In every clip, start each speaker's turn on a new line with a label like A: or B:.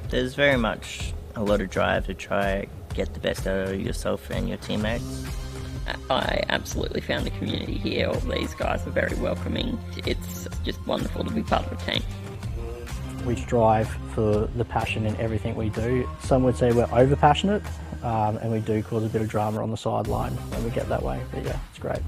A: There's very much a lot of drive to try get the best out of yourself and your teammates.
B: I absolutely found the community here. All these guys are very welcoming. It's just wonderful to be part of a team.
C: We strive for the passion in everything we do. Some would say we're over-passionate, and we do cause a bit of drama on the sideline when we get that way. But yeah, it's great.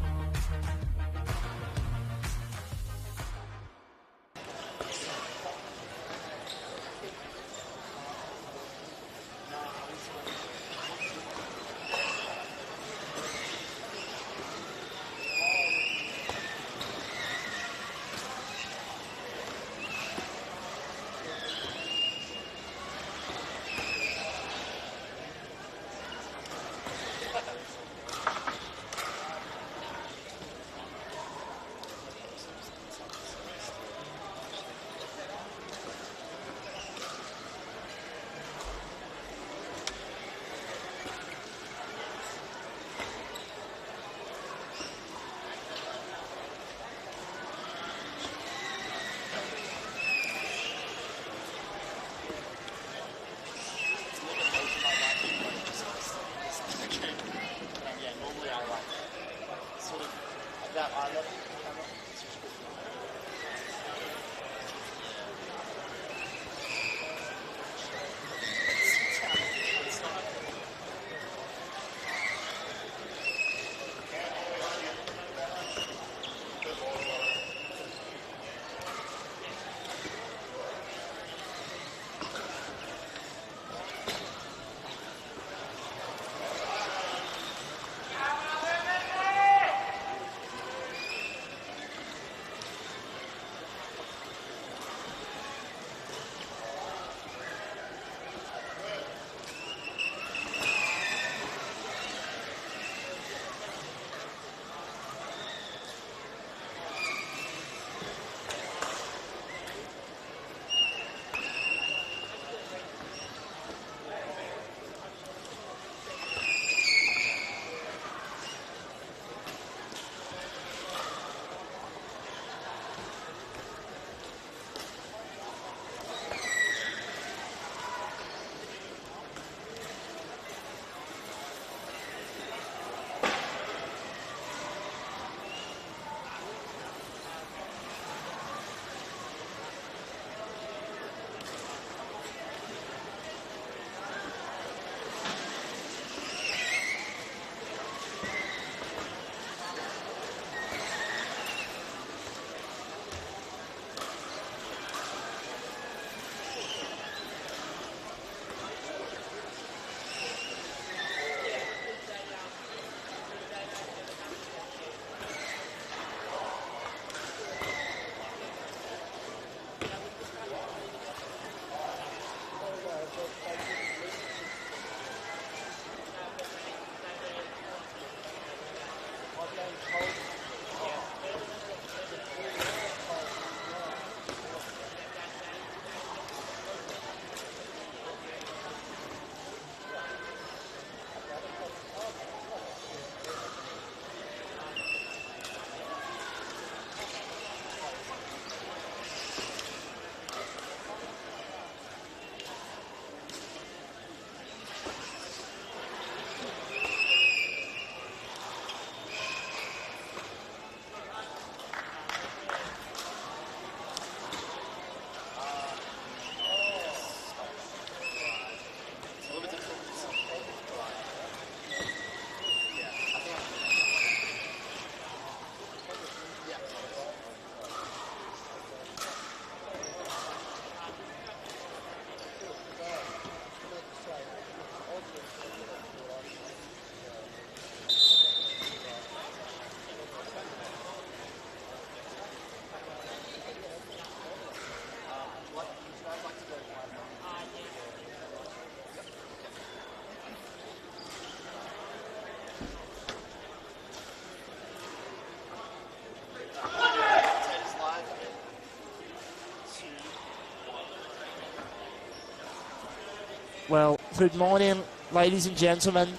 D: Well, good morning, ladies and gentlemen.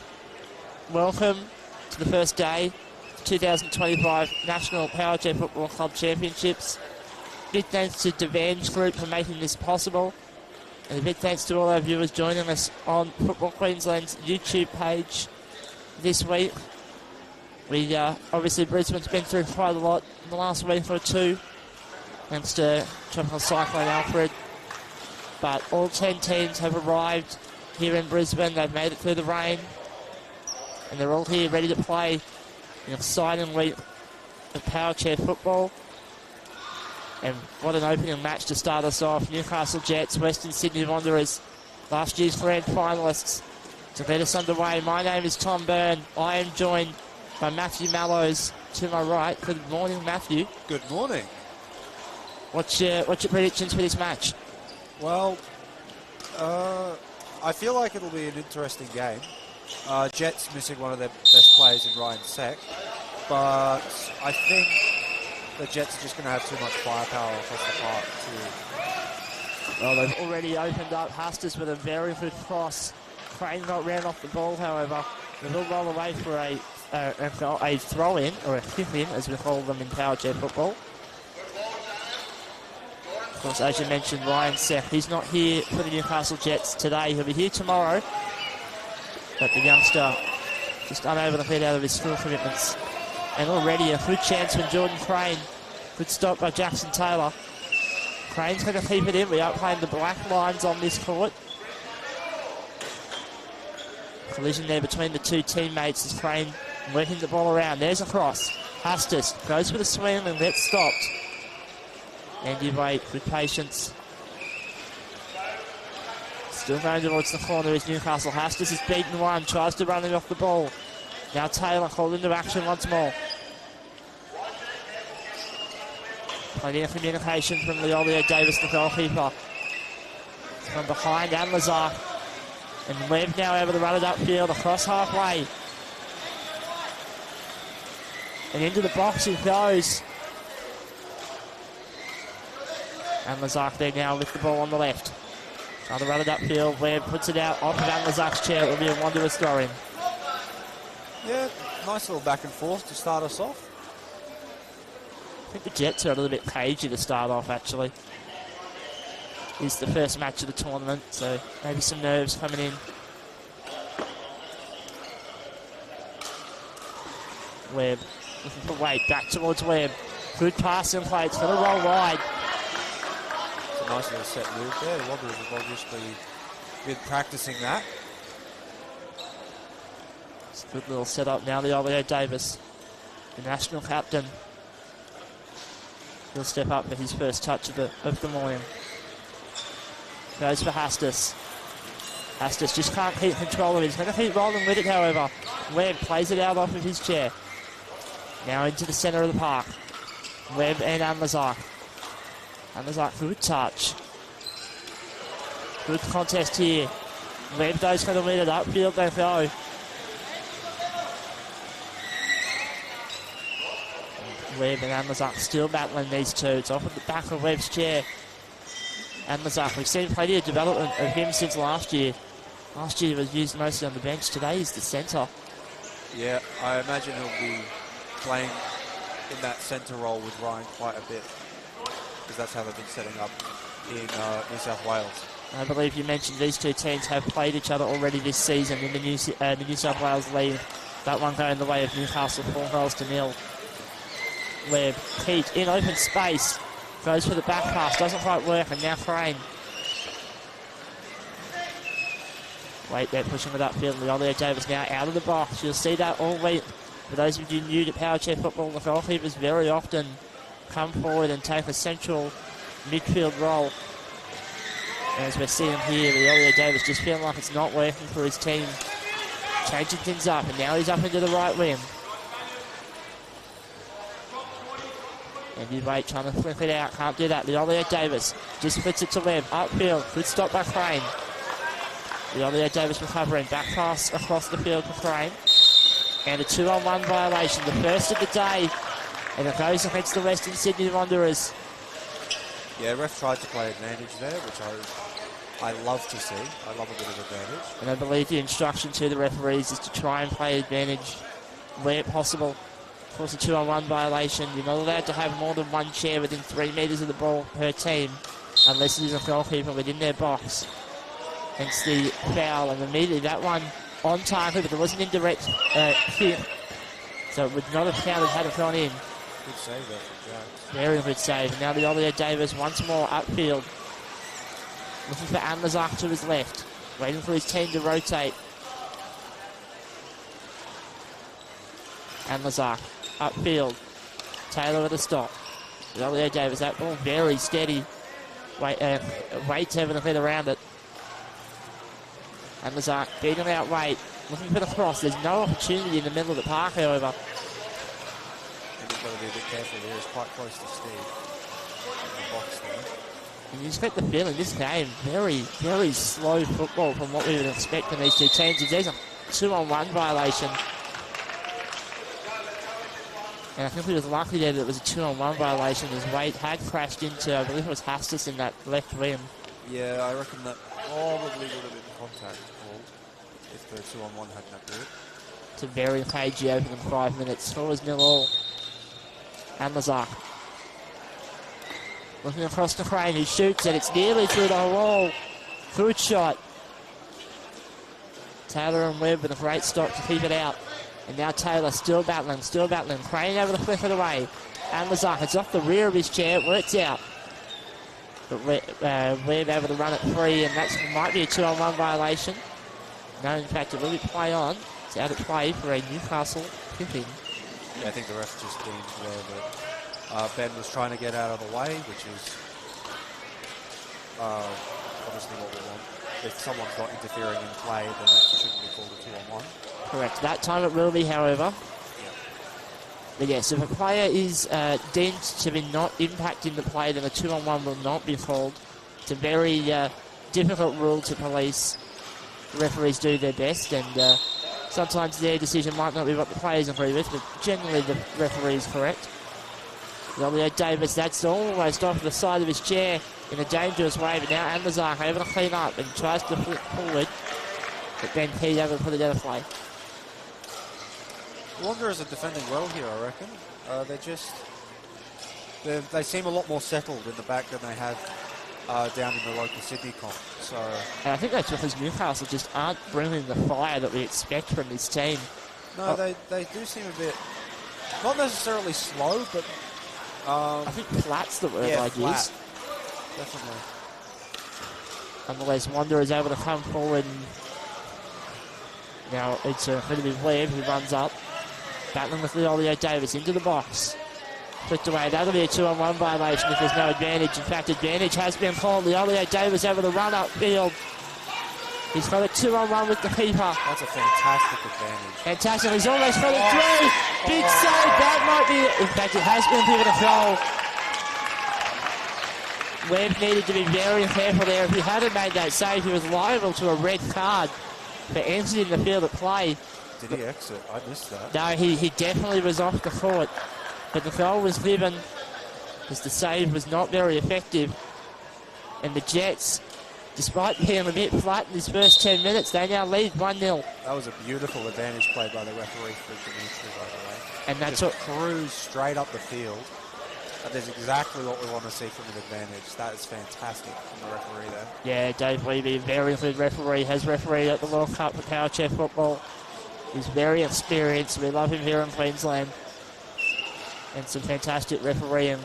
D: Welcome to the first day of 2025 National Powerchair Football Club Championships. Big thanks to Devange Group for making this possible. And a big thanks to all our viewers joining us on Football Queensland's YouTube page this week. We obviously Brisbane's been through quite a lot in the last week or two, thanks to Tropical Cyclone Alfred. But all 10 teams have arrived here in Brisbane. They've made it through the rain, and they're all here ready to play an exciting week of Powerchair football. And what an opening match to start us off. Newcastle Jets, Western Sydney Wanderers, last year's grand finalists. To get us underway, my name is Tom Byrne. I am joined by Matthew Mallows to my right. Good morning, Matthew.
E: Good morning.
D: What's your predictions for this match?
E: Well, I feel like it'll be an interesting game. Jets missing one of their best players in Ryan Seck, but I think the Jets are just going to have too much firepower across the park.
D: Well, they've already opened up. Hustis with a very good cross. Crane got round off the ball, however. They will roll away for a throw-in, or a kick-in, as we call them in Powerchair football. Of course, as you mentioned, Ryan Seck, he's not here for the Newcastle Jets today. He'll be here tomorrow. But the youngster just unable to get out of his school commitments. And already a good chance for Jordan Crane. Good stop by Jackson Taylor. Crane's going to keep it in. We are playing the black lines on this court. Collision there between the two teammates as Crane working the ball around. There's a cross. Hustis goes for the swing and gets stopped. Andy Wade with patience. Still going towards the corner is Newcastle. Hustis is beaten one, tries to run it off the ball. Now Taylor called into action once more. Plenty of communication from Leolio Davis, the goalkeeper. From behind, and Lazar. And Webb now able to run it upfield, across halfway. And into the box he goes. And Lazar there now with the ball on the left. Trying to run it upfield. Webb puts it out off of Lazar's chair. It will be a Wanderers throw-in.
E: Yeah, nice little back and forth to start us off.
D: I think the Jets are a little bit cagey to start off, actually. It's the first match of the tournament, so maybe some nerves coming in. Webb looking for Wade, back towards Webb. Good pass in play, it's going to roll wide.
E: It's a nice little set move there. The Wanderers have obviously been practicing that.
D: It's a good little setup now, Leolio Davis, the national captain. He'll step up for his first touch of the morning. Goes for Hustis. Hustis just can't keep control of it. He's going to keep rolling with it, however. Webb plays it out off of his chair. Now into the centre of the park. Webb and Amlazar. Amlazar, good touch. Good contest here. Webb though's going to win it upfield, they go. Webb and Amlazar still battling these two. It's off at the back of Webb's chair. Amlazar, we've seen plenty of development of him since last year. Last year he was used mostly on the bench. Today he's the centre.
E: Yeah, I imagine he'll be playing in that centre role with Ryan quite a bit, because that's how they've been setting up in New South Wales.
D: I believe you mentioned these two teams have played each other already this season in the New South Wales League. That one going the way of Newcastle, 4-0. Webb, Pete in open space, goes for the back pass, doesn't quite work, and now Crane. Wait, they're pushing it upfield. Leolio Davis now out of the box. You'll see that all week. For those of you new to Powerchair football, the goalkeepers very often come forward and take a central midfield role. And as we're seeing here, Leolio Davis just feeling like it's not working for his team. Changing things up, and now he's up into the right wing. And you wait, trying to flip it out, can't do that. Leolio Davis just flips it to Webb, upfield, good stop by Crane. Leolio Davis recovering, back pass across the field for Crane. And a 2-on-1 violation, the first of the day. And it goes against the Western Sydney Wanderers.
E: Yeah, ref tried to play advantage there, which I love to see. I love a bit of advantage.
D: And I believe the instruction to the referees is to try and play advantage where possible. Of course, a 2-on-1 violation. You're not allowed to have more than one chair within 3 metres of the ball per team. unless there's a goalkeeper within their box. Hence the foul, and immediately that one on target, but there was an indirect hit, so it would not have counted had it gone in.
E: Good save there from Jack.
D: Very good save. And now the Ollie Davis once more upfield. Looking for Anlazak to his left. Waiting for his team to rotate. Anlazak upfield. Taylor with a stop. The Ollie Davis, that ball very steady. Wait's having a bit around it. Anlazak beating out Wait. Looking for the cross. There's no opportunity in the middle of the park, however.
E: He's got to be a bit careful here. He's quite close to Steve. In the box there.
D: And you just get the feeling this game, very, very slow football from what we would expect from these two teams. There's a 2-on-1 violation. And I think we was lucky there that it was a 2-on-1 violation as Wade had crashed into, I believe it was Hastis in that left rim.
E: Yeah, I reckon that probably would have been contact called if the 2-on-1 hadn't appeared.
D: It's a very cagey opening 5 minutes. Score is 0-0. Anlazak. Looking across the frame, he shoots and it's nearly through the wall. Good shot. Taylor and Webb with a great stop to keep it out. And now Taylor still battling. Crane over the flick of the way. Anlazak, it's off the rear of his chair, it works out. But Webb able to run it free, and that might be a 2-on-1 violation. No, in fact, it will be play on. It's out of play for a Newcastle kicking.
E: Yeah, I think the ref just deemed there that Ben was trying to get out of the way, which is obviously what we want. If someone's not interfering in play, then it shouldn't be called a 2-on-1.
D: Correct. That time it will be, however.
E: Yeah.
D: But yes, if a player is deemed to be not impacting the play, then a 2-on-1 will not be called. It's a very difficult rule to police. Referees do their best, and sometimes their decision might not be what the players agree with, but generally the referee is correct. Ollie Davis, that's almost off the side of his chair in a dangerous way, but now Anlazak able to clean up and tries to flip forward, but then he's able to put it out of play.
E: Wanderers are defending well here, I reckon. They seem a lot more settled in the back than they have down in the local Sydney comp. So,
D: and I think that's because Newcastle just aren't bringing the fire that we expect from this team.
E: No, they do seem a bit, not necessarily slow, but
D: I think flat's the word I'd use.
E: Definitely.
D: Nonetheless, Wanderers able to come forward, and now it's going to be Webb who runs up, battling with Ollie Davis into the box. Flicked away. That'll be a 2-on-1 violation if there's no advantage. In fact, advantage has been called. Ollie Davis able to run upfield. He's got a 2-on-1 with the keeper.
E: That's a fantastic advantage.
D: Fantastic. He's almost got it through. Big save. That might be. In fact, it has been a bit of a goal. Webb needed to be very careful there. If he hadn't made that save, he was liable to a red card for exiting the field of play.
E: Did he exit? I missed that.
D: No, he definitely was off the court. But the goal was given because the save was not very effective. And the Jets, despite being a bit flat in his first 10 minutes, they now lead 1-0.
E: That was a beautiful advantage played by the referee for Dimitri, by the way.
D: And that's
E: just cruise straight up the field. That is exactly what we want to see from an advantage. That is fantastic from the referee there.
D: Yeah, Dave Levy, very good referee, has refereed at the World Cup for Powerchair football. He's very experienced. We love him here in Queensland. And some fantastic refereeing.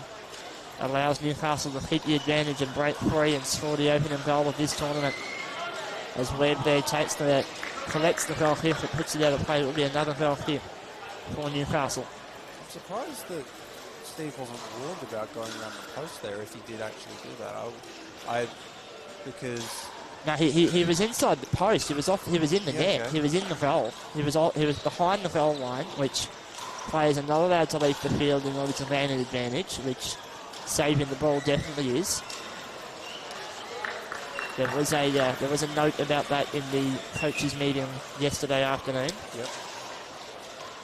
D: Allows Newcastle to keep the advantage and break free and score the opening goal of this tournament. As Webb there collects the goal kick and puts it out of play. It will be another goal kick for Newcastle.
E: I'm surprised that Steve wasn't warned about going around the post there if he did actually do that. Because
D: no, he was inside the post. He was in the net. Okay. He was in the goal. He was behind the goal line, which players are not allowed to leave the field in order to gain an advantage, which saving the ball definitely is. There was a note about that in the coaches' meeting yesterday afternoon.
E: Yep.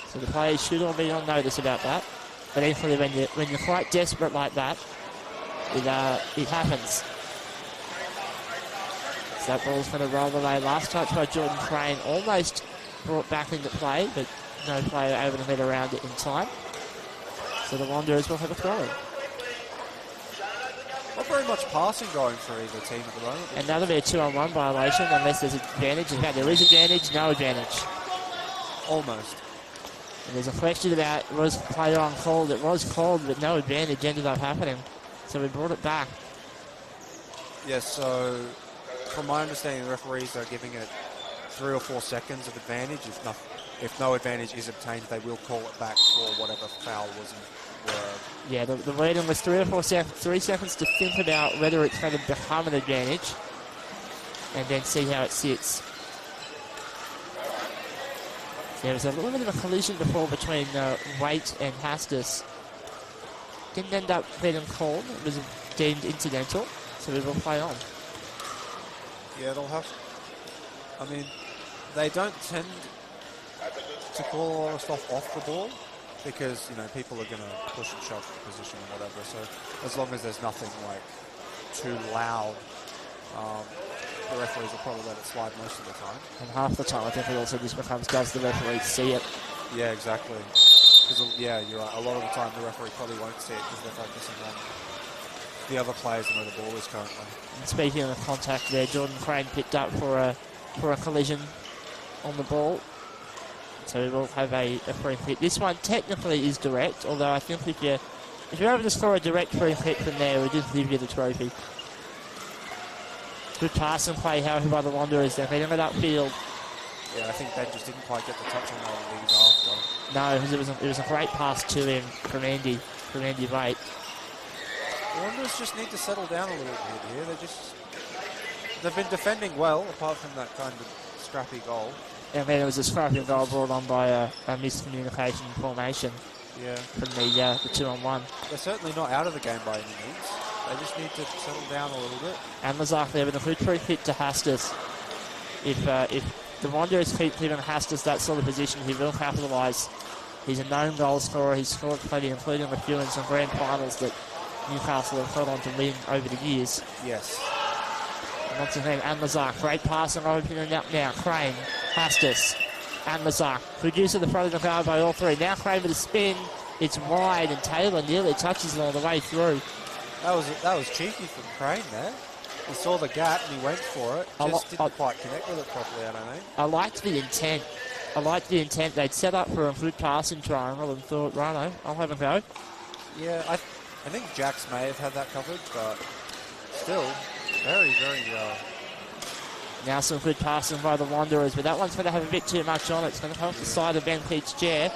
D: So the players should all be on notice about that. But equally, when you're quite desperate like that, it happens. So that ball's going to roll away. Last touch by Jordan Crane, almost brought back into play, but no player able to get around it in time. So the Wanderers will have a throw.
E: Not very much passing going for either team at the moment.
D: And that'll be a 2-on-1 violation unless there's advantage. In fact, there is advantage, no advantage.
E: Almost.
D: And there's a question about was play on called. It was called, but no advantage ended up happening. So we brought it back.
E: Yes, so from my understanding, the referees are giving it 3 or 4 seconds of advantage. If no advantage is obtained, they will call it back for whatever foul was in word.
D: Yeah, the waiting was 3 or 4 seconds, 3 seconds to think about whether it's going to become an advantage, and then see how it sits. There was a little bit of a collision before between Waite and Hastis. Didn't end up being called. It was deemed incidental, so we will play on.
E: Yeah, they'll have... I mean, they don't tend to call a lot of stuff off the ball because, you know, people are going to push and shove the position or whatever. So as long as there's nothing, like, too loud, the referees will probably let it slide most of the time.
D: And half the time, I think it also just becomes, does the referee see it?
E: Yeah, exactly. Because, yeah, you're right. A lot of the time, the referee probably won't see it because they're focusing on the other players and where the ball is currently.
D: And speaking of contact there, Jordan Crane picked up for a collision on the ball. So we will have a free hit. This one technically is direct, although I think if you're able to score a direct free hit from there, we'll just give you the trophy. Good pass and play, however, by the Wanderers. They're hitting it upfield.
E: Yeah, I think they just didn't quite get the touch on the lead after.
D: No, because it was a great pass to him from Andy Waite.
E: The Wanderers just need to settle down a little bit here. They've been defending well, apart from that kind of scrappy goal.
D: And then it was a scrappy goal brought on by a miscommunication formation.
E: Yeah.
D: From the 2-on-1.
E: They're certainly not out of the game by any means. They just need to settle down a little bit.
D: And Lazar there with a good free hit to Hastis. If the Wanderers keep giving Hastis that sort of position, he will capitalise. He's a known goal scorer. He's scored plenty, including a few in some grand finals that Newcastle have held on to win over the years.
E: Yes.
D: And once again, and Lazar, great passing opening up now. Crane, Hastis, and Lazar. Good use of the front of the guard by all three. Now Crane with a spin. It's wide, and Taylor nearly touches it all the way through.
E: That was cheeky from Crane there. He saw the gap and he went for it. Just didn't quite connect with it properly, I don't think.
D: I liked the intent. They'd set up for a good passing triangle and thought, righto, I'll have a go.
E: Yeah, I think Jax may have had that covered, but still, very, very
D: Now some good passing by the Wanderers, but that one's going to have a bit too much on it. It's going to come off the side of Ben Pete's chair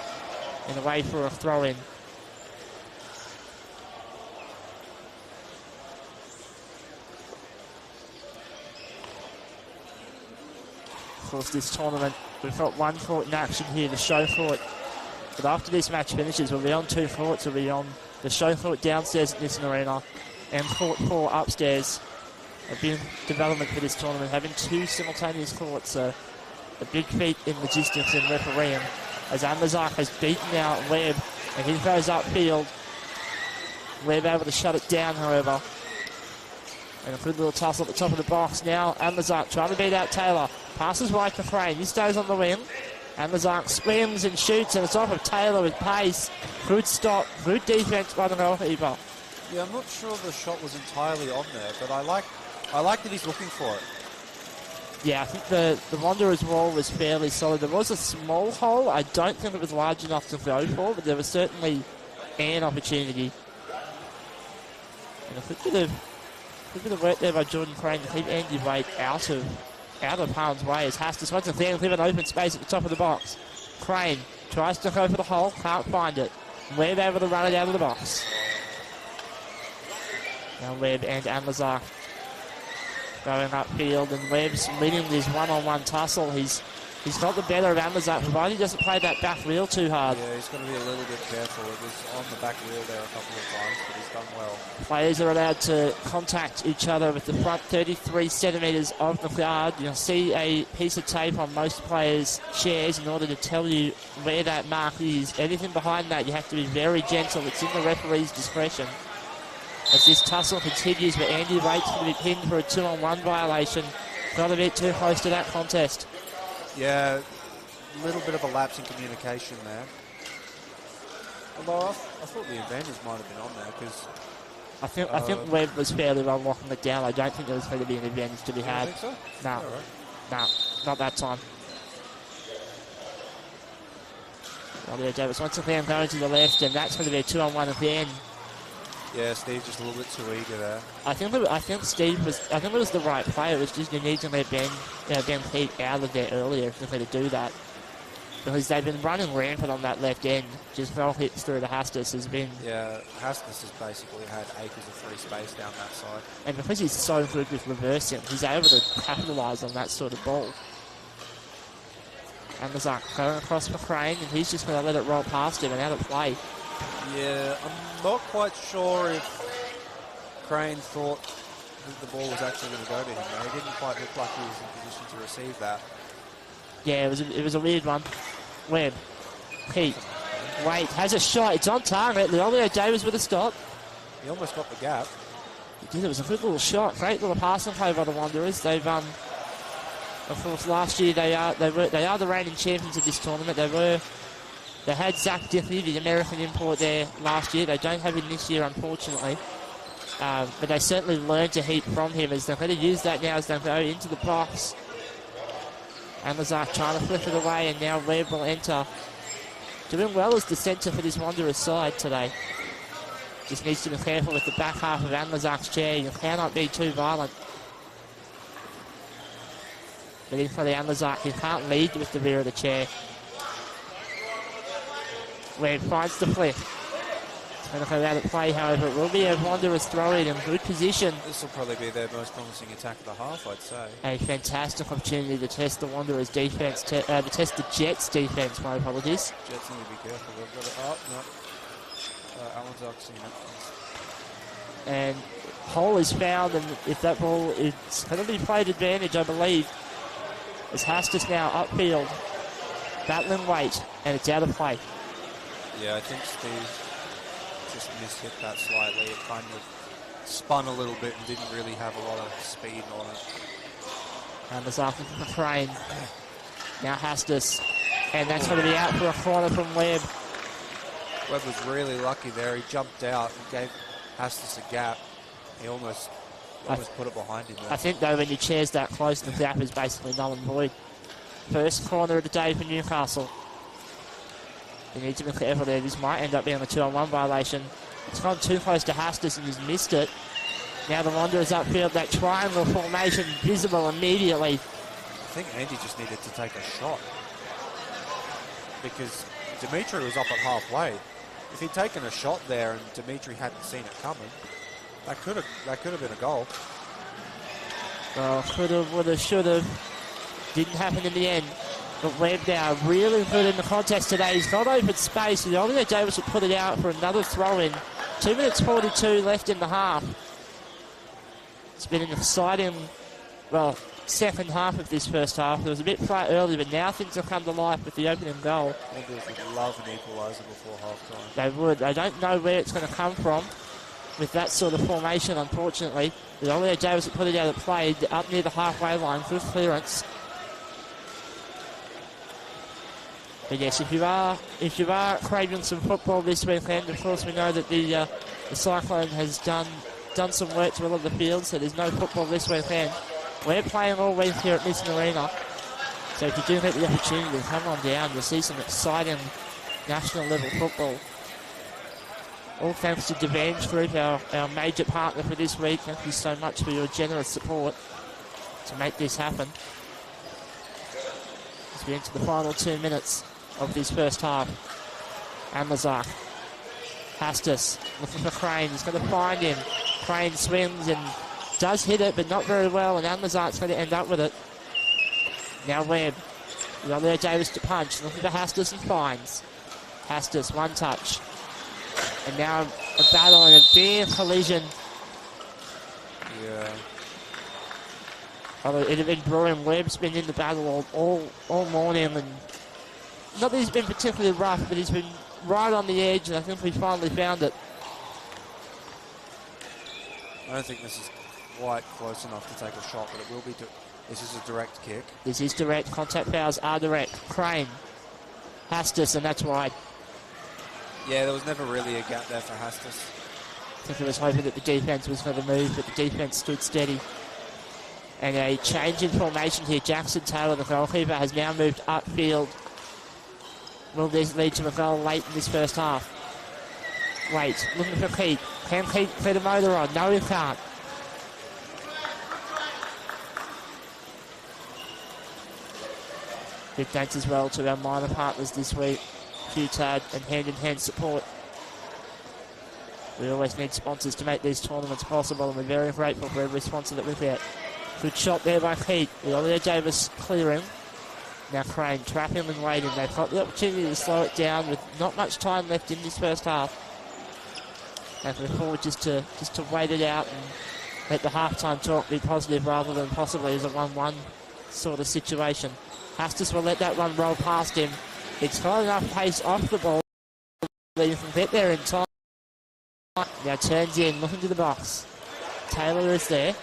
D: and away for a throw-in. Of course, this tournament, we've got one court in action here, the Showcourt. But after this match finishes, we'll be on 2 courts. We'll be on the Showcourt downstairs at Nissan Arena and Court 4 upstairs. A big development for this tournament, having 2 simultaneous courts. A big feat in logistics and refereeing. As Amazak has beaten out Webb, and he goes upfield. Webb able to shut it down, however. And a good little tussle at the top of the box now. Amazak trying to beat out Taylor. Passes right to Crane. He stays on the wing. Amazak swims and shoots, and it's off of Taylor with pace. Good stop. Good defense by the goalkeeper.
E: Yeah, I'm not sure the shot was entirely on there, but I like that he's looking for it.
D: Yeah, I think the Wanderers' wall was fairly solid. There was a small hole. I don't think it was large enough to go for, but there was certainly an opportunity. And a bit of work there by Jordan Crane to keep Andy Waite out of harm's way as Hastis once again clear an open space at the top of the box. Crane tries to go for the hole, can't find it. Webb able to run it out of the box. Now Webb and Amazar going upfield, and Webb's winning this one-on-one tussle. He's got the better of Amazar, provided he doesn't play that back wheel too hard.
E: Yeah, he's got to be a little bit careful. It was on the back wheel there a couple of times, but he's done well.
D: Players are allowed to contact each other with the front 33 centimetres of the guard. You'll see a piece of tape on most players' chairs in order to tell you where that mark is. Anything behind that, you have to be very gentle. It's in the referee's discretion. As this tussle continues, but Andy Waite's going to be pinned for a 2-on-1 violation. Got a bit too close to that contest.
E: Yeah, a little bit of a lapse in communication there. Although I thought the advantage might have been on there because
D: I think Webb was fairly well locking it down. I don't think there was going to be an advantage to be
E: You
D: had.
E: think so?
D: No,
E: All right.
D: no, not that time. Romeo Davis once again going to the left, and that's going to be a 2-on-1 again.
E: Yeah, Steve just a little bit too eager there.
D: I think it was the right play. It was just you need to let Ben Pete out of there earlier if they're going to do that. Because they've been running rampant on that left end. Just fell hits through to Hastis has been.
E: Yeah, Hastis has basically had acres of free space down that side.
D: And because he's so good with reversing, he's able to capitalise on that sort of ball. And there's going across for Crane, and he's just going to let it roll past him and out of play.
E: Yeah, I'm not quite sure if Crane thought that the ball was actually going to go to him. Though. He didn't quite look like he was in position to receive that.
D: Yeah, it was a weird one. Webb, Pete, Wait, has a shot. It's on target. Leolio Davis with a stop.
E: He almost got the gap.
D: He did. It was a good little shot. Great little passing play by the Wanderers. They've of course, last year they are the reigning champions of this tournament. They had Zach Diffley, the American import, there last year. They don't have him this year, unfortunately. But they certainly learned to heat from him as they're going to use that now as they go into the box. And Lazar trying to flip it away, and now Webb will enter. Doing well as the centre for this Wanderers side today. Just needs to be careful with the back half of Anlazar's chair. You cannot be too violent. But in for the Anlazar, he can't lead with the rear of the chair. Webb finds the flip. It's going to go out of play, however. It will be a Wanderers throw-in in good position.
E: This will probably be their most promising attack of the half, I'd say.
D: A fantastic opportunity to test the Wanderers' defence, to test the Jets' defence, my apologies.
E: Jets need to be careful. They've got it up. No. Anlazar's seen it.
D: And hole is found, and if that ball is going to be played advantage, I believe. As Hastis now upfield, battling weight, and it's out of play.
E: Yeah, I think Steve just mishit that slightly. It kind of spun a little bit and didn't really have a lot of speed on it.
D: And there's after the Crane. Now Hastis, and that's going to be out for a corner from Webb.
E: Webb was really lucky there. He jumped out and gave Hastis a gap. He almost put it behind him there.
D: I think, though, when your chair's that close, the gap is basically null and void. First corner of the day for Newcastle. You need to be careful there. This might end up being a 2-on-1 violation. It's gone too close to Hastis and he's missed it. Now the Wanderers upfield, that triangle formation visible immediately.
E: I think Andy just needed to take a shot. Because Dimitri was up at halfway. If he'd taken a shot there and Dimitri hadn't seen it coming, that could have been a goal.
D: Well, could have, would have, should have. Didn't happen in the end. But Webb now really good in the contest today. He's got open space. Leolio Davis will put it out for another throw-in. 2 minutes 42 left in the half. It's been an exciting, well, second half of this first half. It was a bit flat early, but now things have come to life with the opening goal.
E: Wanderers would love an equaliser before half-time.
D: They would. I don't know where it's going to come from with that sort of formation, unfortunately. Leolio Davis will put it out of play up near the halfway line. Good clearance. But yes, if you are craving some football this weekend, of course we know that the Cyclone has done some work to a lot of the fields, so there's no football this weekend. We're playing all week here at Nissan Arena, so if you do get the opportunity to come on down, you'll see some exciting national level football. All thanks to Devan's Group, our major partner for this week. Thank you so much for your generous support to make this happen. As we enter the final 2 minutes of this first half. And Lazar. Hastis looking for Crane. He's going to find him. Crane swings and does hit it, but not very well, and Anlazar's going to end up with it. Now Webb. Leolio Davis to punch. Looking for Hastis and finds. Hastis, one touch. And now a battle and a big collision.
E: Yeah.
D: Although it had been brewing. Webb's been in the battle all morning, and not that he's been particularly rough, but he's been right on the edge, and I think we finally found it.
E: I don't think this is quite close enough to take a shot, but it will be. This is a direct kick.
D: This is direct. Contact fouls are direct. Crane. Hastis, and that's wide.
E: Yeah, there was never really a gap there for Hastis.
D: think he was hoping that the defence was going to move, but the defence stood steady. And a change in formation here. Jackson Taylor, the goalkeeper, has now moved upfield. Will this lead to a goal late in this first half? Wait, looking for Keith. Can Keith clear the motor on? No, he can't. Big thanks as well to our minor partners this week, QTAD and Hand in Hand support. We always need sponsors to make these tournaments possible, and we're very grateful for every sponsor that we get. Good shot there by Keith, with Ollie Davis clearing. Now Crane trapping and waiting. They've got the opportunity to slow it down with not much time left in this first half. And we're forward just to wait it out and let the halftime talk be positive rather than possibly as a 1-1 sort of situation. Hastis will let that one roll past him. It's got enough pace off the ball that you can get there in time. Now turns in, looking to the box. Taylor is there.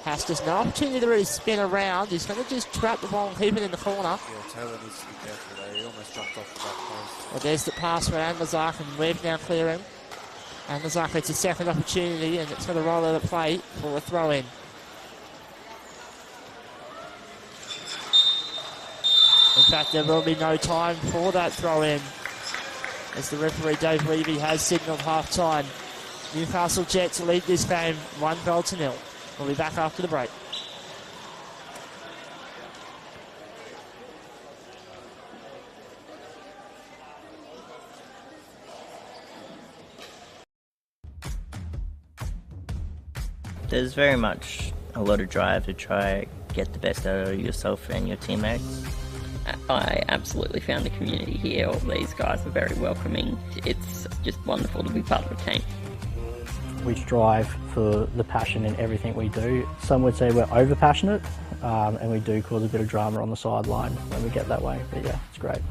D: Hastis, no opportunity to really spin around. He's going to just trap the ball and keep it in the corner.
E: Yeah, Taylor needs to be careful there. He almost jumped off the back post.
D: Well, there's the pass for Anlazak, and Webb now clearing. Anlazak gets a second opportunity, and it's going to roll out of play for a throw-in. In fact, there will be no time for that throw-in, as the referee Dave Levy has signalled half-time. Newcastle Jets lead this game 1-0. We'll be back after the break.
A: There's very much a lot of drive to try get the best out of yourself and your teammates.
B: I absolutely found the community here. All these guys are very welcoming. It's just wonderful to be part of a team.
C: We strive for the passion in everything we do. Some would say we're over passionate, and we do cause a bit of drama on the sideline when we get that way, but yeah, it's great.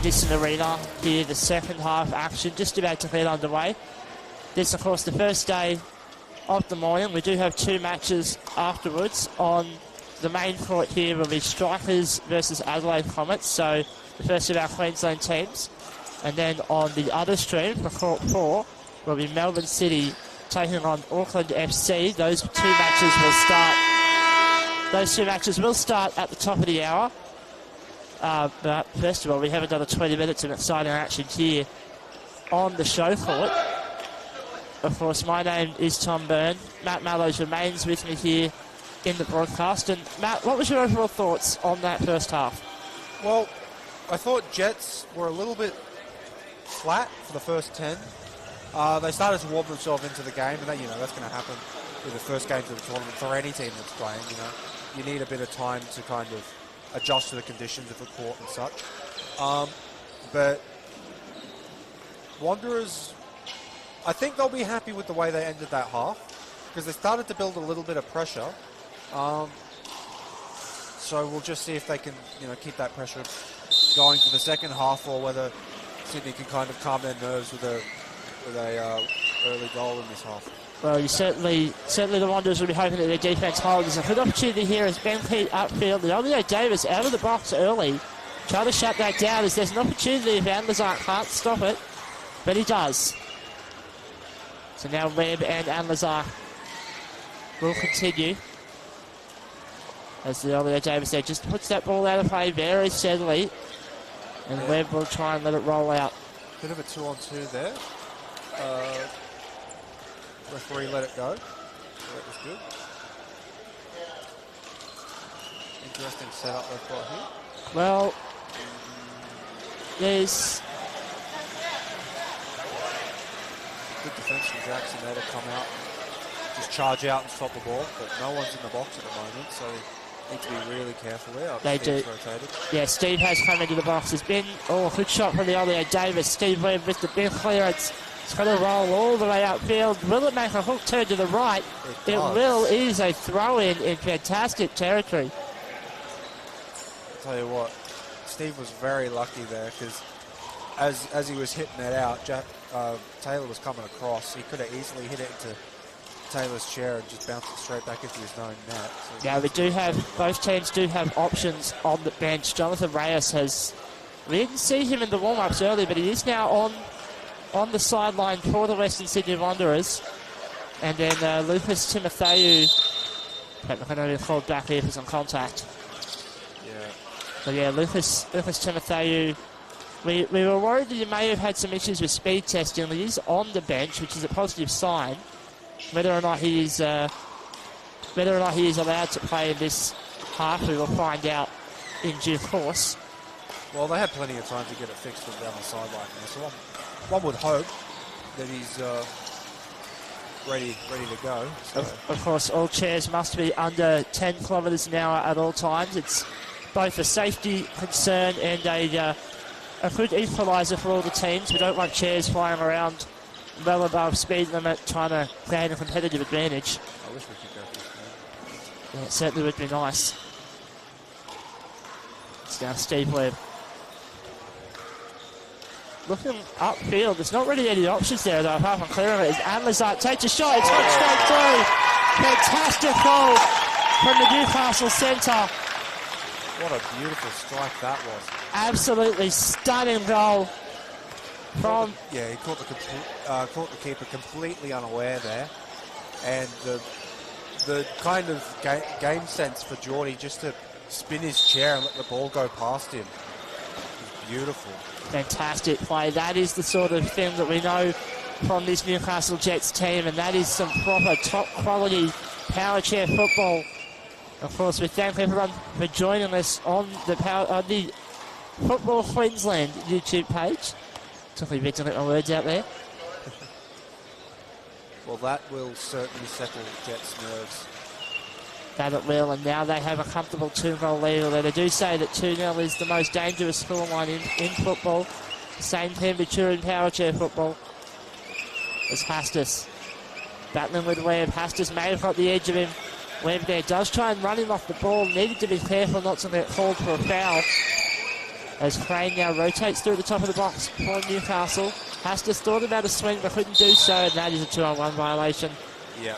D: Nissan Arena here, the second half action just about to get underway. This, of course, the first day of the morning. We do have 2 matches afterwards. On the main court here will be Strikers versus Adelaide Comets, so the first of our Queensland teams. And then on the other stream, for court 4, will be Melbourne City taking on Auckland FC. Those 2 matches will start. Those 2 matches will start at the top of the hour. But first of all, we have another 20 minutes of exciting action here on the Showcourt. Of course, my name is Tom Byrne. Matt Mallows remains with me here in the broadcast. And Matt, what was your overall thoughts on that first half?
E: Well, I thought Jets were a little bit flat for the first 10. They started to warm themselves into the game, and that's going to happen with the first games of the tournament for any team that's playing. You need a bit of time to kind of adjust to the conditions of the court and such. But Wanderers, I think they'll be happy with the way they ended that half, because they started to build a little bit of pressure. So we'll just see if they can, keep that pressure going for the second half, or whether Sydney can kind of calm their nerves with a early goal in this half.
D: Well, you certainly the Wanderers will be hoping that their defence holds. A good opportunity here as Ben Keat upfield. Leonio Davis out of the box early. Try to shut that down as there's an opportunity if Anlazar can't stop it, but he does. So now Webb and Anlazar will continue. As Leonio Davis there just puts that ball out of play very steadily. And Webb will try and let it roll out.
E: Bit of a 2-on-2 there. Referee let it go. So that was good. Interesting setup they've got here.
D: Well, there's
E: good defence from Jackson there to come out, just charge out and stop the ball, but no one's in the box at the moment, so need to be really careful there.
D: They do.
E: Rotated.
D: Yeah, Steve has come into the box. There's been a good shot from the Leonio Davis. Steve Webb with the big clearance. It's going to roll all the way upfield. Will it make a hook turn to the right? It will. It is a throw-in in fantastic territory.
E: I'll tell you what, Steve was very lucky there, because as he was hitting that out, Taylor was coming across. He could have easily hit it into Taylor's chair and just bounced it straight back into his own net. So
D: yeah, both teams do have options on the bench. Jonathan Reyes we didn't see him in the warm-ups early, but he is now on the sideline for the Western Sydney Wanderers. And then Lucas Timotheou, technically going to be called back here for some contact.
E: yeah,
D: But yeah, Lucas Timotheou, we were worried that he may have had some issues with speed testing. He is on the bench, which is a positive sign. Whether or not he is allowed to play in this half, we will find out in due course.
E: well, they had plenty of time to get it fixed from down the sideline there, so one would hope that he's ready to go. So.
D: Of course, all chairs must be under 10 kilometres an hour at all times. It's both a safety concern and a good equaliser for all the teams. We don't want chairs flying around well above speed limit trying to gain a competitive advantage.
E: I wish we could go for this game.
D: Yeah, it certainly would be nice. It's now Steve Webb. Looking upfield, there's not really any options there though, apart from clearing it. As Anlazar takes a shot, it's got straight through. Fantastic goal from the Newcastle centre.
E: What a beautiful strike that was.
D: Absolutely stunning goal from...
E: Yeah, he caught the keeper completely unaware there. And the kind of game sense for Geordie just to spin his chair and let the ball go past him. It's beautiful.
D: Fantastic play. That is the sort of thing that we know from this Newcastle Jets team, and that is some proper top quality power chair football. Of course, we thank everyone for joining us on the Football Queensland YouTube page. Took me a bit to get my words out there.
E: Well, that will certainly settle Jets' nerves.
D: That it will, and now they have a comfortable 2-goal lead, although they do say that 2-0 is the most dangerous scoreline in football. The same can be true in power chair football. As Hastis battling with Webb. Hastis may have got the edge of him. Webb there does try and run him off the ball. Needed to be careful not to get called for a foul. As Crane now rotates through the top of the box for Newcastle. Hastis thought about a swing but couldn't do so, and that is a 2-on-1 violation.
E: Yeah.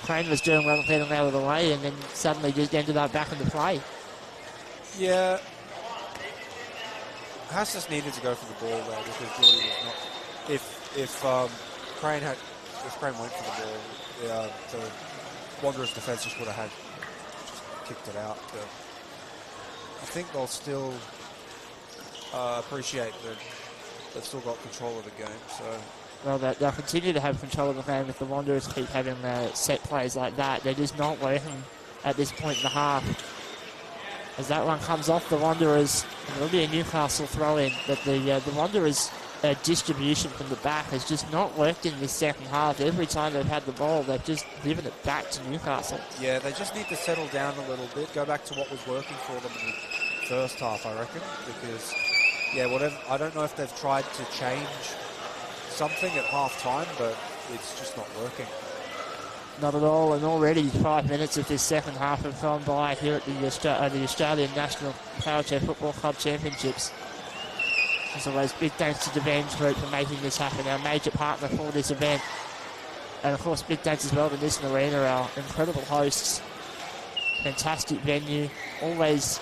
D: Crane was doing well getting out of the way and then suddenly just ended up back in the play.
E: Yeah. Hastis needed to go for the ball there because Geordie was not. If Crane went for the ball, the Wanderers defence just would have kicked it out. But I think they'll still appreciate that they've still got control of the game. So.
D: Well, they'll continue to have control of the game if the Wanderers keep having set plays like that. They're just not working at this point in the half. As that one comes off the Wanderers, it'll be a Newcastle throw-in, but the Wanderers' distribution from the back has just not worked in this second half. Every time they've had the ball, they've just given it back to Newcastle.
E: Yeah, they just need to settle down a little bit, go back to what was working for them in the first half, I reckon, because, yeah, I don't know if they've tried to change something at half-time, but it's just not working.
D: Not at all, and already 5 minutes of this second half have gone by here at the Australian National Powerchair Football Club Championships. As always, big thanks to the Vans Group for making this happen, our major partner for this event. And of course, big thanks as well to Nissan Arena, our incredible hosts. Fantastic venue, always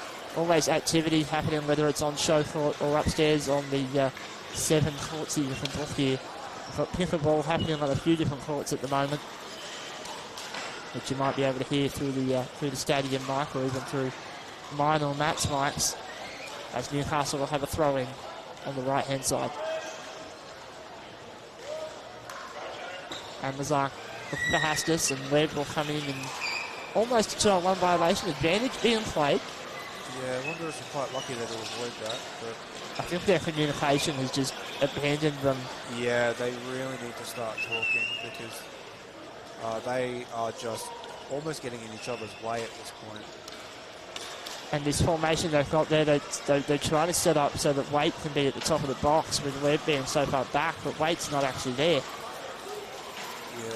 D: activity happening, whether it's on Showcourt or upstairs on the 7 courts that you can book here. We've got pickleball happening on a few different courts at the moment, which you might be able to hear through the stadium mic or even through mine or Matt's mics, as Newcastle will have a throw-in on the right-hand side. And Mazak looking for Hastis, and Webb will come in and almost a 2-on-1 violation, advantage being played.
E: Yeah, Wanderers are quite lucky that they'll avoid that, but
D: I think their communication has just abandoned them.
E: yeah, they really need to start talking because they are just almost getting in each other's way at this point.
D: And this formation they've got there, they're trying to set up so that Waite can be at the top of the box with Webb being so far back, but Waite's not actually there.
E: Yeah.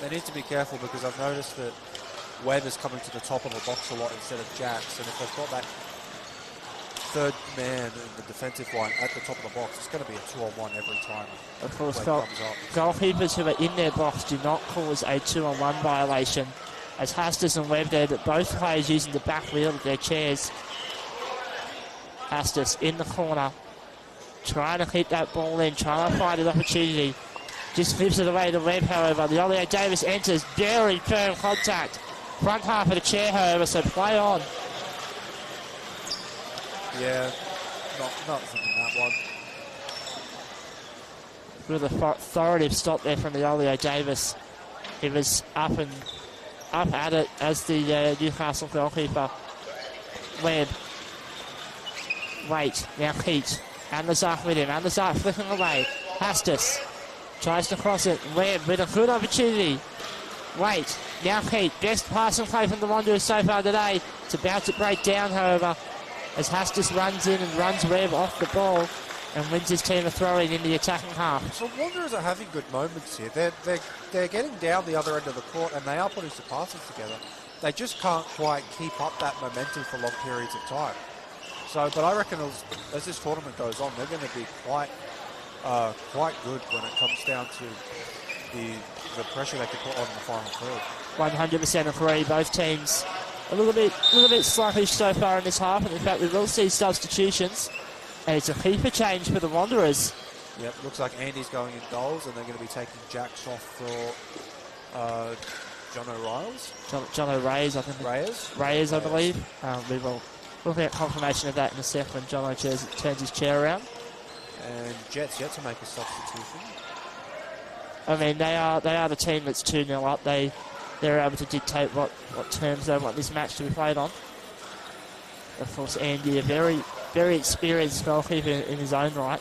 E: They need to be careful because I've noticed that Webb is coming to the top of the box a lot instead of Jacks, and if they've got that third man in the defensive line at the top of the box, it's going to be a 2-on-1 every time.
D: Of course,
E: Webb comes up.
D: goalkeepers who are in their box do not cause a 2-on-1 violation, as Hastis and Webb there, but both players using the back wheel of their chairs. Hastis in the corner, trying to keep that ball in, trying to find an opportunity. Just flips it away to Webb, however. The Ollie Davis enters, very firm contact. Front half of the chair, however, so play on.
E: Yeah, not thinking that one.
D: With a authoritative stop there from the Ollie Davis. He was up at it as the Newcastle goalkeeper. Webb. Wait, now Keats. And Lazar with him. And Lazar flicking away. Hastis tries to cross it. Webb with a good opportunity. Wait, now Keat. Best pass and play from the Wanderers so far today. It's about to break down, however, as Hastis runs in and runs Webb off the ball and wins his team a throw-in the attacking half.
E: So Wanderers are having good moments here. They're getting down the other end of the court and they are putting some passes together. They just can't quite keep up that momentum for long periods of time. So, but I reckon as this tournament goes on, they're going to be quite good when it comes down to the pressure they can put on in the final third.
D: 100% agree. Both teams a little bit sluggish so far in this half, and in fact we will see substitutions. And it's a keeper change for the Wanderers.
E: Yep, looks like Andy's going in goals, and they're going to be taking Jacks off for John O'Riles.
D: John O'Reyes, I think. Reyes, I believe. We'll get confirmation of that in a second when John O'Reyes turns his chair around.
E: And Jets yet to make a substitution.
D: I mean, they are the team that's 2-0 up. They're able to dictate what terms they want this match to be played on. Of course, Andy, a very, very experienced goalkeeper in his own right.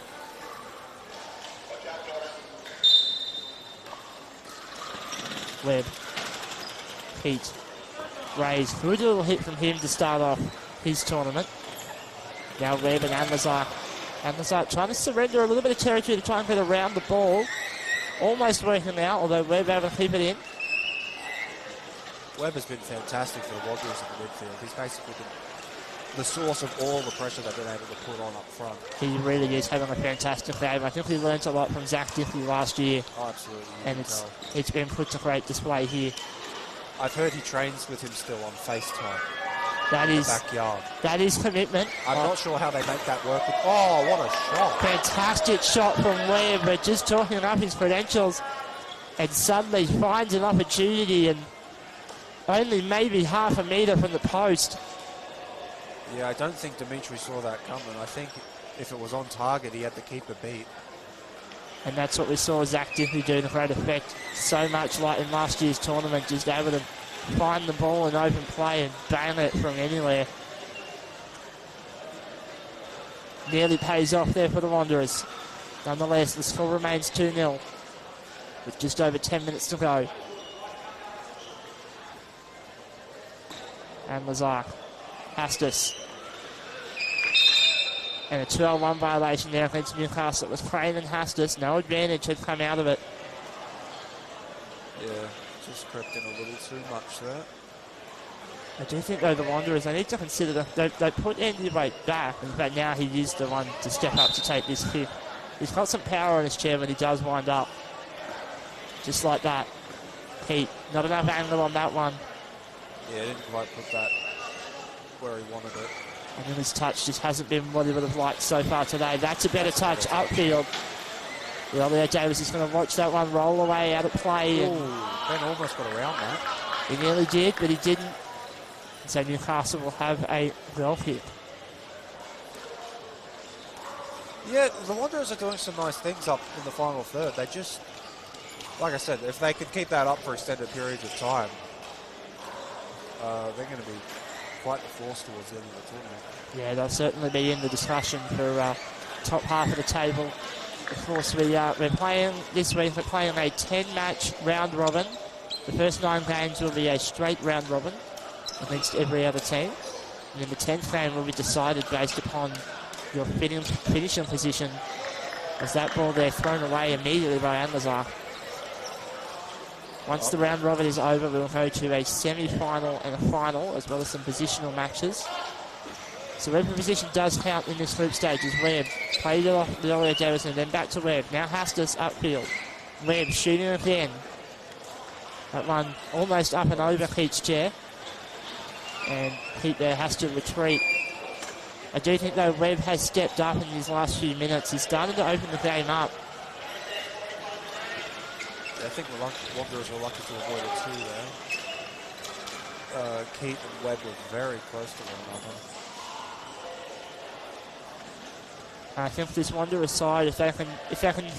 D: Webb. Heat. Rays. Good little hit from him to start off his tournament. Now Webb and Amazar. Amazar trying to surrender a little bit of territory to try and get around the ball. Almost working out, although Webb able to keep it in.
E: Webb has been fantastic for the Wanderers in the midfield. He's basically been the source of all the pressure they've been able to put on up front.
D: He really is having a fantastic game. I think we learned a lot from Zach Diffley last year.
E: Oh, absolutely.
D: And it's been put to great display here.
E: I've heard he trains with him still on FaceTime.
D: That
E: in
D: is
E: the backyard.
D: That is commitment.
E: I'm not sure how they make that work. Oh, what a shot.
D: Fantastic shot from Webb, but just talking up his credentials. And suddenly finds an opportunity and only maybe half a metre from the post.
E: Yeah, I don't think Dimitri saw that coming. I think if it was on target, he had the keeper beat.
D: And that's what we saw Zach Diffley do to great effect. So much like in last year's tournament, just able to find the ball in open play and bang it from anywhere. Nearly pays off there for the Wanderers. Nonetheless, the score remains 2-0 with just over 10 minutes to go. And Lazar. Hastis. And a 12-1 violation there against Newcastle. It was Crane and Hastis. No advantage had come out of it.
E: Yeah, just crept in a little too much there.
D: I do think, though, the Wanderers, they need to consider they put Andy Wade back, but now he is the one to step up to take this kick. He's got some power on his chair when he does wind up. Just like that. Pete, not enough angle on that one.
E: Yeah, he didn't quite put that where he wanted it.
D: And then his touch just hasn't been what he would have liked so far today. That's a better touch upfield. Elliot Davis is going to watch that one roll away out of play.
E: Ooh, Ben almost got around that.
D: He nearly did, but he didn't. So Newcastle will have a goal kick.
E: Yeah, the Wanderers are doing some nice things up in the final third. They just, like I said, if they could keep that up for extended periods of time, they're going to be quite the force towards the end of the tournament.
D: Yeah, they'll certainly be in the discussion for top half of the table. Of course, we're playing this week. We're playing a 10-match round robin. The first 9 games will be a straight round robin against every other team. And then the 10th game will be decided based upon your finishing position. As that ball there thrown away immediately by Anlazar. Once the round robin is over, we'll go to a semi-final and a final, as well as some positional matches. So every position does count in this group stage. As Webb played it off with Elliot Davison, then back to Webb. Now Hastis upfield. Webb shooting again. That one almost up and over Keith's chair. And Keith there has to retreat. I do think, though, Webb has stepped up in his last few minutes. He's starting to open the game up.
E: I think the Wanderers were lucky to avoid a 2 there. Keith and Webb were very close to one another.
D: I think this Wanderers side, if they can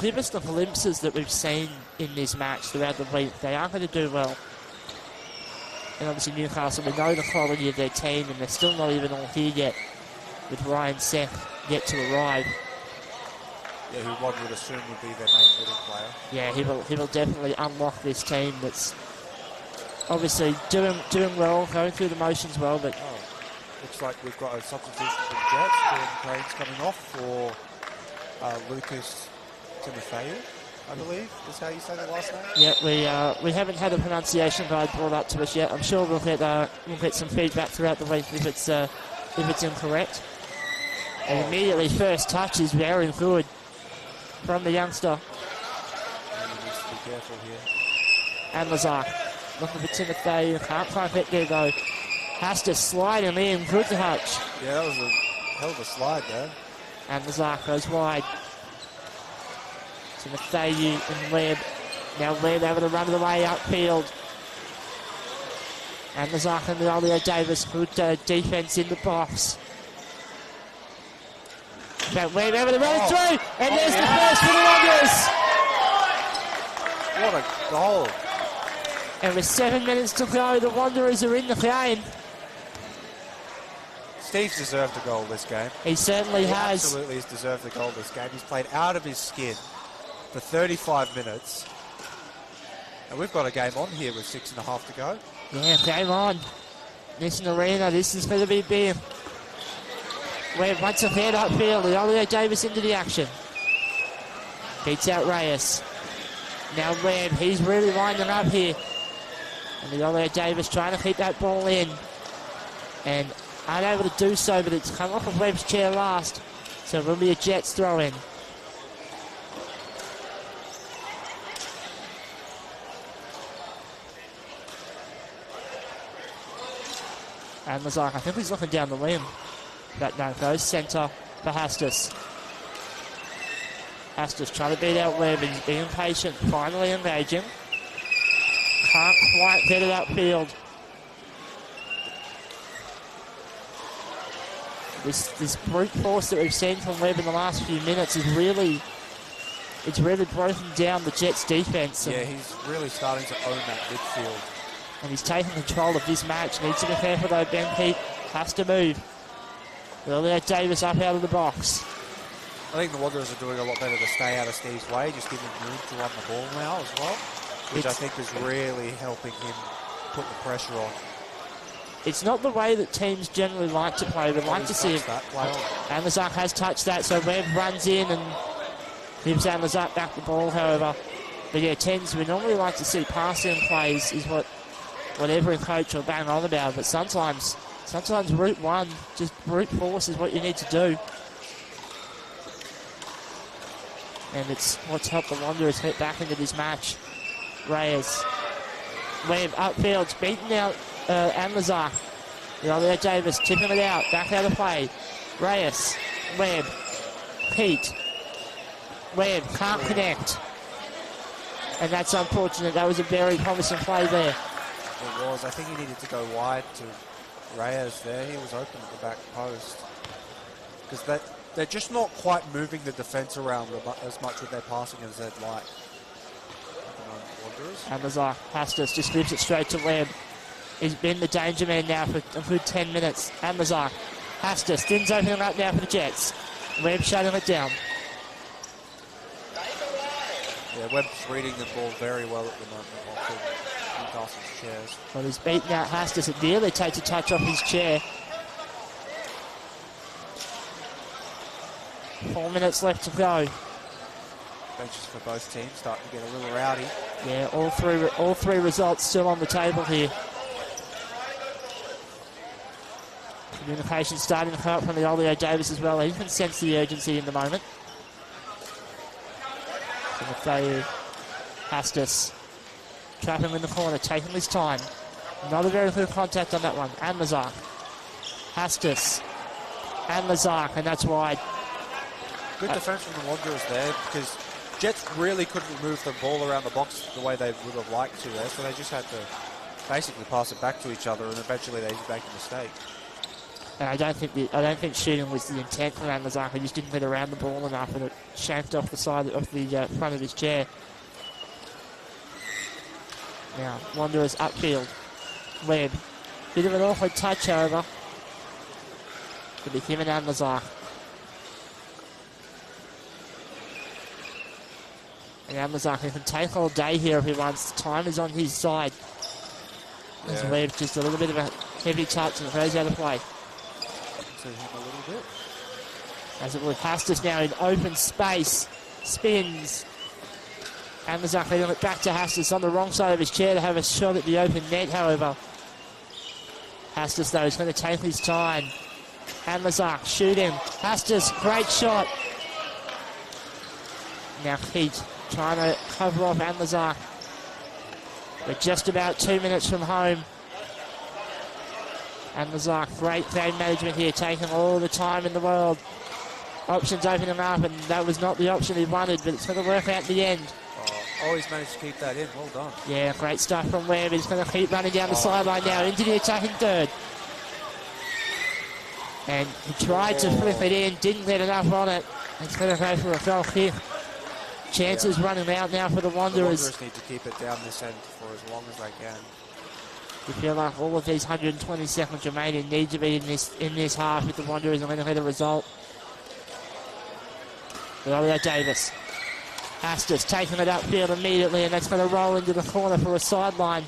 D: give us the glimpses that we've seen in this match throughout the week, they are going to do well. And obviously Newcastle, we know the quality of their team, and they're still not even all here yet, with Ryan Seth yet to arrive.
E: Yeah, who one would assume would be their main middle player.
D: Yeah, he will definitely unlock this team that's obviously doing well, going through the motions well, but
E: looks like we've got a substitution from Jets. Jordan Crane's coming off for Lucas Timofeu, I believe, is how you say the last name.
D: Yeah, we haven't had a pronunciation guide brought up to us yet. I'm sure we'll get some feedback throughout the week if it's incorrect. And immediately first touch is very good from the youngster.
E: And he needs to be careful here.
D: And Lazar looking for Timothy. Can't quite get there though. Has to slide him in. Good touch.
E: Yeah, that was a hell of a slide there.
D: And Lazar goes wide. Timothy and Webb. Now Webb able to run it away upfield. And Lazar and Elliot Davis. Good defense in the box. But Webb able to run it through. And there's the first for the Wanderers.
E: What a goal.
D: And with 7 minutes to go, the Wanderers are in the game.
E: Steve's deserved a goal this game.
D: He certainly has.
E: Absolutely has deserved a goal this game. He's played out of his skin for 35 minutes. And we've got a game on here with 6.5 to go.
D: Yeah, game on. Nissan Arena, this is going to be big. Webb once ahead upfield. Elliot Davis into the action. Beats out Reyes. Now Webb, he's really winding up here. And Elliot Davis trying to keep that ball in. And unable to do so, but it's come off of Webb's chair last. So it will be a Jets throw in. And Lazar, I think he's looking down the limb. That no goes centre for Hastis. Hastis trying to beat out Webb. He's being patient, finally engaging. Can't quite get it upfield. This brute force that we've seen from Webb in the last few minutes is really, it's really broken down the Jets' defence.
E: Yeah, he's really starting to own that midfield.
D: And he's taking control of this match. Needs to be careful though, Ben Pete has to move. We'll let Davis up out of the box.
E: I think the Wanderers are doing a lot better to stay out of Steve's way, just giving him room to run the ball now as well, which I think is really helping him put the pressure on.
D: It's not the way that teams generally like to play. We'd like to see it. And Lazar has touched that, so Webb runs in and gives Lazar back the ball, however. But yeah, we normally like to see passing plays is what every coach will bang on about, but sometimes route one, just brute force is what you need to do. And it's what's helped the Wanderers get back into this match. Reyes. Webb upfield, beaten out Lazar. There Davis tipping it out, back out of play. Reyes, Webb, Pete. Webb can't connect. And that's unfortunate. That was a very promising play there.
E: It was. I think he needed to go wide to Reyes there. He was open at the back post. Because they're just not quite moving the defence around as much with their passing as they'd like.
D: And Lazar Hastis just gives it straight to Webb. He's been the danger man now for a good 10 minutes. And Lazar Hastis, things opening up now for the Jets. Webb shutting it down.
E: Yeah, Webb's reading the ball very well at the moment off of Newcastle's chairs.
D: Well, he's beaten out Hastis. It nearly takes a touch off his chair. 4 minutes left to go.
E: Benches for both teams starting to get a little rowdy.
D: Yeah, all three results still on the table here. Communication starting to come up from the Olio Davis as well. He can sense the urgency in the moment. So Matthieu Hastis trapping in the corner, taking his time. Not a very good contact on that one. And Lazar. Hastis. And Lazar, and that's wide.
E: Good defence from the Wanderers there, because Jets really couldn't move the ball around the box the way they would have liked to there, so they just had to basically pass it back to each other, and eventually they make a mistake.
D: And I don't think shooting was the intent for Lazar. He just didn't get around the ball enough, and it shanked off the side of the front of his chair. Now Wanderers upfield. Webb, bit of an awkward touch, however. Could be him and Lazar. And Lazar can take all day here if he wants. Time is on his side. As Webb just a little bit of a heavy touch and it goes out of play.
E: To him a little bit.
D: As it would Hastis now in open space. Spins. And Lazar feeding it back to Hastis on the wrong side of his chair to have a shot at the open net, however. Hastis though is going to take his time. And Lazar shooting. Hastis, great shot. Now Heat trying to cover off Lazar. We're just about 2 minutes from home. Lazar, great game management here, taking all the time in the world. Options opening up, and that was not the option he wanted, but it's going to work out in the end.
E: Oh, he's managed to keep that in. Well done.
D: Yeah, great stuff from Webb. He's going to keep running down the sideline now into the attacking third. And he tried to flip it in, didn't get enough on it. It's going to go for a goal kick. Chances running out now for the Wanderers.
E: The Wanderers need to keep it down this end for as long as they can.
D: You feel like all of these 120 seconds remaining need to be in this half if the Wanderers are going to get a result. Olio Davis. Hastis taking it upfield immediately, and that's going to roll into the corner for a sideline.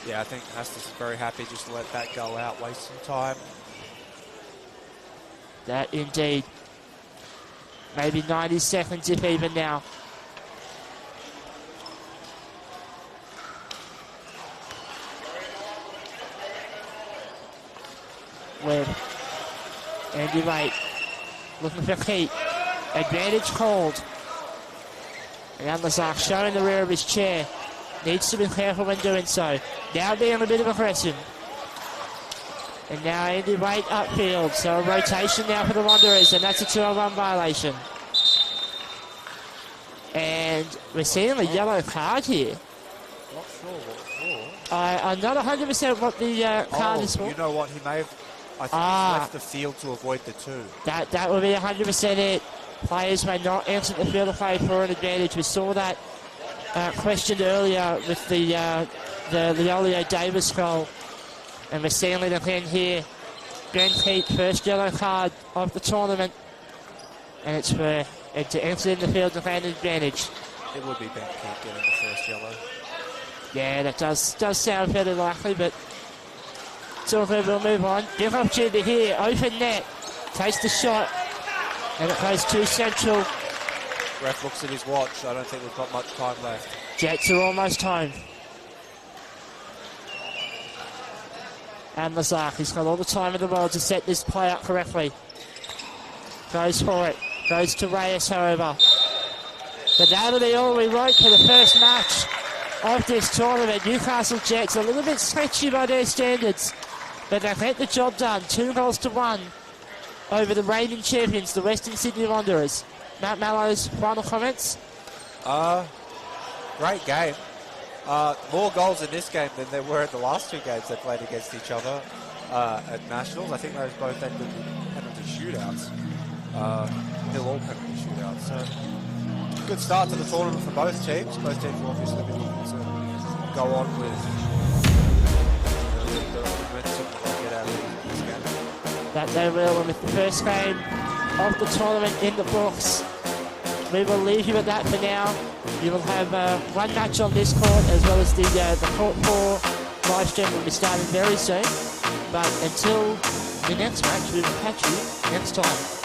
E: Yeah, I think Hastis is very happy just to let that go out, waste some time.
D: That indeed. Maybe 90 seconds if even now. Webb. Andy Wright looking for Keat. Advantage called. And Lazar showing the rear of his chair. Needs to be careful when doing so. Now being a bit of aggression. And now Andy Wright upfield. So a rotation now for the Wanderers, and that's a 2-on-1 violation. And we're seeing a yellow card here.
E: Not sure what for.
D: I'm not 100% what the card is for.
E: You know what? He may have. I think he's left the field to avoid the 2.
D: That would be 100% it. Players may not enter the field of play for an advantage. We saw that questioned earlier with the Leolio Davis goal. And we're seeing it again here. Ben Keat, first yellow card of the tournament. And it's for to enter in the field of an advantage.
E: It would be Ben Keat getting the first yellow.
D: Yeah, that does sound fairly likely, but it's all good. We'll move on. Big opportunity here. Open net. Takes the shot. And it goes to Central.
E: Ref looks at his watch. I don't think we've got much time left.
D: Jets are almost home. And Lazar, he's got all the time in the world to set this play up correctly. Goes for it. Goes to Reyes, however. But that'll be all we wrote for the first match of this tournament. Newcastle Jets a little bit sketchy by their standards, but they get the job done. 2-1 over the reigning champions, the Western Sydney Wanderers. Matt Mallows, final comments?
E: Great game. More goals in this game than there were in the last 2 games they played against each other at Nationals. I think those both ended in penalty shootouts. They're all penalty shootouts. So good start to the tournament for both teams. Both teams will obviously be looking to go on with the momentum that they get out of this game.
D: That they will, and with the first game of the tournament in the books, we will leave you at that for now. You will have one match on this court, as well as the Court 4 live stream will be starting very soon. But until the next match, we will catch you next time.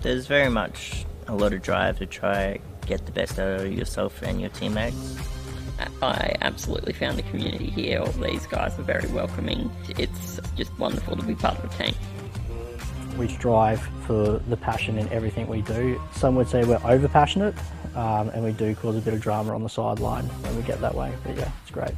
A: There's very much a lot of drive to try get the best out of yourself and your teammates.
B: I absolutely found the community here. All these guys are very welcoming. It's just wonderful to be part of a team.
C: We strive for the passion in everything we do. Some would say we're over passionate, and we do cause a bit of drama on the sideline when we get that way, but yeah, it's great.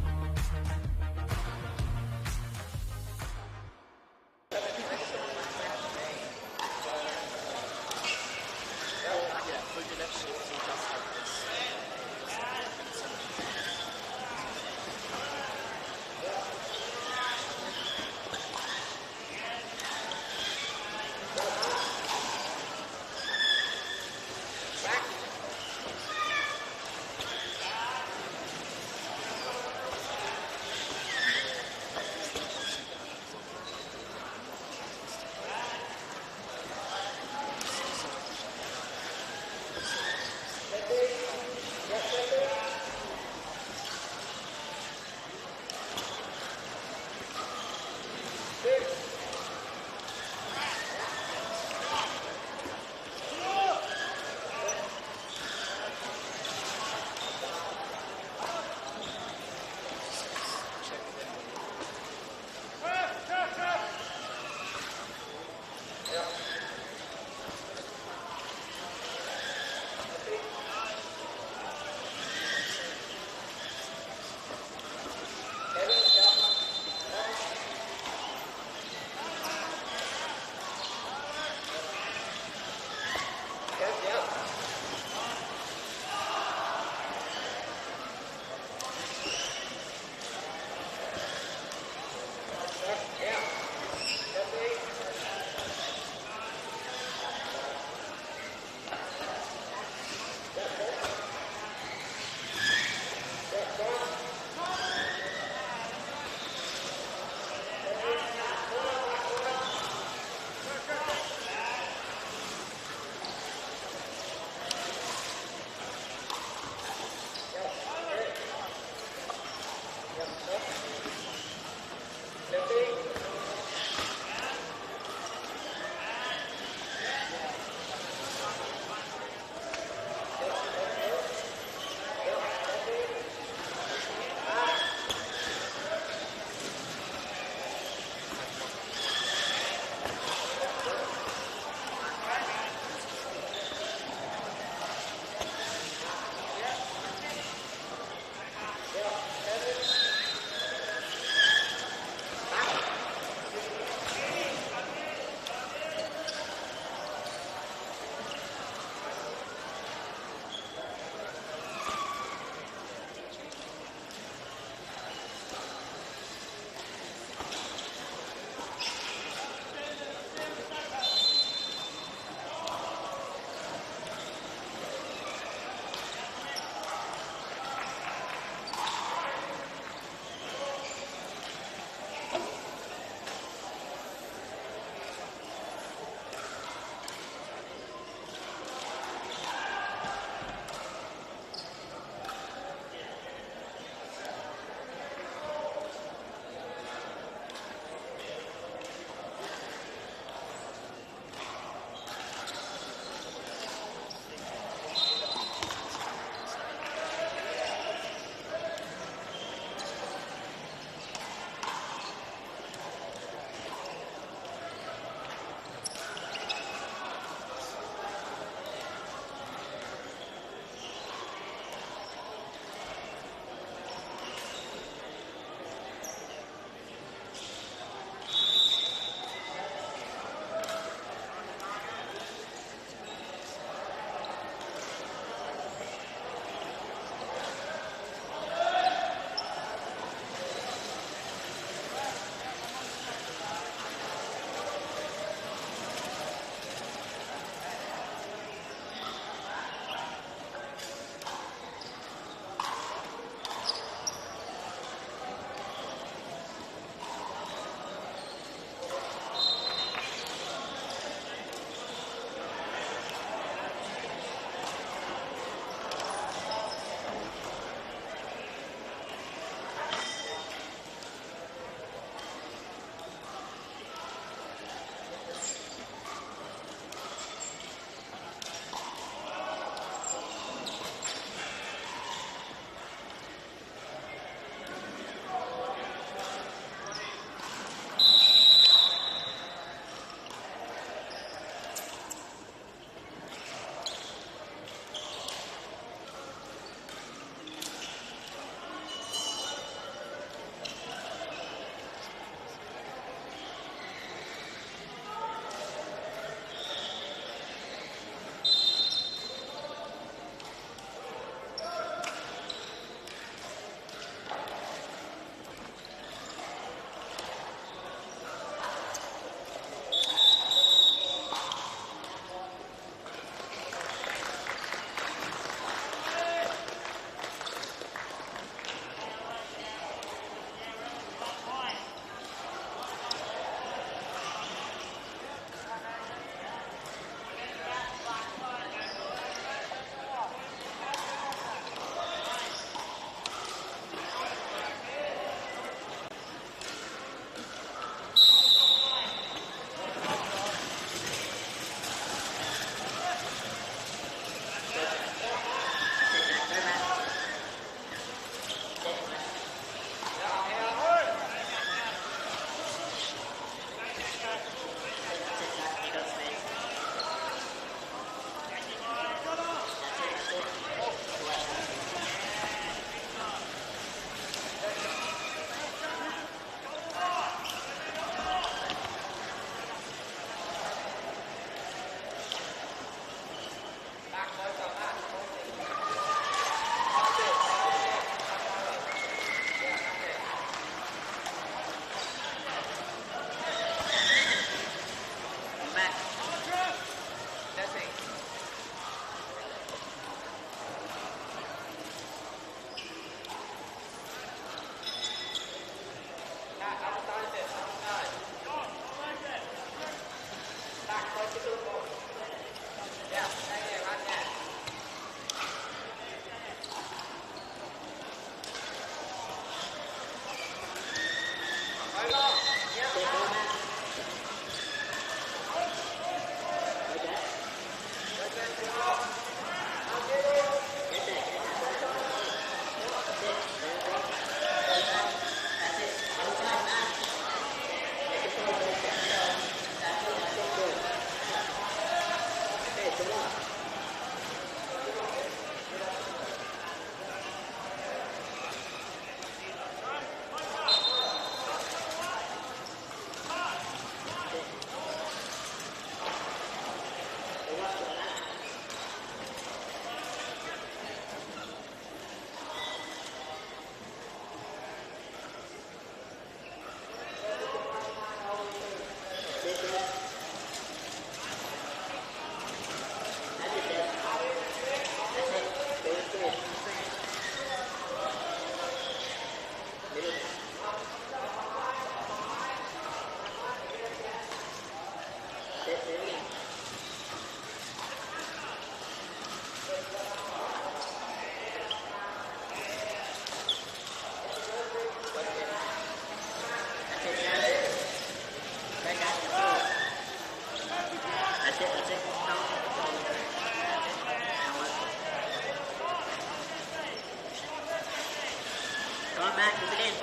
A: Matt, keep it in.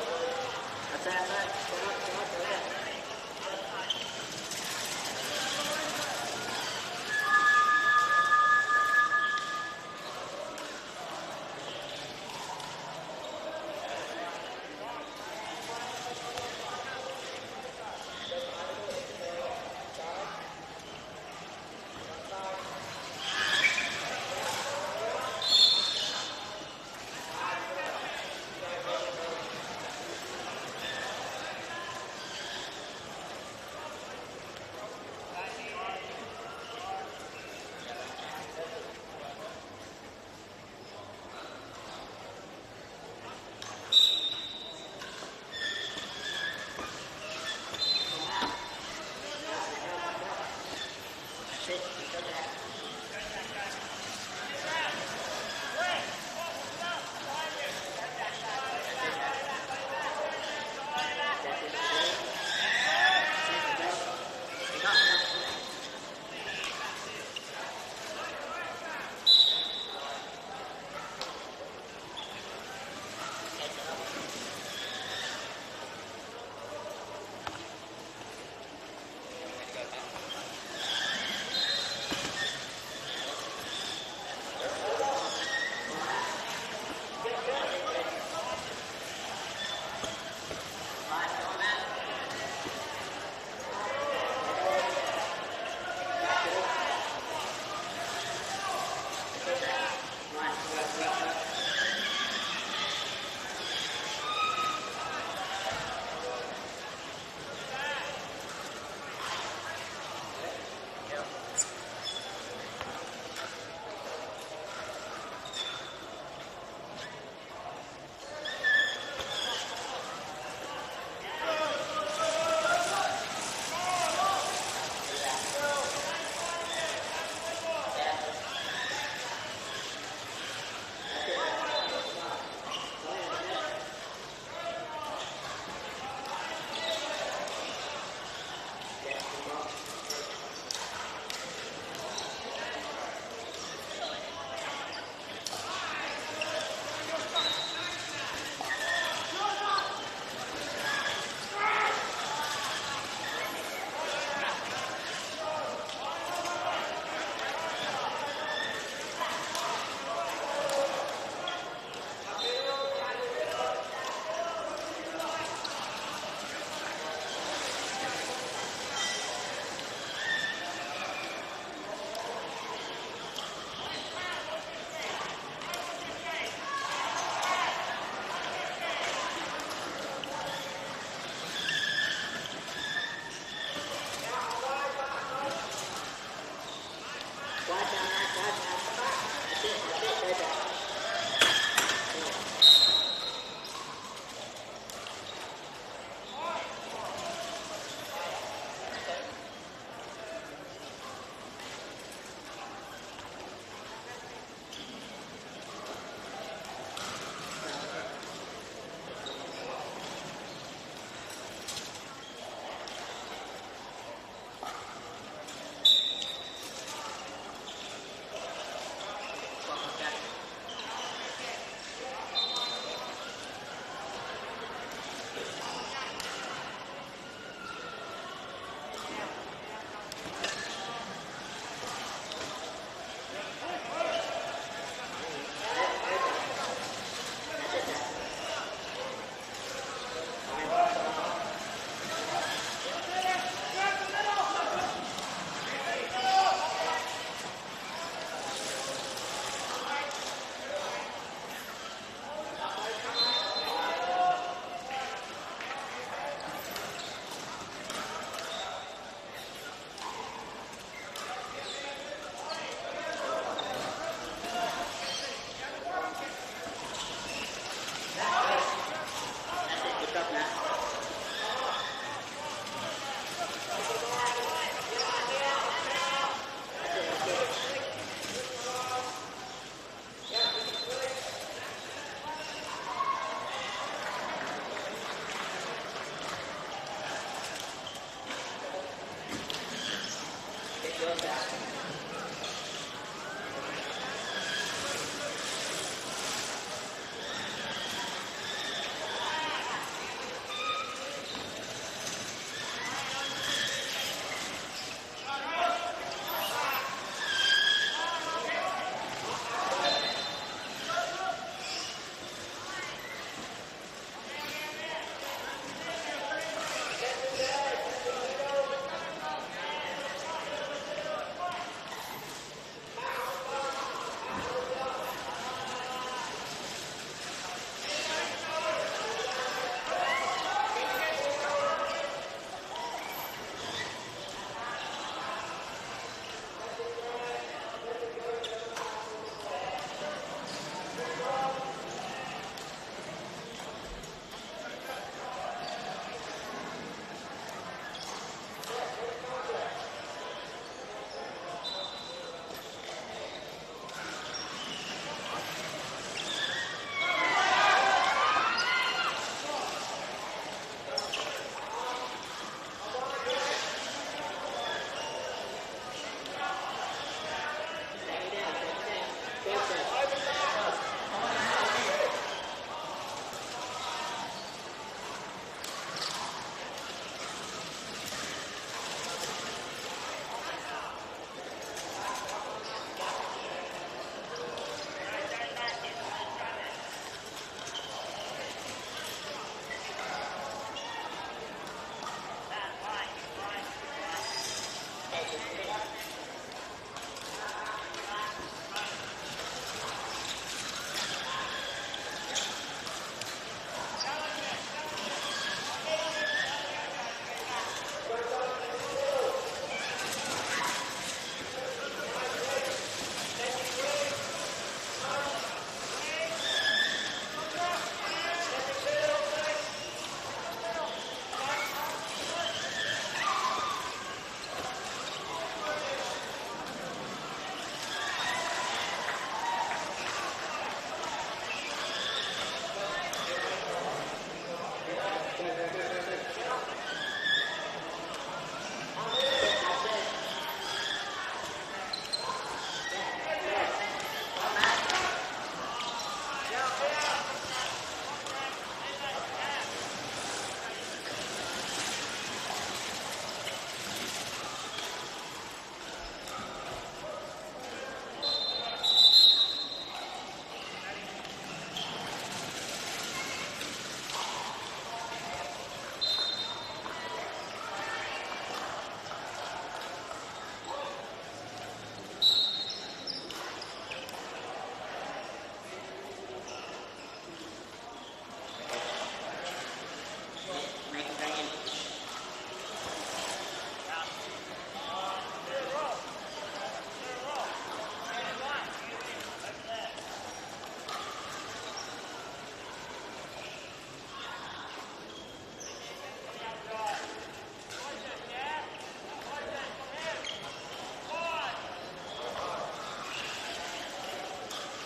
A: That's it, Matt. Go up.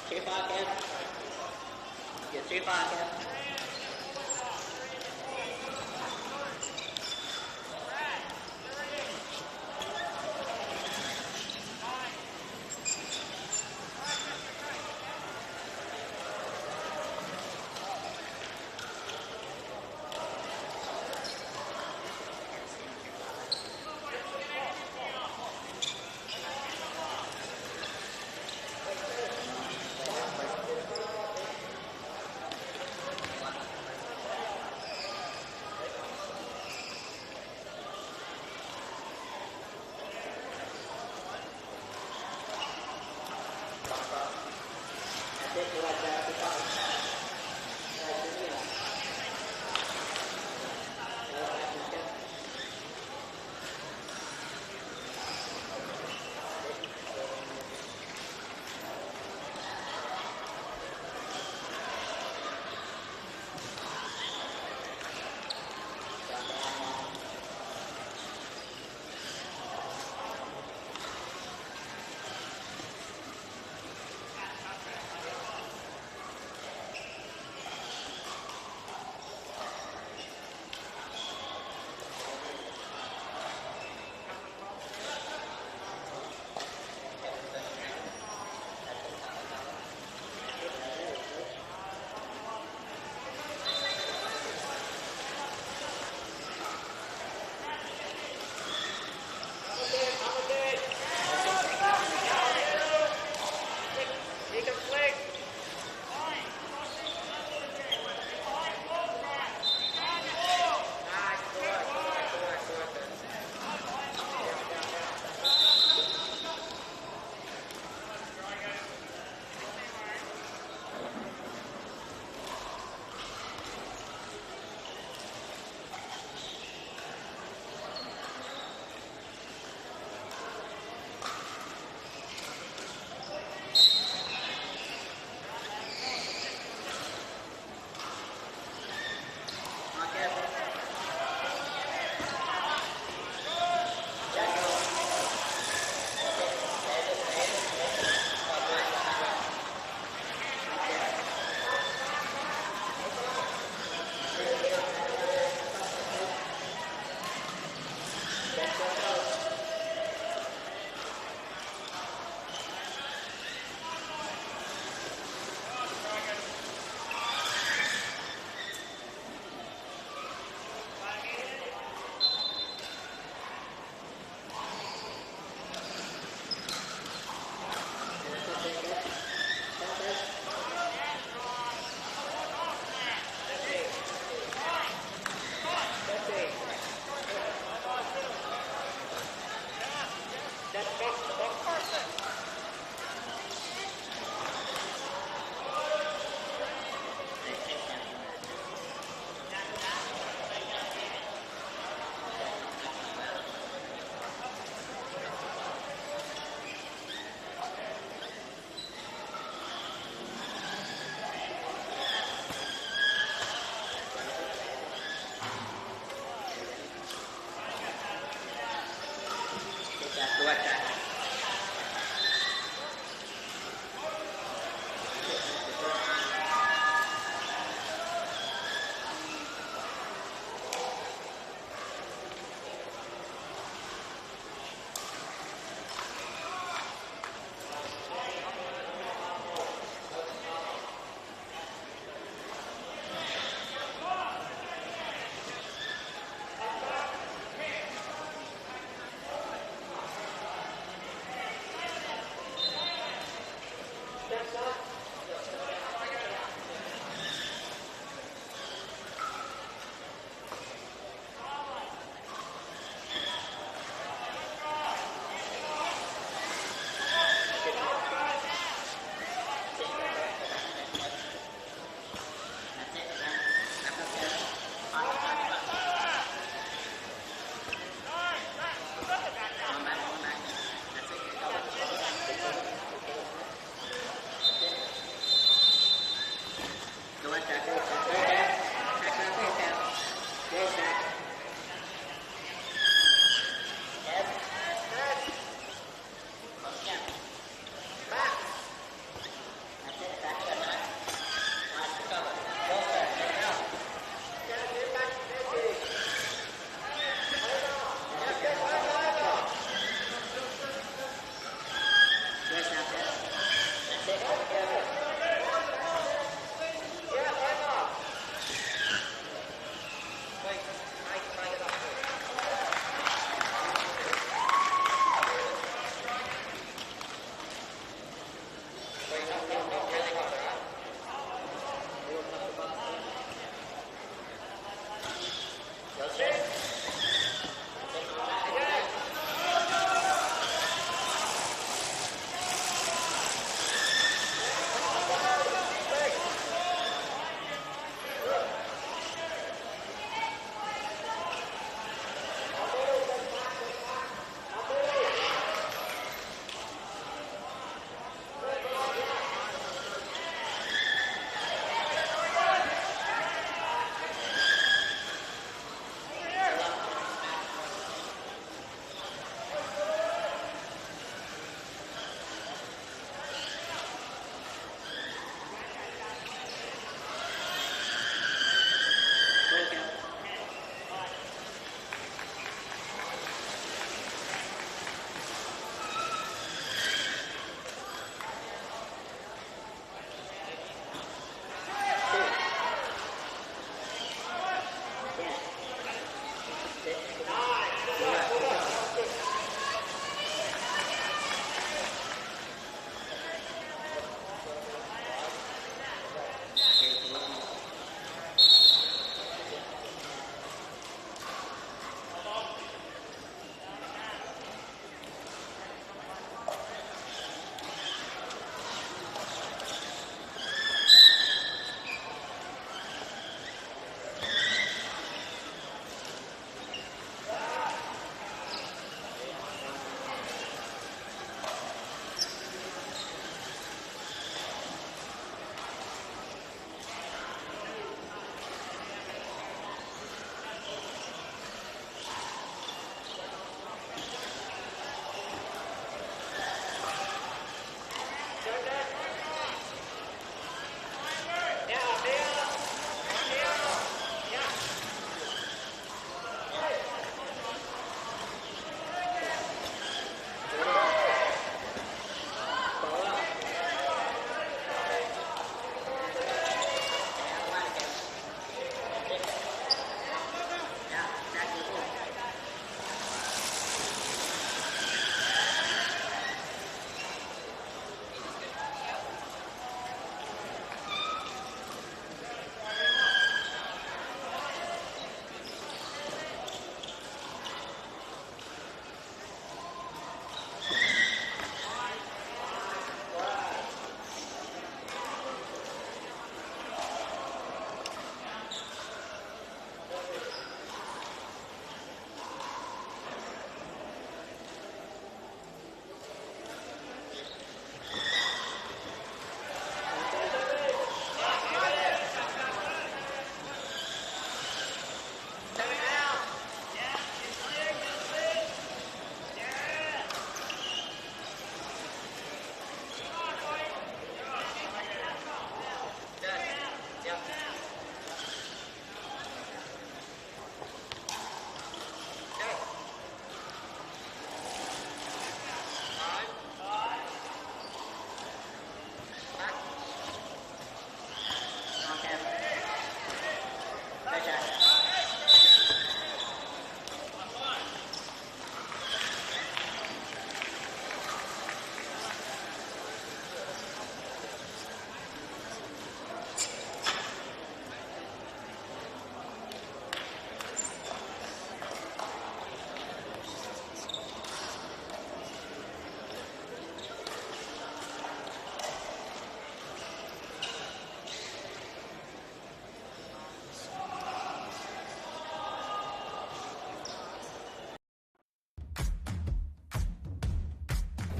B: Too far, Kev. You're too far, Kev.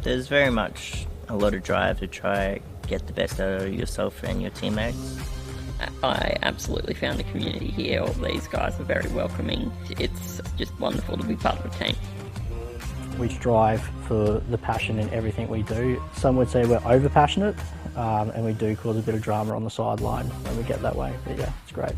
A: There's very much a lot of drive to try get the best out of yourself and your teammates.
B: I absolutely found the community here. All these guys are very welcoming. It's just wonderful to be part of a team.
C: We strive for the passion in everything we do. Some would say we're over passionate, and we do cause a bit of drama on the sideline when we get that way. But yeah, it's great.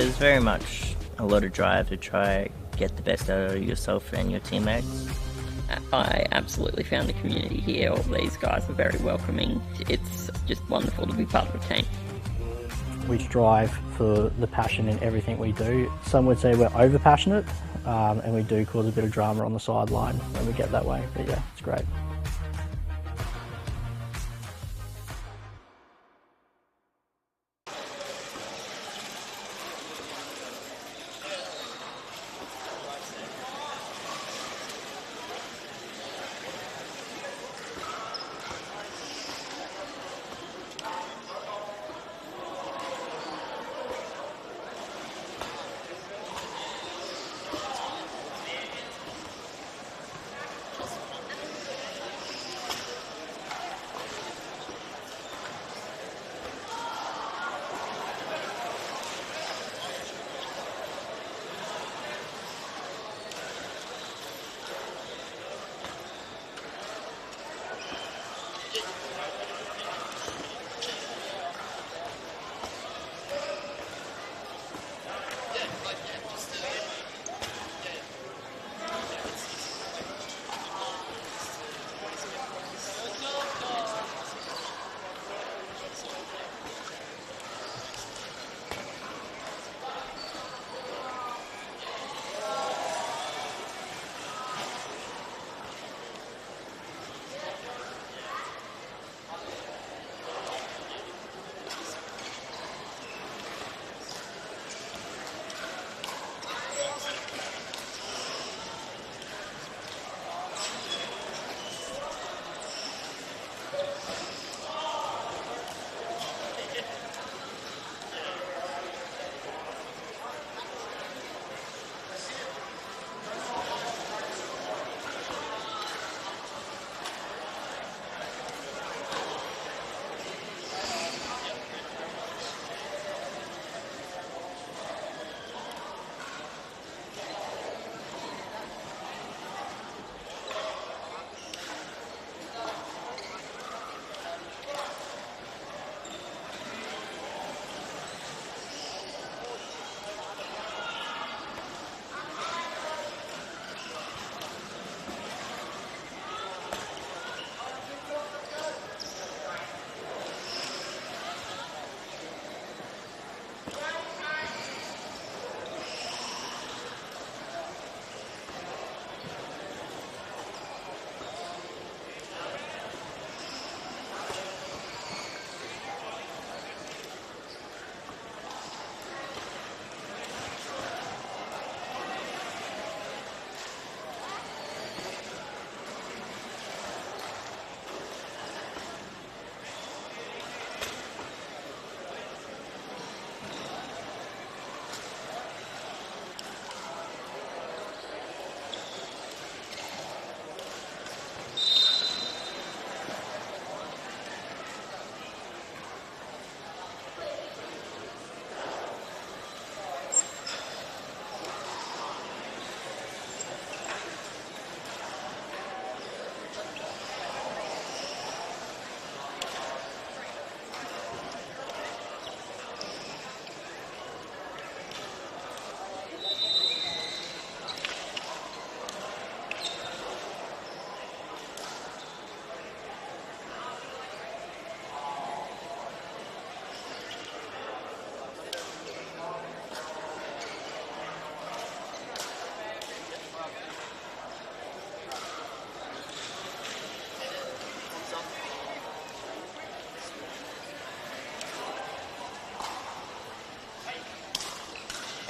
A: there's very much a lot of drive to try get the best out of yourself and your teammates.
B: I absolutely found the community here. All these guys are very welcoming. It's just wonderful to be part of a team.
C: We strive for the passion in everything we do. Some would say we're over passionate, and we do cause a bit of drama on the sideline when we get that way, but yeah, it's great.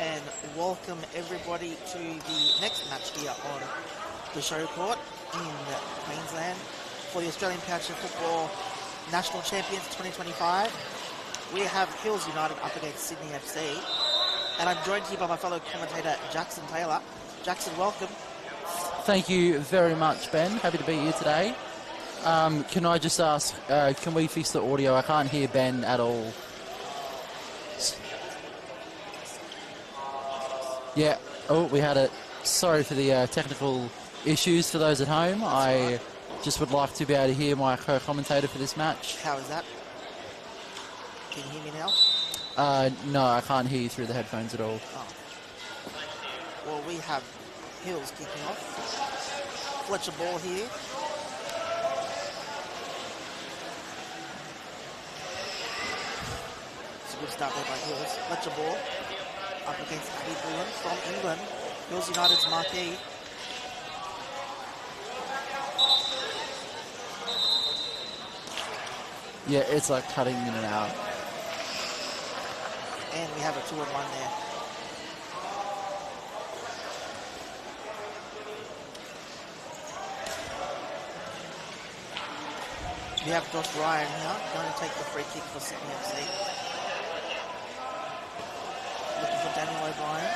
F: And welcome everybody to the next match here on the Showcourt in Queensland for the Australian Powerchair Football National Champions 2025. We have Hills United up against Sydney FC, and I'm joined here by my fellow commentator Jackson Taylor. Jackson, welcome.
G: Thank you very much, Ben. Happy to be here today. Can I just ask, can we fix the audio? I can't hear Ben at all. Yeah, oh, we had it. Sorry for the technical issues for those at home. I just would like to be able to hear my co-commentator for this match.
F: How is that? Can you hear me now?
G: No, I can't hear you through the headphones at all.
F: Oh. Well, we have Hills kicking off. Fletcher ball here. It's a good start there by Hills. Fletcher ball up against Abby Bullen from England. Hills United's marquee.
G: Yeah, it's like cutting in and out.
F: And we have a 2-on-1 there. We have Josh Ryan here, going to take the free kick for Sydney FC. Looking for Daniel O'Brien.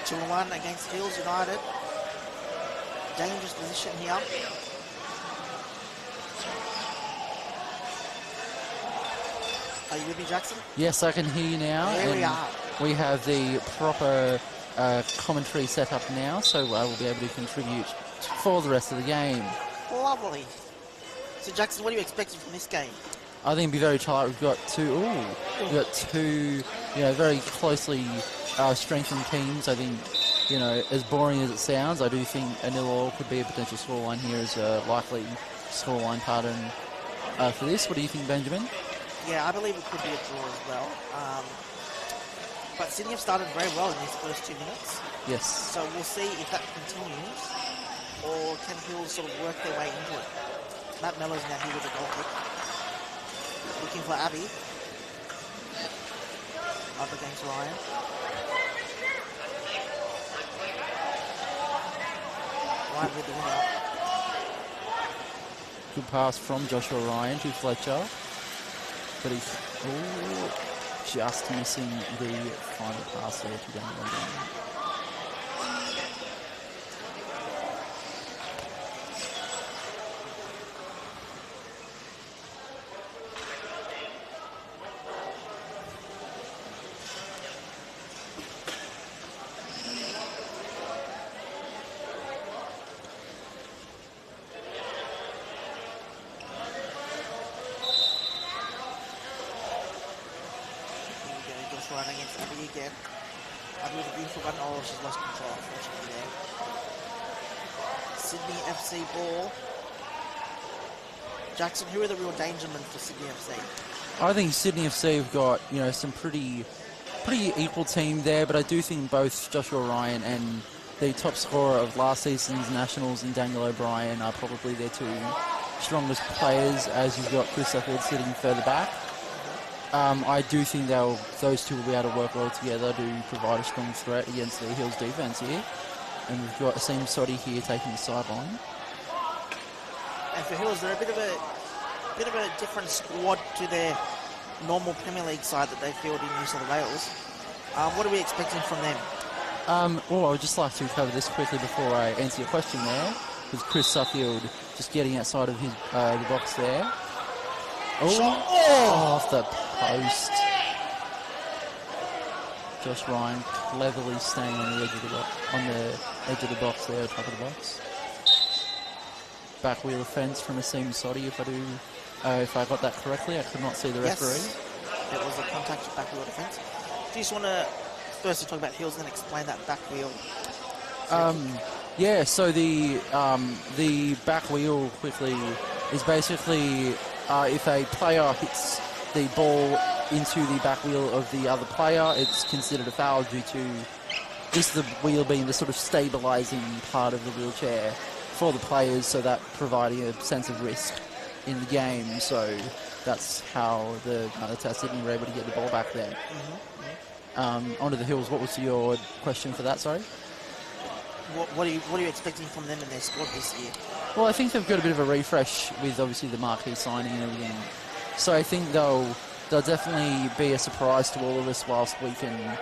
F: 2-on-1 against Hills United. Dangerous position here. Are you with me, Jackson?
G: Yes, I can hear you now.
F: There we are.
G: We have the proper commentary set up now, so I will be able to contribute for the rest of the game.
F: Lovely. So, Jackson, what are you expecting from this game?
G: I think it'll be very tight. We've got two, very closely strengthened teams. I think, as boring as it sounds, I do think a 0-0 could be a potential scoreline here as a likely scoreline pattern for this. What do you think, Benjamin?
F: Yeah, I believe it could be a draw as well. But Sydney have started very well in these first 2 minutes.
G: Yes.
F: So we'll see if that continues, or can Hills sort of work their way into it. Matt Mellow's now here with a goal kick. Looking for Abby. Up against Ryan. Ryan with the winner.
G: Good pass from Joshua Ryan to Fletcher. But he's just missing the final pass there to Daniel O'Brien.
F: Ryan against Abby again. Abby with a beautiful one. Oh, she's lost control, unfortunately, there. Sydney FC ball. Jackson, who are the real danger men for Sydney FC?
G: I think Sydney FC have got, some pretty equal team there, but I do think both Joshua Ryan and the top scorer of last season's Nationals and Daniel O'Brien are probably their two strongest players, as you've got Chris Suffield sitting further back. I do think those two will be able to work well together to provide a strong threat against the Hills defence here. And we've got Asim Sodhi here taking the sideline.
F: And for Hills, they're a bit of a different squad to their normal Premier League side that they field in New South Wales. What are we expecting from them?
G: I would just like to cover this quickly before I answer your question there, with Chris Suffield just getting outside of his the box there. Off the post. Josh Ryan cleverly staying on the edge of the box there, top of the box. Back wheel offence from Asim Sodhi, if I got that correctly. I could not see the referee.
F: Yes, it was a contact back wheel defence. Do you just want to firstly talk about Hills and then explain that back wheel?
G: Yeah, so the back wheel quickly is basically if a player hits the ball into the back wheel of the other player, it's considered a foul due to the wheel being the sort of stabilising part of the wheelchair for the players, so that providing a sense of risk in the game. So that's how that's how Sydney were able to get the ball back there. Onto the Hills. What was your question for that? Sorry.
F: What are you expecting from them in their squad this year?
G: Well, I think they've got a bit of a refresh with obviously the marquee signing and everything. So I think they'll definitely be a surprise to all of us whilst we can,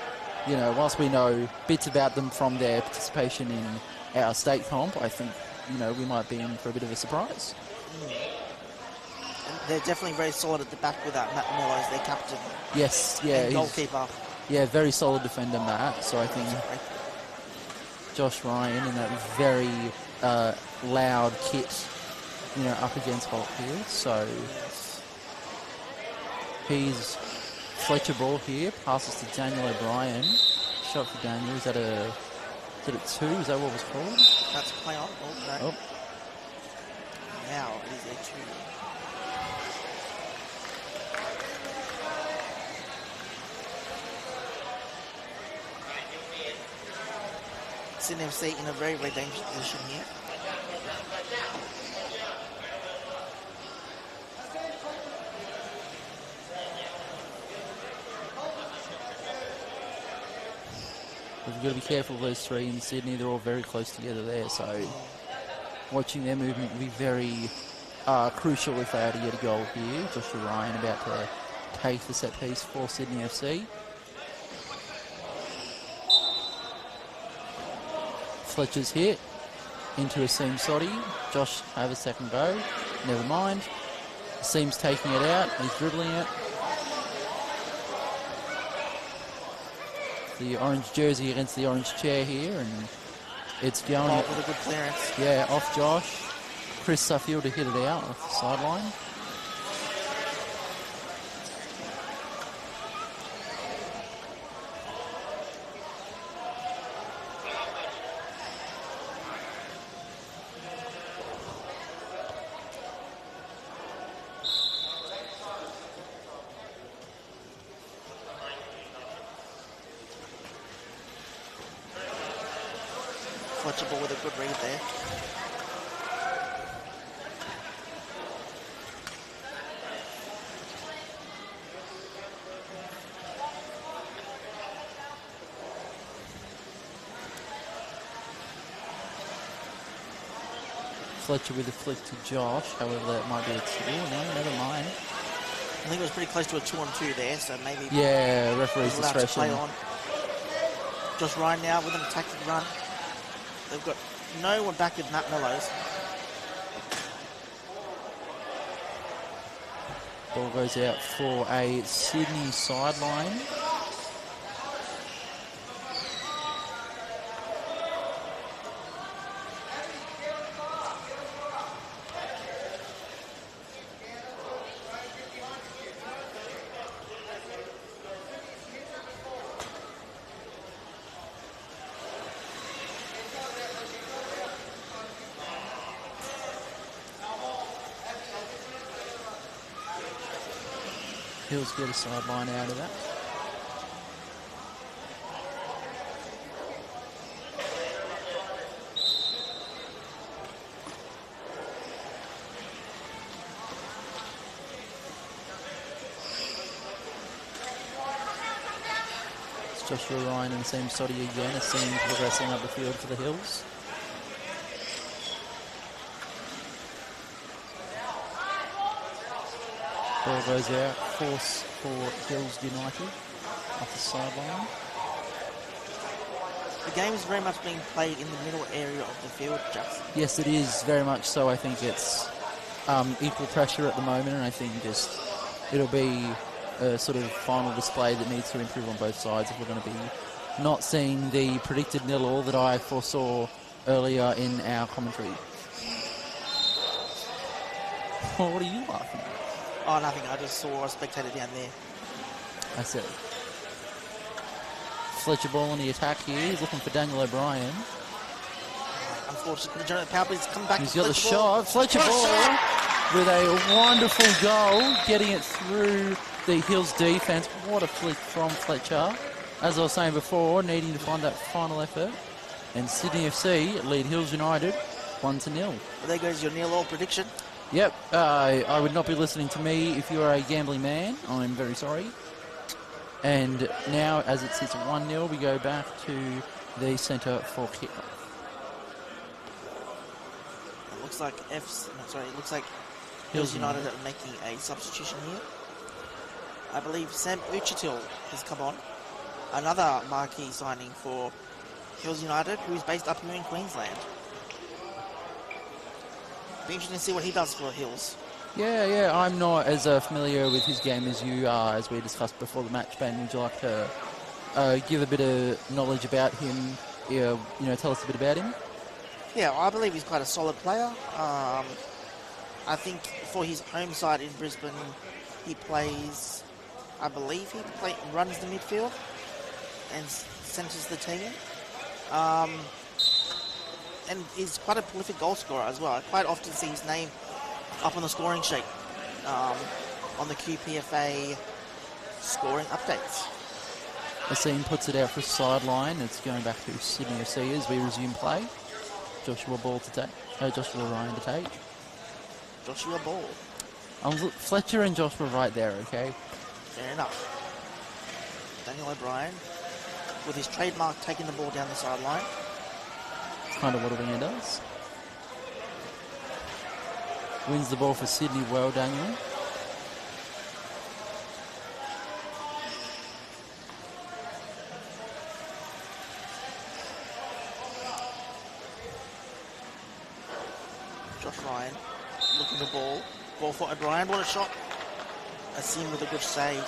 G: whilst we know bits about them from their participation in our state comp. I think, we might be in for a bit of a surprise.
F: And they're definitely very solid at the back with that Matt Miller as their captain.
G: Yes, yeah.
F: And goalkeeper.
G: Yeah, very solid defender, Matt. So I think Josh Ryan in that very loud kit up against Holt here. So he's Fletcher ball here, passes to Daniel O'Brien. Shot for Daniel. Is that a 2? Is that what was called?
F: That's play on. Oh, no.
G: Oh.
F: Now it is a 2. Sydney FC in a very, very dangerous position here.
G: We've got to be careful of those 3 in Sydney. They're all very close together there, so watching their movement will be very crucial if they are to get a goal here. Joshua Ryan about to take the set piece for Sydney FC. Fletcher's hit into a seam Soddy. Josh have a second go. Never mind. Seam's taking it out. He's dribbling it. The orange jersey against the orange chair here, and it's going.
F: Oh, with a good clearance.
G: Yeah, off Josh. Chris Suffield to hit it out off the sideline.
F: Fletcher ball with a good read there.
G: Fletcher with a flick to Josh, however that might be a 2. No, never mind.
F: I think it was pretty close to a 2-on-2 there, so maybe...
G: Yeah, referee's
F: allowed to
G: discretion.
F: play on. Josh Ryan now with an attacking run. They've got no one back with Matt Mellows.
G: Ball goes out for a Sydney sideline. Hills get a sideline out of that. It's Joshua Ryan and Sam Soddy again, a seam progressing up the field for the Hills. Ball goes out, force for Hills United off the sideline.
F: The game is very much being played in the middle area of the field, Jackson.
G: Yes, it is, very much so. I think it's equal pressure at the moment, and I think just it'll be a sort of final display that needs to improve on both sides if we're going to be not seeing the predicted 0-0 that I foresaw earlier in our commentary. Oh, what are you laughing at?
F: Oh, nothing. I just saw a spectator down there.
G: I see. Fletcher ball on the attack here. He's looking for Daniel O'Brien.
F: Unfortunately, the power play's come back.
G: He's
F: to
G: got the
F: Fletcher ball.
G: shot. Fletcher ball with a wonderful goal, getting it through the Hills defence. What a flick from Fletcher. As I was saying before, needing to find that final effort. And Sydney FC lead Hills United 1-0.
F: Well, there goes your 0-0 prediction.
G: Yep, I would not be listening to me if you're a gambling man. I'm very sorry. And now, as it sits at 1-0, we go back to the centre for kickoff.
F: It looks like it looks like Hills United are making a substitution here. I believe Sam Uchitil has come on. Another marquee signing for Hills United, who is based up here in Queensland. Be interesting to see what he does for Hills.
G: Yeah, I'm not as familiar with his game as you are, as we discussed before the match. Ben, would you like to give a bit of knowledge about him? Tell us a bit about him.
F: Yeah, I believe he's quite a solid player. I think for his home side in Brisbane, he plays, I believe runs the midfield and centres the team. And is quite a prolific goal scorer as well. I quite often see his name up on the scoring sheet on the QPFA scoring updates.
G: Asim puts it out for sideline. It's going back to Sydney FC as we resume play. Joshua Ryan to take.
F: Joshua Ball.
G: Fletcher and Joshua right there, okay?
F: Fair enough. Daniel O'Brien with his trademark taking the ball down the sideline.
G: Kind of what a winger does. Wins the ball for Sydney well, Daniel.
F: Josh Ryan looking the ball. Ball for O'Brien. What a shot. Asim with a good save.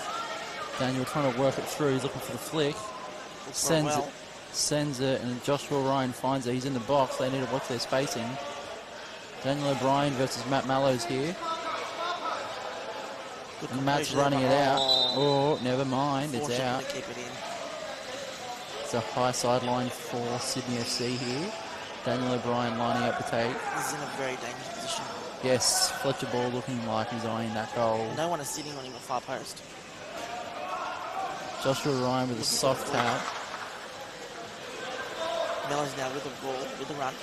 G: Daniel trying to work it through. He's looking for the flick. Sends it, and Joshua Ryan finds it. He's in the box. They need to watch their spacing. Daniel O'Brien versus Matt Mallows here. And Matt's running it out. Oh, never mind. It's out.
F: Keep it in.
G: It's a high sideline for Sydney FC here. Daniel O'Brien lining up to take.
F: This is in a very dangerous position.
G: Yes, Fletcher Ball looking like he's eyeing that goal.
F: No one is sitting on him at far post.
G: Joshua Ryan with a soft tap.
F: Mellon's now with the ball, with the run.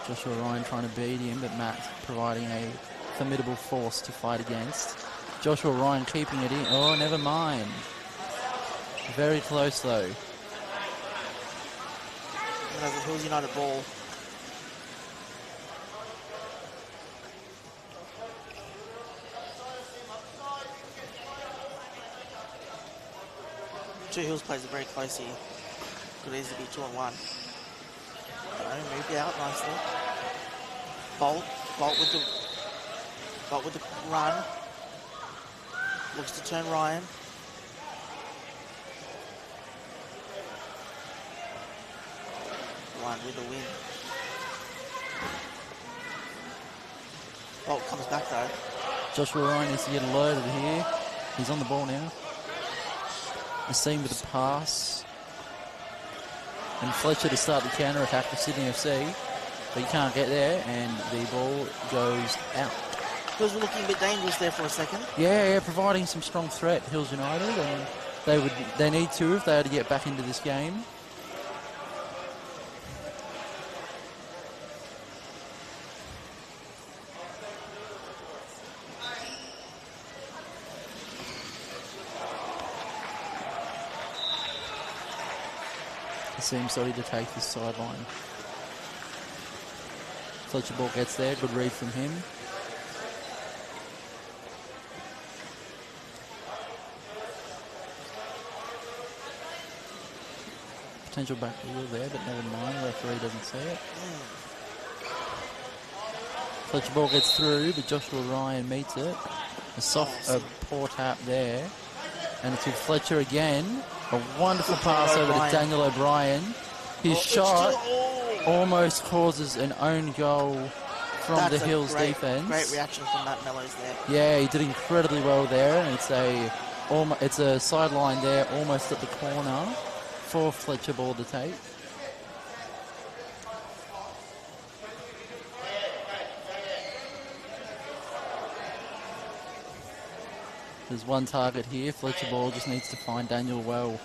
G: Joshua Ryan trying to beat him, but Matt providing a formidable force to fight against. Joshua Ryan keeping it in. Oh, never mind. Very close though.
F: And there's a Hills United ball. Two Hills plays it very close here. Could easily be 2-on-1. No, moved out nicely. Bolt with the run. Looks to turn Ryan. Ryan with the win. Bolt comes back though.
G: Joshua Ryan needs to get loaded here. He's on the ball now. Asim with the pass. And Fletcher to start the counter-attack for Sydney FC. But he can't get there, and the ball goes out.
F: Hills were looking a bit dangerous there for a second.
G: Yeah, providing some strong threat, Hills United, and they need to if they are to get back into this game. Seems sorry to take this sideline. Fletcher Ball gets there, good read from him. Potential back wheel there, but never mind, referee doesn't see it. Fletcher Ball gets through, but Joshua Ryan meets it. A poor tap there. And it's with Fletcher again. A wonderful pass over to Daniel O'Brien. His shot almost causes an own goal from the Hills defense.
F: Great reaction from Matt Mellows there.
G: Yeah, he did incredibly well there, and it's a sideline there, almost at the corner for Fletcher Ball to take. There's one target here. Fletcher Ball just needs to find Daniel well.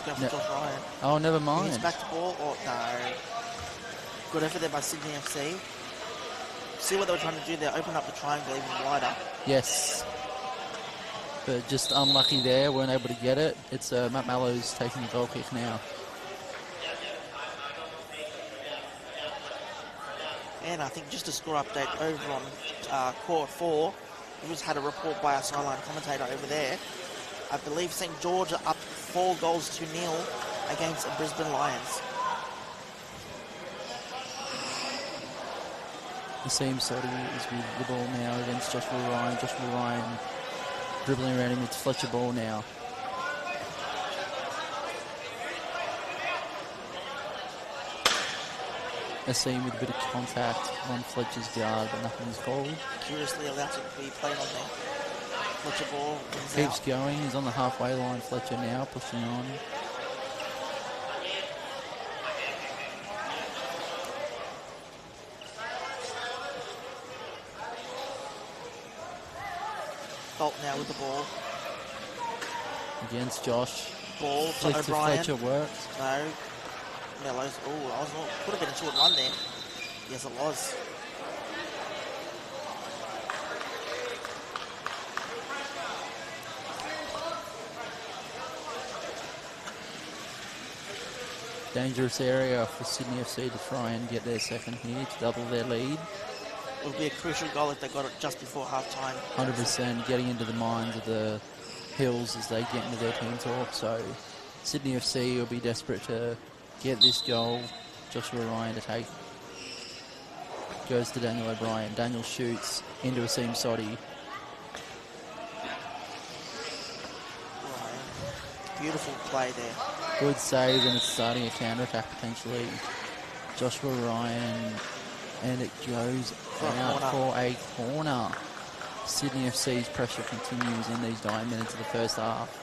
F: Ryan.
G: Oh, never mind.
F: He's back to ball. Oh, no. Good effort there by Sydney FC. See what they were trying to do there. Open up the triangle even wider.
G: Yes. But just unlucky there. Weren't able to get it. It's Matt Mallows taking the goal kick now.
F: And I think just a score update over on Court 4. We just had a report by our sideline commentator over there. I believe St. George are up 4 goals to 0 against the Brisbane Lions.
G: Asim Sodi is with the ball now against Joshua Ryan. Joshua Ryan dribbling around him. It's Fletcher Ball now. a seam with a bit of contact on Fletcher's guard, but nothing's called.
F: Curiously allowed to be played on there. Fletcher ball wins
G: Keeps
F: out.
G: going. He's on the halfway line. Fletcher now pushing on.
F: Bolt now with the ball.
G: Against Josh.
F: Ball to
G: Flick to
F: O'Brien.
G: Fletcher works.
F: No. Mellows. Oh, could have been a short run there. Yes, it was.
G: Dangerous area for Sydney FC to try and get their second here to double their lead.
F: It would be a crucial goal if they got it just before half-time.
G: 100% getting into the minds of the Hills as they get into their team talk. So Sydney FC will be desperate to get this goal. Joshua Ryan to take. Goes to Daniel O'Brien. Daniel shoots into a seam Soddy.
F: Beautiful play there.
G: Good save, and it's starting a counter-attack potentially. Joshua Ryan, and it goes out for a corner. Sydney FC's pressure continues in these dying minutes of the first half.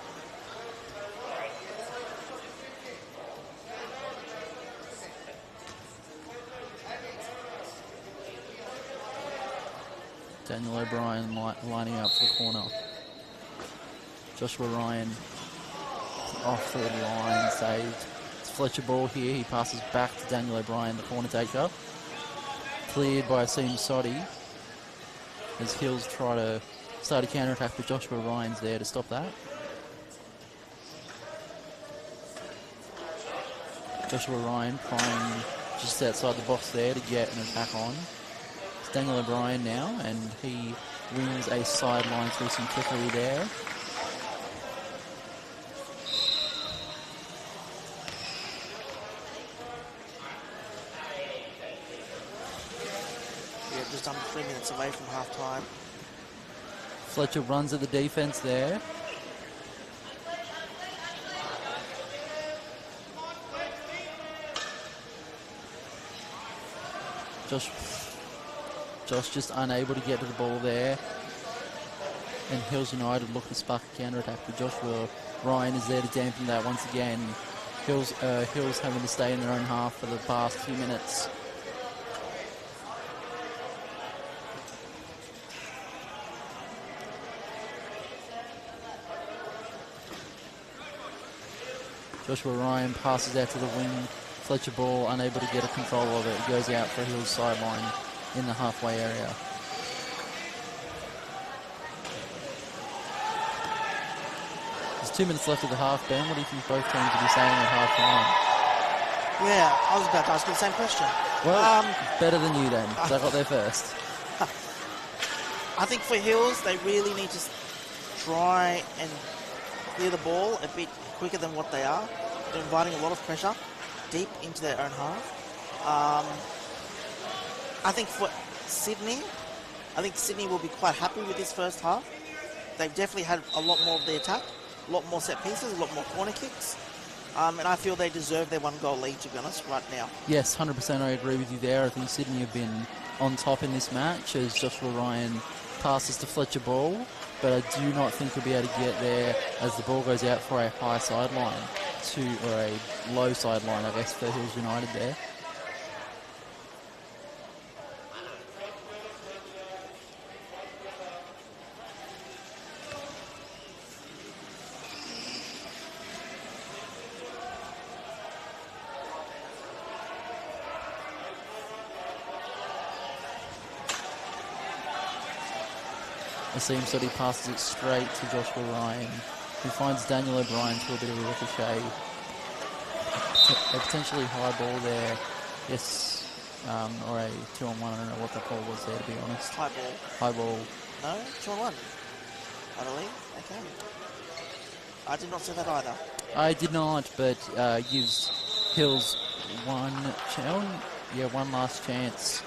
G: Daniel O'Brien lining up for the corner. Joshua Ryan off the line, saved. It's Fletcher ball here. He passes back to Daniel O'Brien, the corner taker. Cleared by Asim Soddy as Hills try to start a counter-attack, but Joshua Ryan's there to stop that. Joshua Ryan prying just outside the box there to get an attack on. It's Daniel O'Brien now, and he wins a sideline through some trickery there.
F: Just under 3 minutes away from half-time.
G: Fletcher runs at the defense there. Josh just unable to get to the ball there. And Hills United look to spark a counter-attack, but Joshua Ryan is there to dampen that once again. Hills having to stay in their own half for the past few minutes. Joshua Ryan passes out to the wing. Fletcher ball, unable to get a control of it. It goes out for Hills sideline in the halfway area. There's 2 minutes left of the half, Ben. What do you think both teams will be saying at half time?
F: Yeah, I was about to ask you the same question.
G: Well, better than you then, because I got there first.
F: I think for Hills, they really need to try and clear the ball a bit quicker than what they are. They're inviting a lot of pressure deep into their own half. I think for Sydney, will be quite happy with this first half. They've definitely had a lot more of the attack, a lot more set pieces, a lot more corner kicks. And I feel they deserve their 1-goal lead, to be honest, right now.
G: Yes, 100% I agree with you there. I think Sydney have been on top in this match as Joshua Ryan passes to Fletcher ball, but I do not think he'll be able to get there as the ball goes out for a high sideline or a low sideline, I guess, for Hills United there. Asim Soddy passes it straight to Joshua Ryan, who finds Daniel O'Brien to a bit of a ricochet. A potentially high ball there. Yes, or a 2-on-1. I don't know what the call was there, to be honest.
F: High ball.
G: High ball.
F: No, 2-on-1. I believe. Okay. I did not see that either.
G: I did not, but gives Hills one last chance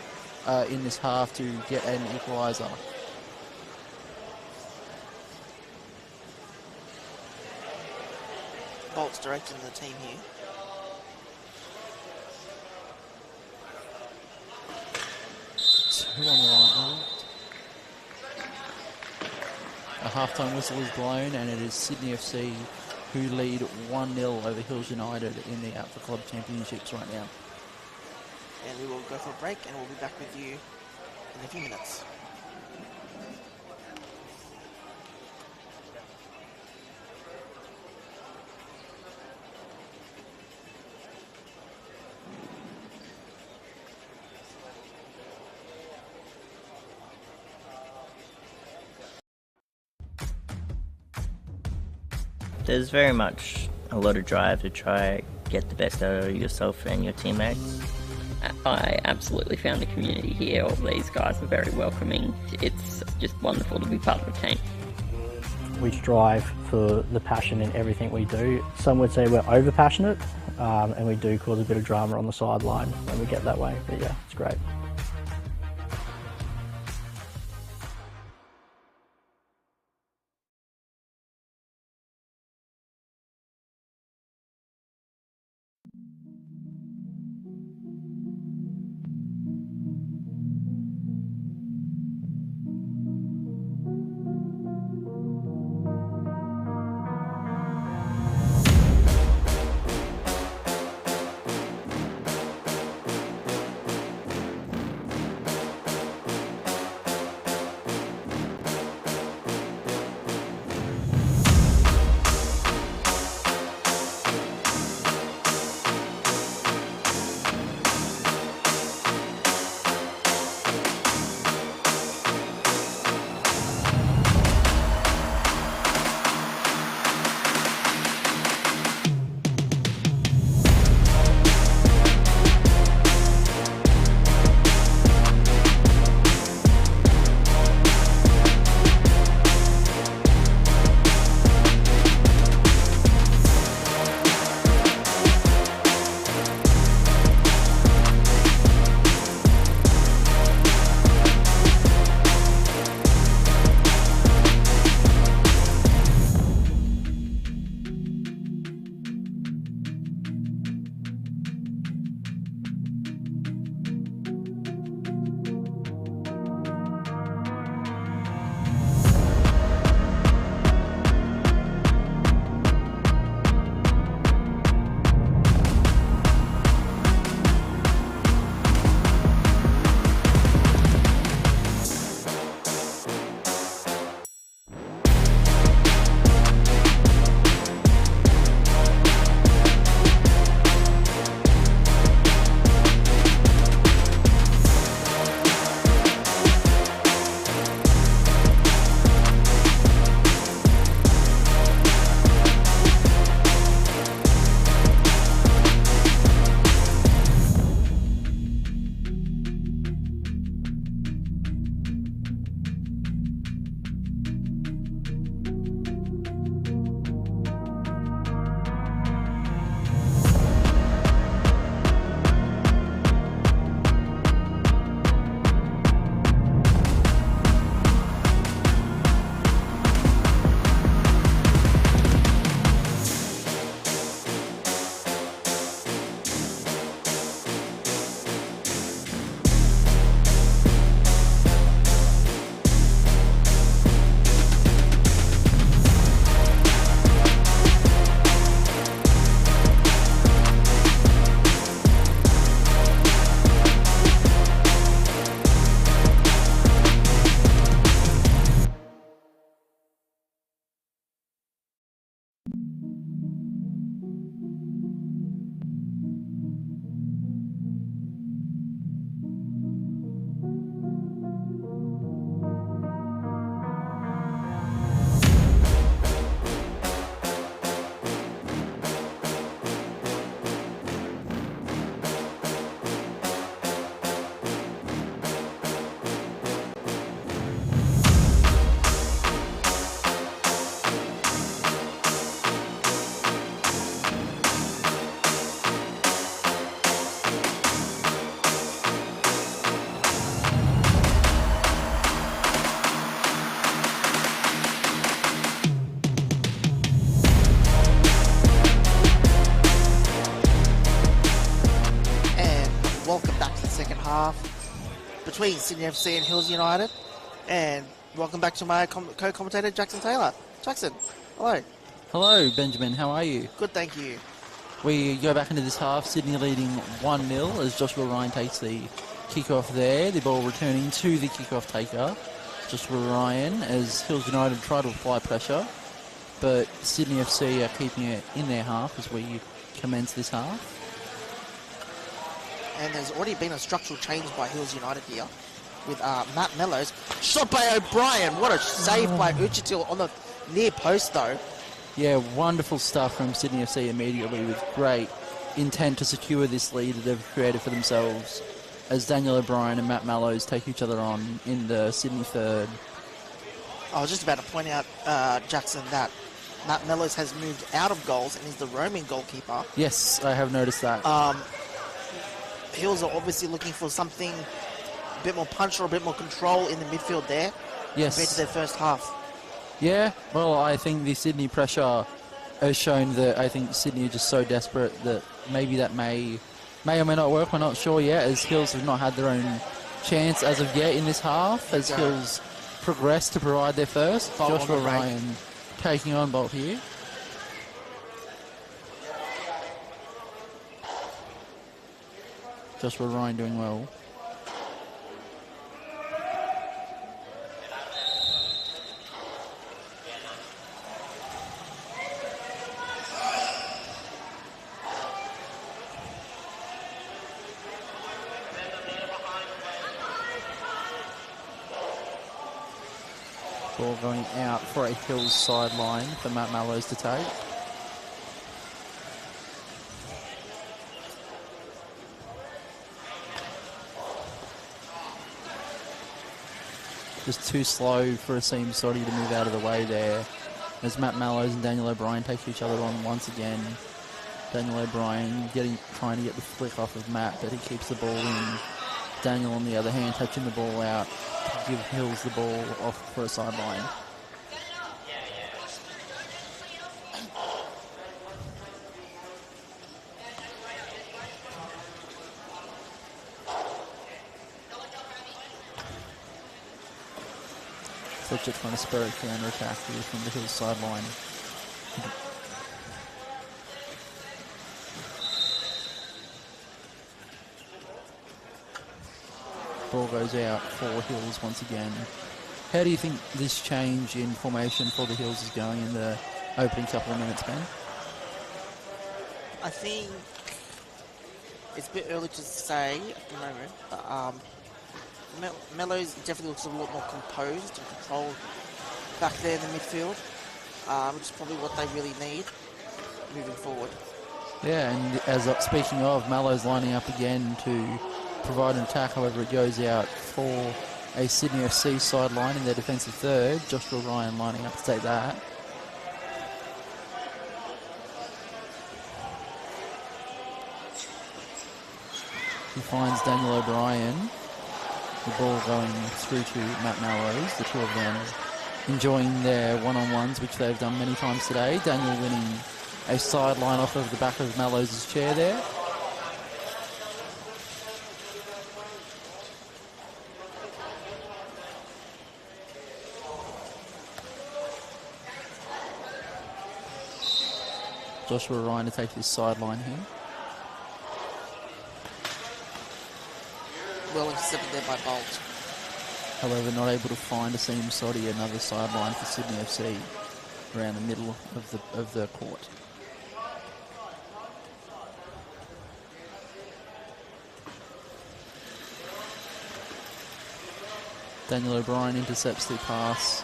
G: in this half to get an equaliser. Bolt's
F: directing the team here.
G: 2 on the line. A halftime whistle is blown, and it is Sydney FC who lead 1-0 over Hills United in the Alpha Club Championships right now.
F: And we will go for a break, and we'll be back with you in a few minutes.
A: There's very much a lot of drive to try get the best out of yourself and your teammates.
B: I absolutely found the community here. All these guys are very welcoming. It's just wonderful to be part of the team.
C: We strive for the passion in everything we do. Some would say we're over passionate, and we do cause a bit of drama on the sideline when we get that way, but yeah, it's great.
F: between Sydney FC and Hills United. And welcome back to my co-commentator, Jackson Taylor. Jackson, hello.
G: Hello, Benjamin. How are you?
F: Good, thank you.
G: We go back into this half. Sydney leading 1-0 as Joshua Ryan takes the kick-off there. The ball returning to the kick-off taker, Joshua Ryan, as Hills United try to apply pressure. But Sydney FC are keeping it in their half as we commence this half.
F: And there's already been a structural change by Hills United here with Matt Mellows. Shot by O'Brien. What a save by Uchitil on the near post, though.
G: Yeah, wonderful stuff from Sydney FC immediately with great intent to secure this lead that they've created for themselves as Daniel O'Brien and Matt Mellows take each other on in the Sydney third.
F: I was just about to point out, Jackson, that Matt Mellows has moved out of goals and is the roaming goalkeeper.
G: Yes, I have noticed that.
F: Hills are obviously looking for something a bit more punch or a bit more control in the midfield there
G: Yes.
F: compared to their first half.
G: Yeah, well, I think the Sydney pressure has shown that I think Sydney are just so desperate that maybe that may or may not work. We're not sure yet, as Hills have not had their own chance as of yet in this half, as Hills progress to provide their first.
F: Bolt
G: Joshua
F: on the break.
G: Ryan taking on Bolt here. Joshua Ryan doing well. Ball going out for a Hills sideline for Matt Mallows to take. Just too slow for Asim Soddy to move out of the way there as Matt Mallows and Daniel O'Brien take each other on once again. Daniel O'Brien trying to get the flick off of Matt, but he keeps the ball in. Daniel, on the other hand, touching the ball out to give Hills the ball off for a sideline. Fletcher trying to spur a counter-attack here from the Hills sideline. Ball goes out for Hills once again. How do you think this change in formation for the Hills is going in the opening couple of minutes, Ben?
F: I think it's a bit early to say at the moment, but Mellows definitely looks a lot more composed and controlled back there in the midfield, which is probably what they really need moving forward.
G: Yeah, and as speaking of, Mallows lining up again to provide an attack, however it goes out for a Sydney FC sideline in their defensive third. Joshua Ryan lining up to take that. He finds Daniel O'Brien. The ball going through to Matt Mallows, the two of them enjoying their one-on-ones, which they've done many times today. Daniel winning a sideline off of the back of Mallows' chair there. Joshua Ryan to take this sideline here.
F: Well intercepted there by Bolt.
G: However, not able to find Asim Soddy, another sideline for Sydney FC around the middle of the court. Daniel O'Brien intercepts the pass.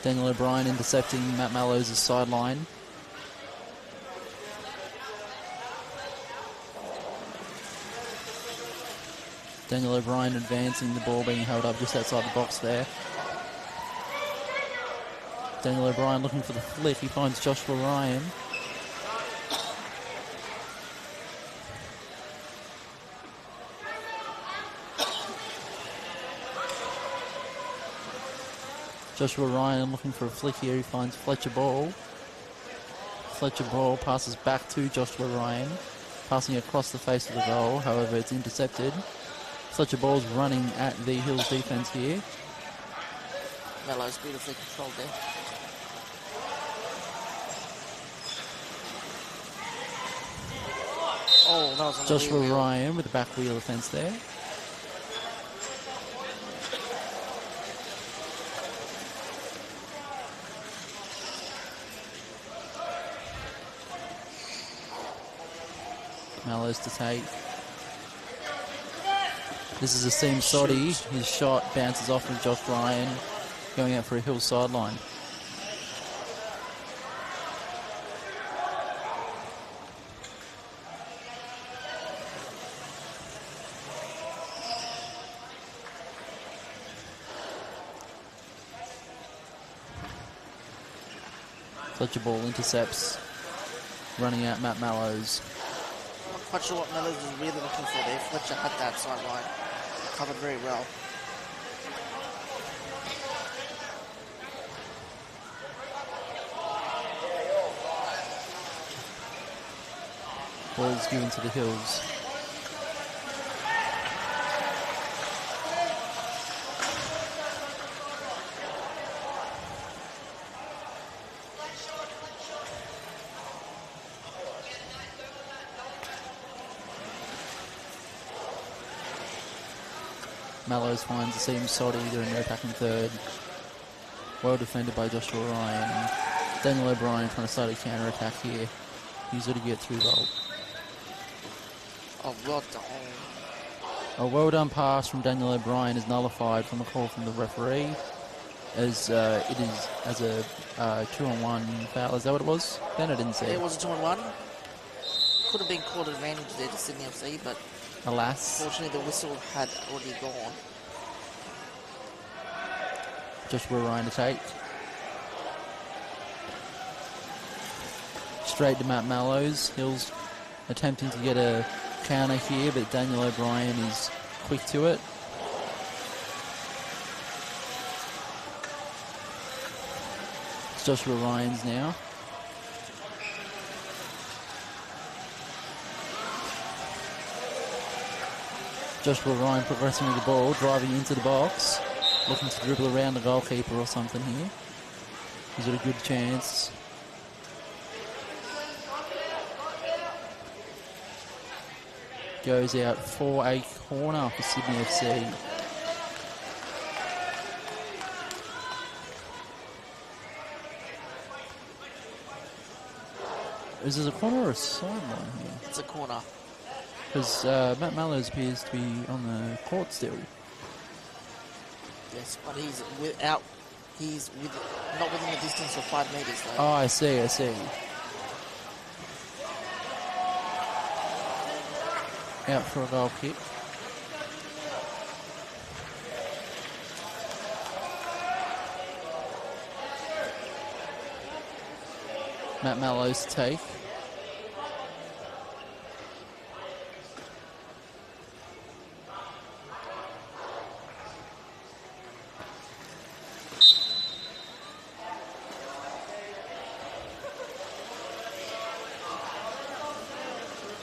G: Daniel O'Brien intercepting Matt Mallows' sideline. Daniel O'Brien advancing, the ball being held up just outside the box there. Daniel O'Brien looking for the flick, he finds Joshua Ryan. Joshua Ryan looking for a flick here. He finds Fletcher Ball. Fletcher Ball passes back to Joshua Ryan, passing across the face of the goal. However, it's intercepted. Fletcher Ball's running at the Hills defence here.
F: Mellows beautifully controlled there. Oh, that was on the
G: Joshua
F: rear wheel.
G: Ryan with the back wheel offence there. Mallows to take. This is a seam Soddy. His shot bounces off of Josh Ryan, going out for a Hill sideline. Fletcher Ball intercepts, running out Matt Mallows.
F: Not quite sure what Mellows was really looking for there. Fletcher had that sideline covered very well.
G: Ball's given to the Hills. Mallows finds the seam Soddy. They're in no attacking third. Well defended by Joshua Ryan. Daniel O'Brien trying to start a counter attack here. Use it to get through goal.
F: Oh, well done.
G: A well done pass from Daniel O'Brien is nullified from a call from the referee, as it is as a 2-on-1 foul. Is that what it was? Ben, I didn't see.
F: It was a 2-on-1. Could have been called advantage there to Sydney FC, but
G: Alas.
F: fortunately the whistle had already gone.
G: Joshua Ryan to take. Straight to Matt Mallows. Hills attempting to get a counter here, but Daniel O'Brien is quick to it. It's Joshua Ryan's now. Joshua Ryan progressing with the ball, driving into the box, looking to dribble around the goalkeeper or something here. He's got a good chance. Goes out for a corner for Sydney FC. Is this a corner or a sideline here?
F: It's a corner.
G: Because Matt Mallows appears to be on the court still.
F: Yes, but he's without. He's not within the distance of 5 meters though.
G: Oh, I see, I see. Out for a goal kick. Matt Mallows to take.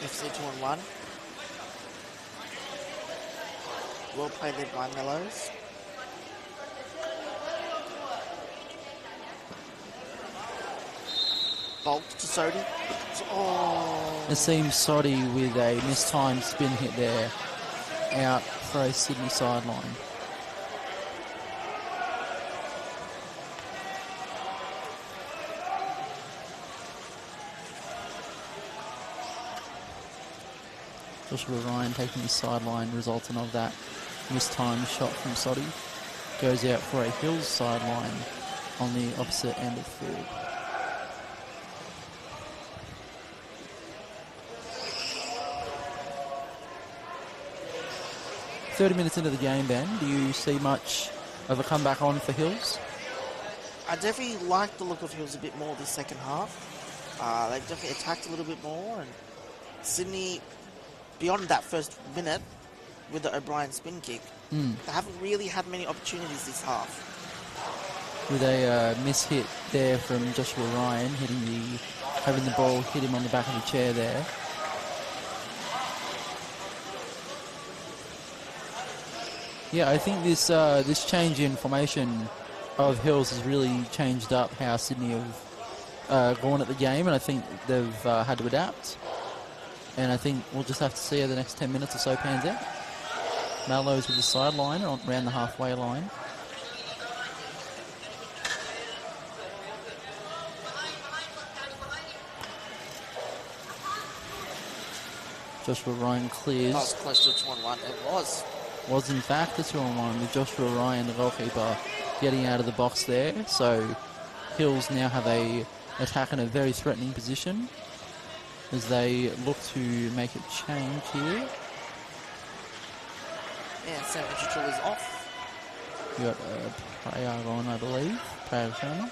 F: FC 2-on-1. Well played there by Mellows. Bolt to Soddy. Oh.
G: Nassim Soddy with a mistimed spin hit there. Out for a Sydney sideline. Joshua Ryan taking the sideline, resultant of that mistimed shot from Soddy. Goes out for a Hills sideline on the opposite end of field. "30 minutes into the game, Ben, do you see much of a comeback on for Hills?"
F: I definitely like the look of Hills a bit more this second half. They definitely attacked a little bit more, and Sydney, beyond that first minute with the O'Brien spin kick, they haven't really had many opportunities this half.
G: with a miss-hit there from Joshua Ryan, having the ball hit him on the back of the chair there. Yeah, I think this change in formation of Hills has really changed up how Sydney have gone at the game, and I think they've had to adapt. And I think we'll just have to see how the next 10 minutes or so pans out. Mallows with the sideline around the halfway line. Joshua Ryan clears.
F: That was close to a 2-on-1. It was.
G: Was in fact a 2-on-1 with Joshua Ryan, the goalkeeper, getting out of the box there. So Hills now have a attack in a very threatening position as they look to make a change here.
F: Yeah, Sam Mitchell is off.
G: You got Prayag on, I believe. Prayag Sharma.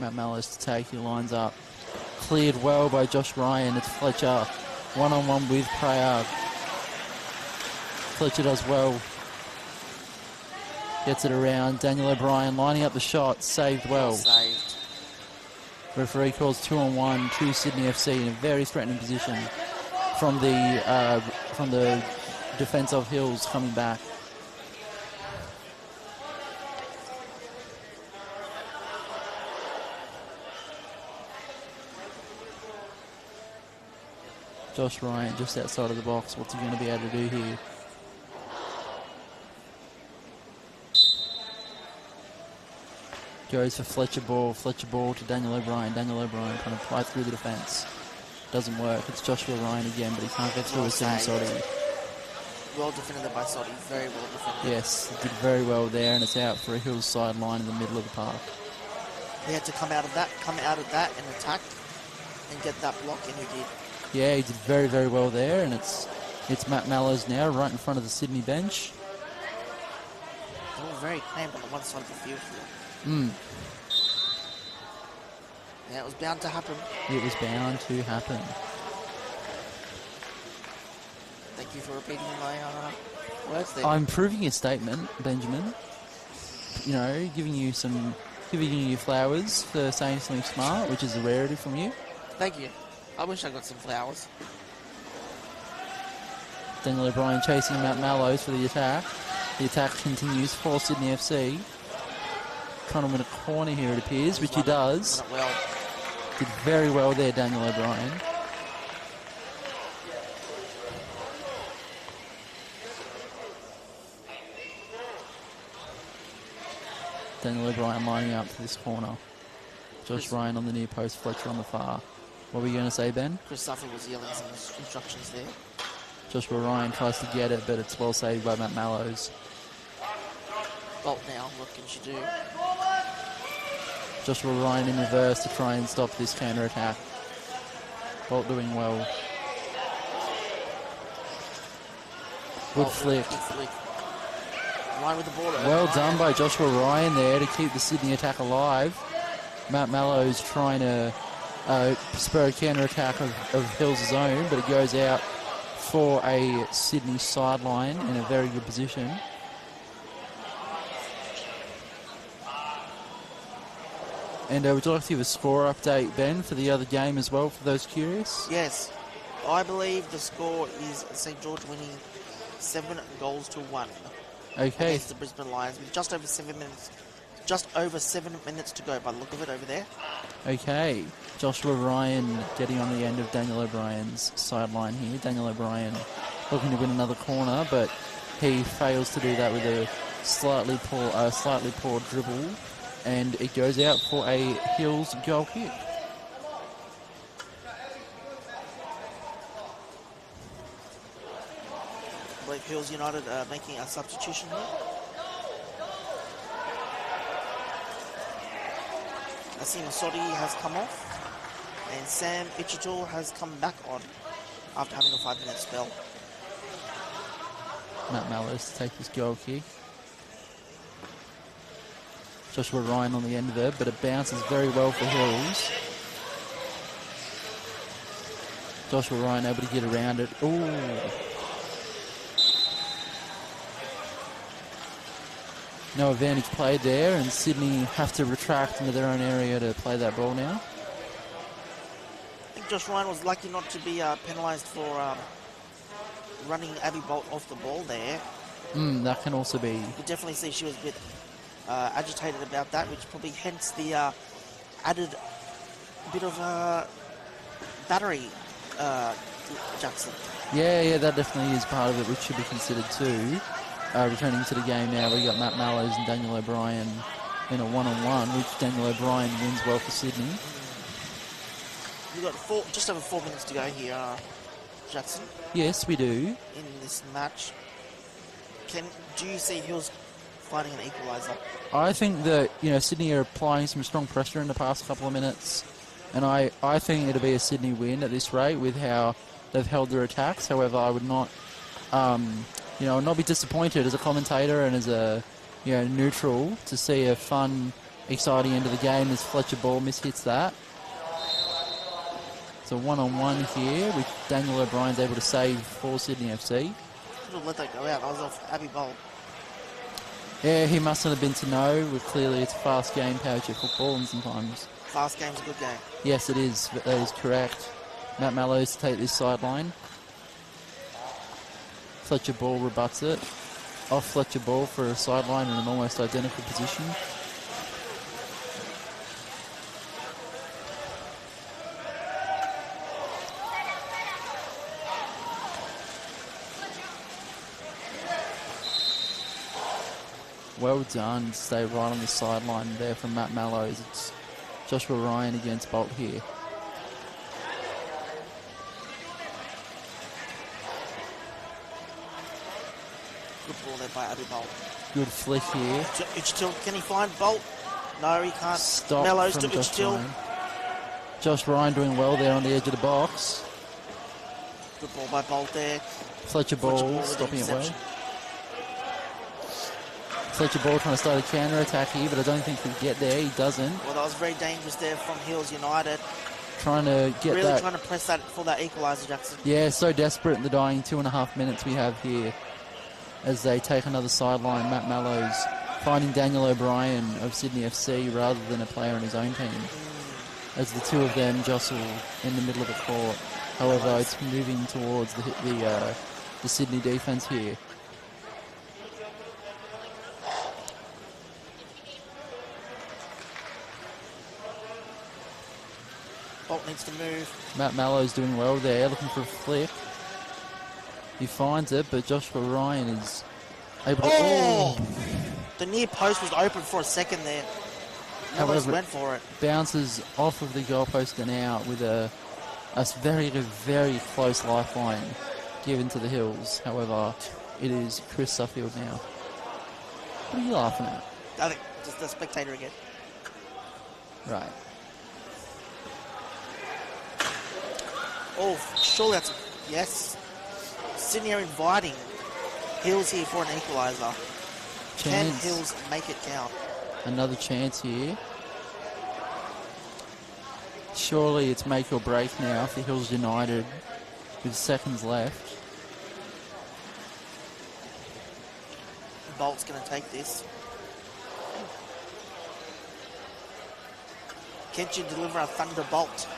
G: Matt Mallows to take, he lines up. Cleared well by Josh Ryan. It's Fletcher. One-on-one with Prayag. Fletcher does well. Gets it around. Daniel O'Brien lining up the shot. Saved well.
F: Saved.
G: Referee calls 2-on-1 to Sydney FC in a very threatening position from the defence of Hills coming back. Josh Ryan just outside of the box. What's he going to be able to do here? Goes for Fletcher ball to Daniel O'Brien. Daniel O'Brien trying to pry through the defence. Doesn't work. It's Joshua Ryan again, but he can't get through a Soddy.
F: Well defended by Soddy. Very well defended.
G: Yes, he did very well there, and it's out for a Hills sideline in the middle of the park.
F: He had to come out of that and attack and get that block, and he did.
G: Yeah, he did very, very well there, and it's Matt Mallows now right in front of the Sydney bench.
F: They're all very cramped on the one side of the field here. Yeah, it was bound to happen.
G: It was bound to happen.
F: Thank you for repeating my words there.
G: I'm proving your statement, Benjamin. You know, giving you flowers for saying something smart, which is a rarity from you.
F: Thank you. I wish I got some flowers.
G: Daniel O'Brien chasing Matt Mallows for the attack. The attack continues for Sydney FC. Trying to win a corner here, it appears, which he does.
F: Well.
G: Did very well there, Daniel O'Brien. Daniel O'Brien lining up for this corner. Josh Ryan on the near post, Fletcher on the far. What were you going to say, Ben?
F: Chris Suffer was yelling some instructions there.
G: Joshua Ryan tries to get it, but it's well saved by Matt Mallows.
F: Bolt now, what can she do?
G: Joshua Ryan in reverse to try and stop this counter-attack. Bolt doing well. Good flick.
F: Good flick. Ryan with the ball.
G: Well done by Joshua Ryan there to keep the Sydney attack alive. Matt Mallows trying to spur a counter-attack of Hills' own, but it goes out for a Sydney sideline in a very good position. And would you like to give a score update, Ben, for the other game as well, for those curious?
F: Yes. I believe the score is St. George winning 7-1
G: Okay.
F: against the Brisbane Lions with just over 7 minutes to go by the look of it over there.
G: Okay. Joshua Ryan getting on the end of Daniel O'Brien's sideline here. Daniel O'Brien looking to win another corner, but he fails to do that with a slightly poor dribble. And it goes out for a Hills goal kick.
F: I believe Hills United are making a substitution here. Asim Soddy has come off, and Sam Ichitul has come back on after having a 5-minute spell.
G: Matt Mallows to take this goal kick. Joshua Ryan on the end of it, but it bounces very well for Hills. Joshua Ryan able to get around it. Ooh. No advantage played there, and Sydney have to retract into their own area to play that ball now.
F: I think Josh Ryan was lucky not to be penalised for running Abby Bolt off the ball there.
G: That can also be.
F: You could definitely see she was a bit agitated about that, which probably hence the added bit of battery, Jackson.
G: Yeah, that definitely is part of it, which should be considered too. Returning to the game now, we got Matt Mallows and Daniel O'Brien in a one-on-one, which Daniel O'Brien wins well for Sydney.
F: We've got just over 4 minutes to go here, Jackson.
G: Yes, we do.
F: In this match, do you see Hills finding an equaliser?
G: I think that Sydney are applying some strong pressure in the past couple of minutes, and I think it'll be a Sydney win at this rate with how they've held their attacks. However, I would not, not be disappointed as a commentator and as a neutral to see a fun, exciting end of the game as Fletcher Ball mishits that. It's a one-on-one here with Daniel O'Brien's able to save for Sydney FC.
F: Could have let that go out. I was off Abby Bolt.
G: Yeah, he mustn't have been to know. Clearly, it's a fast game, Powerchair football, and sometimes
F: fast game's a good game.
G: Yes, it is. That is correct. Matt Mallows to take this sideline. Fletcher Ball rebuts it. Off Fletcher Ball for a sideline in an almost identical position. Well done. Stay right on the sideline there from Matt Mallows. It's Joshua Ryan against Bolt here.
F: Good ball there by Abby Bolt.
G: Good flick here.
F: Uchtil, can he find Bolt? No, he can't.
G: Stop
F: Mellows
G: from
F: to
G: Josh
F: Uchtil.
G: Ryan. Josh Ryan doing well there on the edge of the box.
F: Good ball by Bolt there.
G: Fletcher Ball stopping it well. Fletcher Ball trying to start a counter-attack here, but I don't think he'll get there. He doesn't.
F: Well, that was very dangerous there from Hills United.
G: Trying to get
F: really
G: that.
F: Trying to press that for that equaliser, Jackson.
G: Yeah, so desperate in the dying 2.5 minutes we have here as they take another sideline. Matt Mallows finding Daniel O'Brien of Sydney FC rather than a player on his own team. As the two of them jostle in the middle of the court. However, it's moving towards the Sydney defence here.
F: Bolt needs to move.
G: Matt Mallows doing well there, looking for a flick. He finds it, but Joshua Ryan is able to...
F: Oh! The near post was open for a second there. Mallows went for it.
G: Bounces off of the goalpost and out with a very, very close lifeline given to the Hills. However, it is Chris Suffield now. What are you laughing at?
F: I think just the spectator again.
G: Right.
F: Oh, surely that's... Yes. Sydney are inviting Hills here for an equaliser. Can Hills make it count?
G: Another chance here. Surely it's make or break now for Hills United with seconds left.
F: Bolt's going to take this. Can't you deliver a thunderbolt,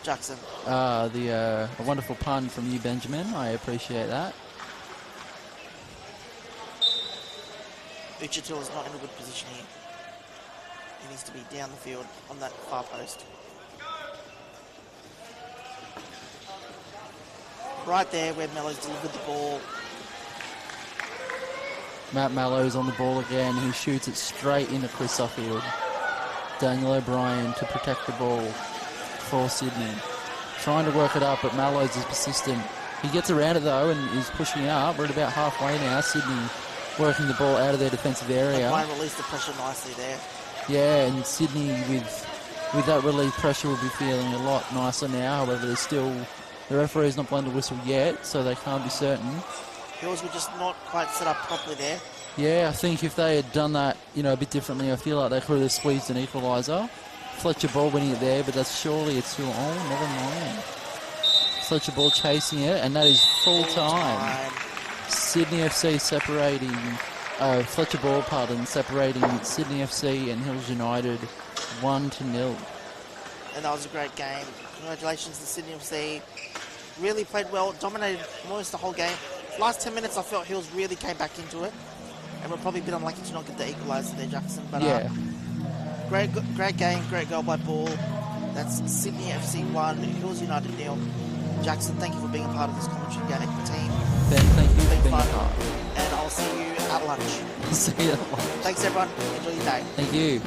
F: Jackson?
G: A wonderful pun from you, Benjamin. I appreciate that.
F: Uchitil is not in a good position here. He needs to be down the field on that far post. Right there where Mellows delivered the ball.
G: Matt Mallows on the ball again. He shoots it straight into Chris Suffield. Daniel O'Brien to protect the ball for Sydney. Trying to work it up, but Mallows is persistent. He gets around it though and is pushing up. We're at about halfway now. Sydney working the ball out of their defensive area.
F: O'Brien released the pressure nicely there.
G: Yeah, and Sydney with that relief pressure will be feeling a lot nicer now. However, there's still... The referee's not blown the whistle yet, so they can't be certain.
F: Hills were just not quite set up properly there.
G: Yeah, I think if they had done that, a bit differently, I feel like they could have squeezed an equaliser. Fletcher Ball winning it there, but that's surely it's still on. Never mind. Fletcher Ball chasing it, and that is full time. Sydney FC separating Fletcher Ball, separating Sydney FC and Hills United 1-0.
F: And that was a great game. Congratulations to Sydney FC. Really played well, dominated almost the whole game. Last 10 minutes, I felt Hills really came back into it. And we're probably a bit unlucky to not get the equaliser there, Jackson. But
G: Yeah.
F: great game, great goal by Ball. That's Sydney FC 1, Hills United 0. Jackson, thank you for being a part of this commentary game team.
G: Ben, thank you for
F: Been
G: being a
F: fun.
G: part.
F: And I'll see you at lunch.
G: See you at lunch.
F: Thanks, everyone. Enjoy your day.
G: Thank you.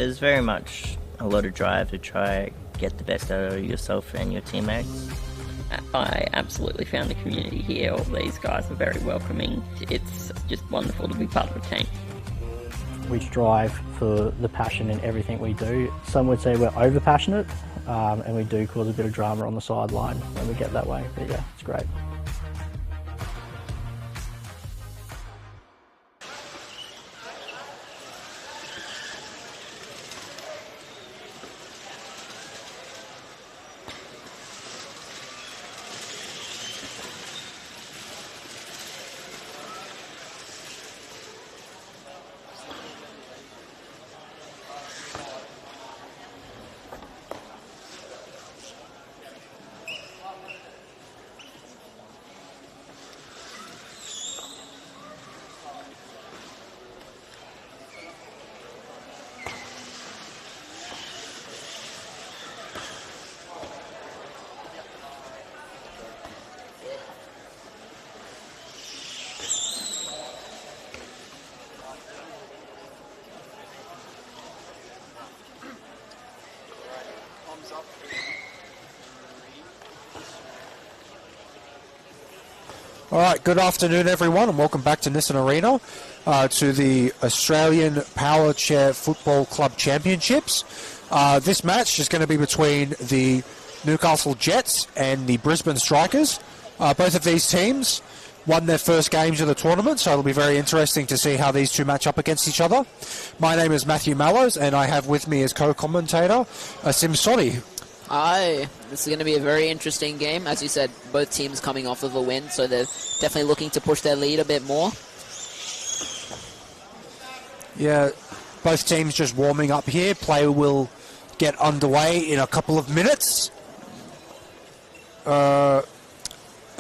A: there's very much a lot of drive to try get the best out of yourself and your teammates.
B: I absolutely found the community here. All these guys are very welcoming. It's just wonderful to be part of a team.
C: We strive for the passion in everything we do. Some would say we're over passionate, and we do cause a bit of drama on the sideline when we get that way. But yeah, it's great.
E: All right, good afternoon, everyone, and welcome back to Nissan Arena to the Australian Powerchair Football Club Championships. This match is going to be between the Newcastle Jets and the Brisbane Strikers. Both of these teams won their first games of the tournament, so it'll be very interesting to see how these two match up against each other. My name is Matthew Mallows, and I have with me as co-commentator Sim Soddy.
H: Hi, this is going to be a very interesting game. As you said, both teams coming off of a win, so they're definitely looking to push their lead a bit more.
E: Yeah, both teams just warming up here. Play will get underway in a couple of minutes.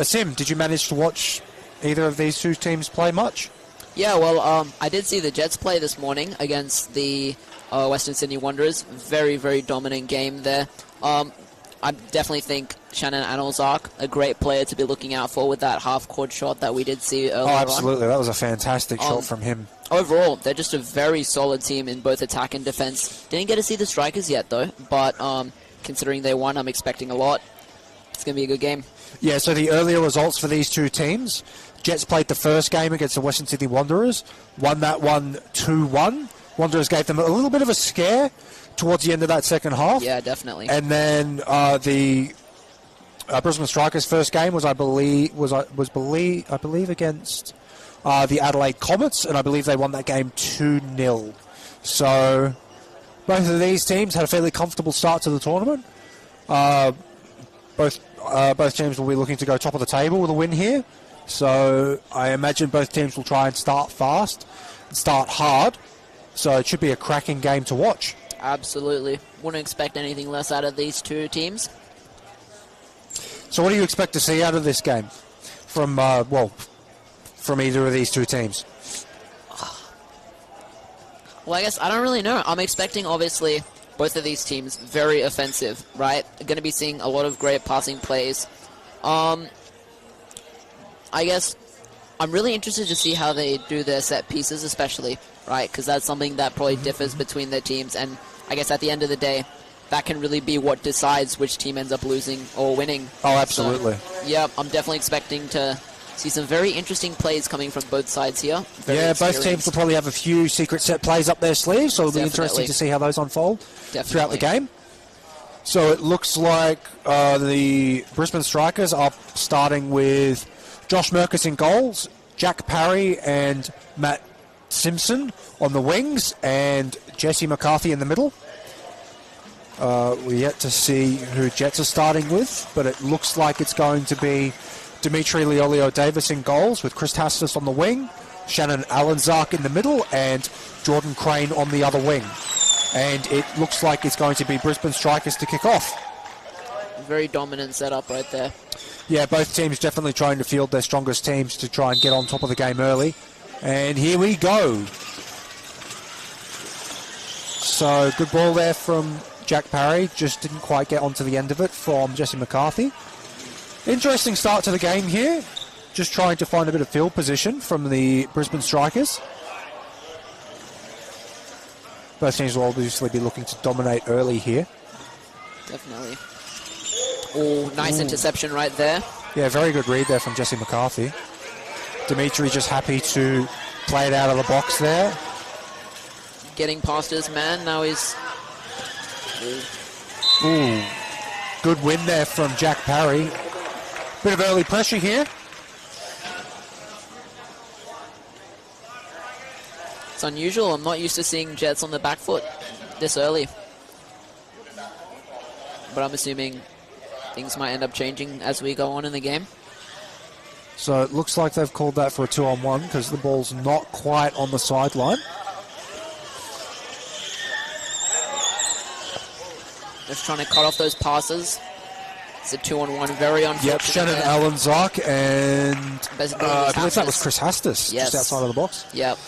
E: Sim, did you manage to watch either of these two teams play much?
H: Yeah, well, I did see the Jets play this morning against the Western Sydney Wanderers. Very, very dominant game there. I definitely think Shannon Anelzak, a great player to be looking out for with that half-court shot that we did see earlier on.
E: Oh, absolutely. That was a fantastic shot from him.
H: Overall, they're just a very solid team in both attack and defense. Didn't get to see the Strikers yet, though, but considering they won, I'm expecting a lot. It's going to be a good game.
E: Yeah, so the earlier results for these two teams, Jets played the first game against the Western Sydney Wanderers, won that one 2-1. Wanderers gave them a little bit of a scare towards the end of that second half.
H: Yeah, definitely.
E: And then the Brisbane Strikers' first game was, I believe, against the Adelaide Comets, and I believe they won that game 2-0. So both of these teams had a fairly comfortable start to the tournament. Both teams will be looking to go top of the table with a win here. So I imagine both teams will try and start fast and start hard. So it should be a cracking game to watch.
H: Absolutely. Wouldn't expect anything less out of these two teams.
E: So what do you expect to see out of this game from either of these two teams?
H: Well, I guess I don't really know. I'm expecting, obviously, both of these teams very offensive, right? Going to be seeing a lot of great passing plays. I guess I'm really interested to see how they do their set pieces, especially, right? Because that's something that probably differs between their teams. And I guess at the end of the day, that can really be what decides which team ends up losing or winning.
E: Oh, absolutely.
H: So, yeah, I'm definitely expecting to see some very interesting plays coming from both sides here.
E: Both teams will probably have a few secret set plays up their sleeves, so it'll be interesting to see how those unfold throughout the game. So it looks like the Brisbane Strikers are starting with Josh Merkus in goals, Jack Parry and Matt Simpson on the wings, and Jesse McCarthy in the middle. We're yet to see who Jets are starting with, but it looks like it's going to be Dimitri Leolio-Davis in goals with Chris Tastis on the wing, Shannon Alenzak in the middle, and Jordan Crane on the other wing. And it looks like it's going to be Brisbane Strikers to kick off.
H: Very dominant setup right there.
E: Yeah, both teams definitely trying to field their strongest teams to try and get on top of the game early. And here we go. So good ball there from Jack Parry. Just didn't quite get onto the end of it from Jesse McCarthy. Interesting start to the game here. Just trying to find a bit of field position from the Brisbane Strikers. Both teams will obviously be looking to dominate early here.
H: Definitely. Oh, nice interception right there.
E: Yeah, very good read there from Jesse McCarthy. Dimitri just happy to play it out of the box there.
H: Getting past his man. Now he's...
E: Ooh, good win there from Jack Parry. Bit of early pressure here.
H: It's unusual. I'm not used to seeing Jets on the back foot this early. But I'm assuming things might end up changing as we go on in the game.
E: So it looks like they've called that for a 2-on-1 because the ball's not quite on the sideline.
H: Just trying to cut off those passes. It's a 2-on-1, very unfortunate.
E: Yep, Shannon Allenzock and I believe that was Chris Hastis,
H: yes.
E: Just outside of the box.
H: Yep.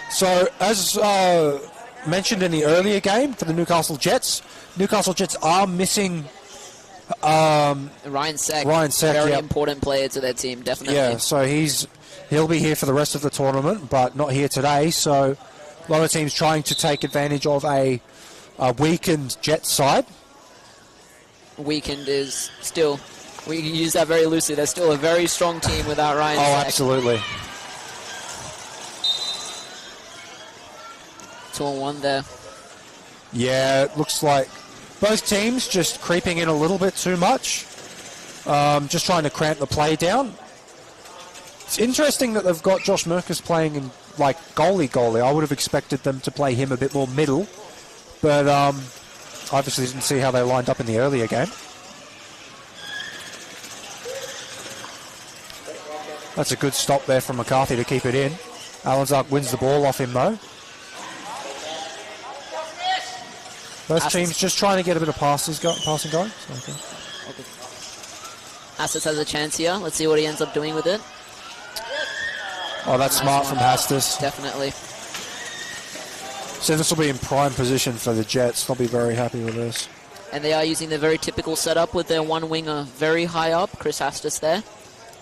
E: So as mentioned in the earlier game for the Newcastle Jets are missing
H: Ryan Seck, very important player to their team, definitely.
E: Yeah, so he'll be here for the rest of the tournament, but not here today. So a lot of teams trying to take advantage of a weakened Jets side.
H: Weakened is still, we use that very loosely. They're still a very strong team without Ryan Seck.
E: Absolutely.
H: 2-on-1 there.
E: Yeah, it looks like both teams just creeping in a little bit too much. Just trying to cramp the play down. It's interesting that they've got Josh Merkus playing in like goalie. I would have expected them to play him a bit more middle, but obviously didn't see how they lined up in the earlier game. That's a good stop there from McCarthy to keep it in. Allenzock wins the ball off him though. Both teams just trying to get a bit of passing going. Okay.
H: Hastis has a chance here. Let's see what he ends up doing with it.
E: Oh, that's smart from Hastis.
H: Definitely.
E: So this will be in prime position for the Jets. They'll be very happy with this.
H: And they are using the very typical setup with their one winger very high up, Chris Hastis there.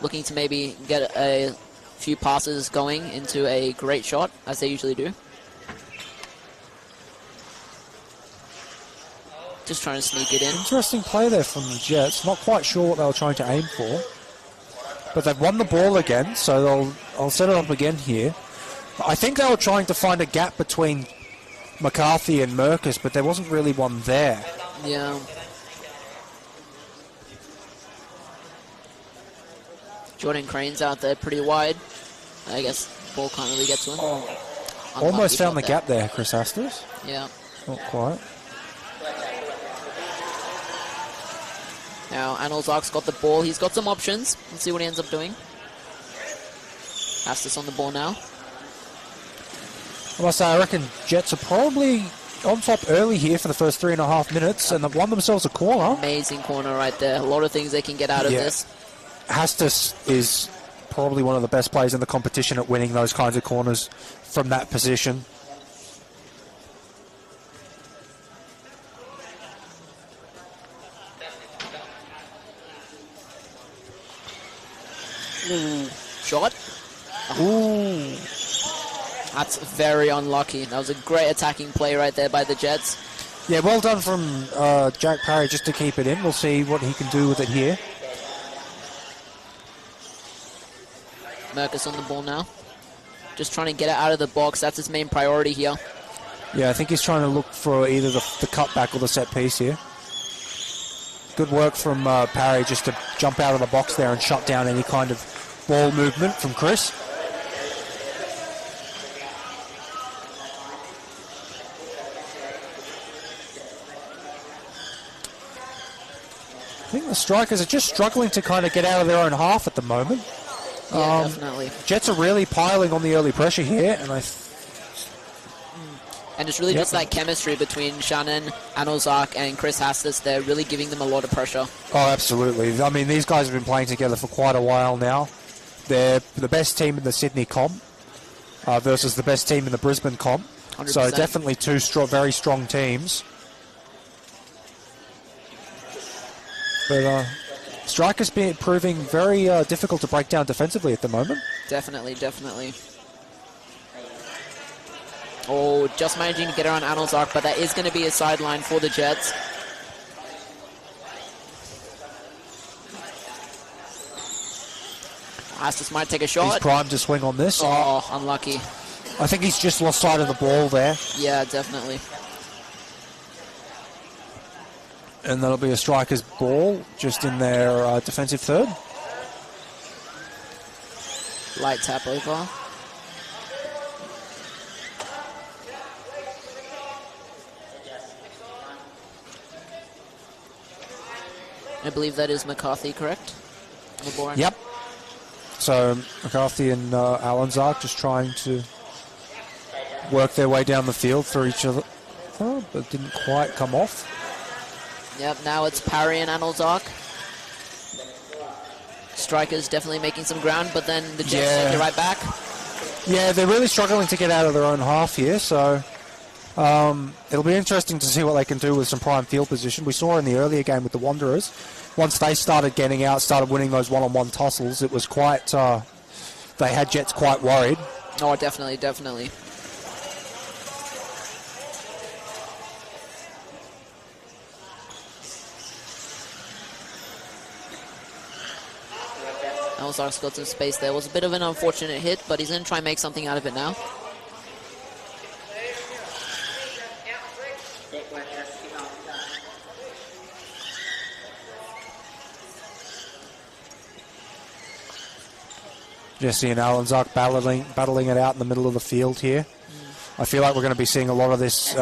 H: Looking to maybe get a few passes going into a great shot, as they usually do. Just trying to sneak it in.
E: Interesting play there from the Jets. Not quite sure what they were trying to aim for. But they've won the ball again, so I'll set it up again here. I think they were trying to find a gap between McCarthy and Merkus, but there wasn't really one there.
H: Yeah. Jordan Crane's out there pretty wide. I guess ball can't really get to him.
E: Almost found the gap there, Chris Hastis.
H: Yeah.
E: Not quite.
H: Now, Anelzak's got the ball. He's got some options. Let's see what he ends up doing. Hastis on the ball now.
E: I must say, I reckon Jets are probably on top early here for the first 3.5 minutes, and they've won themselves a corner.
H: Amazing corner right there. A lot of things they can get out of this.
E: Hastis is probably one of the best players in the competition at winning those kinds of corners from that position.
H: Shot.
E: Ooh.
H: That's very unlucky. That was a great attacking play right there by the Jets.
E: Yeah, well done from Jack Parry just to keep it in. We'll see what he can do with it here.
H: Merkus on the ball now. Just trying to get it out of the box. That's his main priority here.
E: Yeah, I think he's trying to look for either the cutback or the set piece here. Good work from Parry just to jump out of the box there and shut down any kind of ball movement from Chris. I think the strikers are just struggling to kind of get out of their own half at the moment.
H: Yeah, definitely.
E: Jets are really piling on the early pressure here, and
H: and it's really just that chemistry between Shannon, Anelzak, and Chris Hastis. They're really giving them a lot of pressure.
E: Oh, absolutely. I mean, these guys have been playing together for quite a while now. They're the best team in the Sydney comp versus the best team in the Brisbane comp.
H: 100%.
E: So definitely two very strong teams. But strikers proving very difficult to break down defensively at the moment.
H: Definitely. Oh, just managing to get around Anelzak, but that is going to be a sideline for the Jets. Astus might take a shot.
E: He's primed to swing on this.
H: Oh, unlucky.
E: I think he's just lost sight of the ball there.
H: Yeah, definitely.
E: And that'll be a striker's ball just in their defensive third.
H: Light tap over. I believe that is McCarthy, correct? On the ball right
E: Yep. So McCarthy and Alenzak just trying to work their way down the field for each other, but didn't quite come off.
H: Yep, now it's Parry and Anelzak. Strikers definitely making some ground, but then the Jets take it right back.
E: Yeah, they're really struggling to get out of their own half here, so it'll be interesting to see what they can do with some prime field position. We saw in the earlier game with the Wanderers, once they started getting out, started winning those one-on-one tussles, it was quite, they had Jets quite worried.
H: Oh, definitely, definitely. Alzar's got some space there. It was a bit of an unfortunate hit, but he's going to try and make something out of it now.
E: Jesse and Alenzak battling it out in the middle of the field here. I feel like we're going to be seeing a lot of this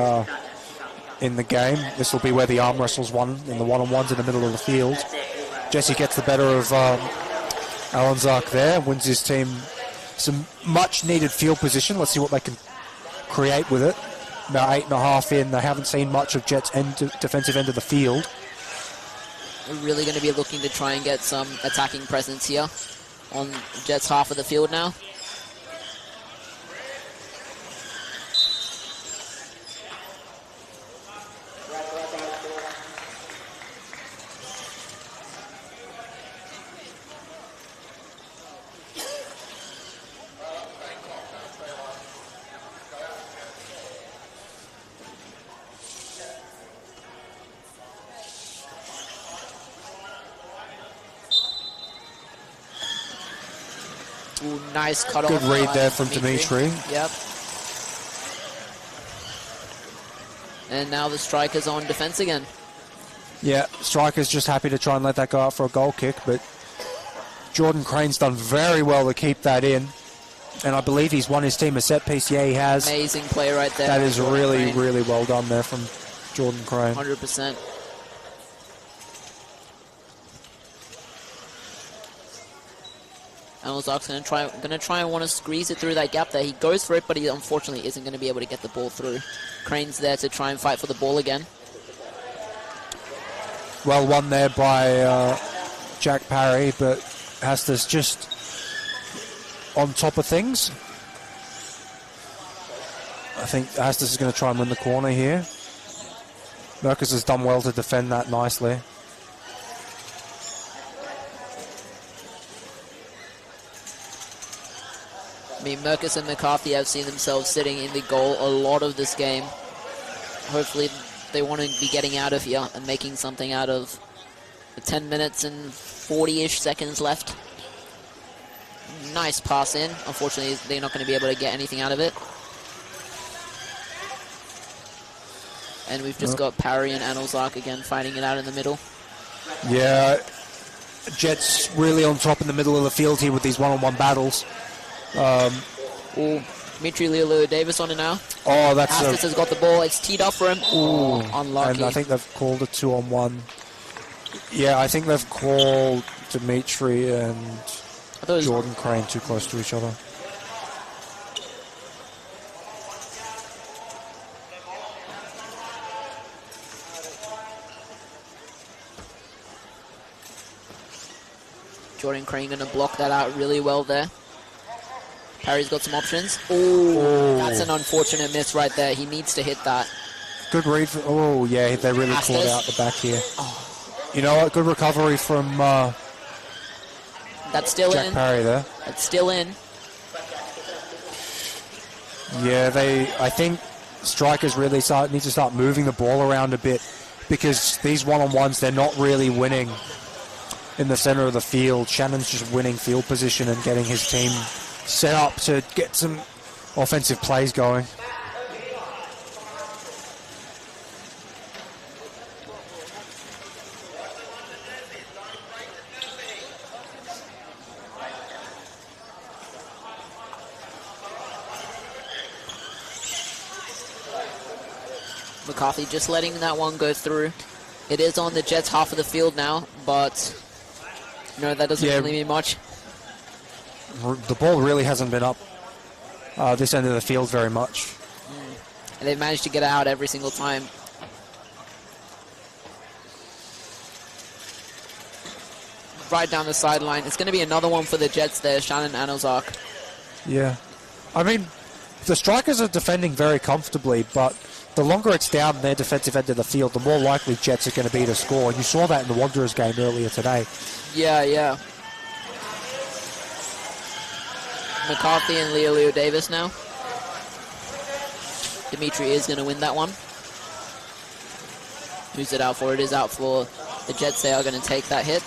E: in the game. This will be where the arm wrestles won in the one-on-ones in the middle of the field. Jesse gets the better of Alenzak there, wins his team some much-needed field position. Let's see what they can create with it. About 8.5 in, they haven't seen much of Jets' defensive end of the field.
H: We're really going to be looking to try and get some attacking presence here on Jets' half of the field now. Ooh, nice cut off.
E: Good read there from Dimitri.
H: Yep. And now the striker's on defense again.
E: Yeah, striker's just happy to try and let that go out for a goal kick, but Jordan Crane's done very well to keep that in. And I believe he's won his team a set piece. Yeah, he has.
H: Amazing play right there.
E: That is really, really well done there from Jordan Crane.
H: 100%. Alenzak's going to try and want to squeeze it through that gap there. He goes for it, but he unfortunately isn't going to be able to get the ball through. Crane's there to try and fight for the ball again.
E: Well won there by Jack Parry, but Hastas just on top of things. I think Hastas is going to try and win the corner here. Merkus has done well to defend that nicely.
H: I mean, Merkus and McCarthy have seen themselves sitting in the goal a lot of this game. Hopefully they want to be getting out of here and making something out of the 10 minutes and 40-ish seconds left. Nice pass in. Unfortunately, they're not going to be able to get anything out of it. And we've just got Parry and Anelzak again fighting it out in the middle.
E: Yeah, Jets really on top in the middle of the field here with these one-on-one battles.
H: Dimitri Leolua-Davis on it now.
E: Oh, that's
H: Astus has got the ball. It's teed up for him. Oh, unlucky.
E: And I think they've called a 2-on-1. Yeah, I think they've called Dimitri and Jordan Crane too close to each other.
H: Jordan Crane going to block that out really well there. Parry's got some options. Oh, that's an unfortunate miss right there. He needs to hit that.
E: Good read. Yeah, they really clawed out the back here. You know what? Good recovery from
H: that's still
E: Jack
H: in.
E: Parry there.
H: That's still in.
E: Yeah, I think strikers really need to start moving the ball around a bit, because these one-on-ones, they're not really winning in the center of the field. Shannon's just winning field position and getting his team set up to get some offensive plays going.
H: McCarthy just letting that one go through. It is on the Jets' half of the field now, but no, that doesn't really mean much.
E: The ball really hasn't been up this end of the field very much.
H: And they've managed to get it out every single time. Right down the sideline. It's going to be another one for the Jets there, Shannon and Ozark.
E: Yeah. I mean, the strikers are defending very comfortably, but the longer it's down their defensive end of the field, the more likely Jets are going to be to score. And you saw that in the Wanderers game earlier today.
H: Yeah. McCarthy and Leo Davis now. Dimitri is going to win that one. Who's it out for? It is out for the Jets. They are going to take that hit.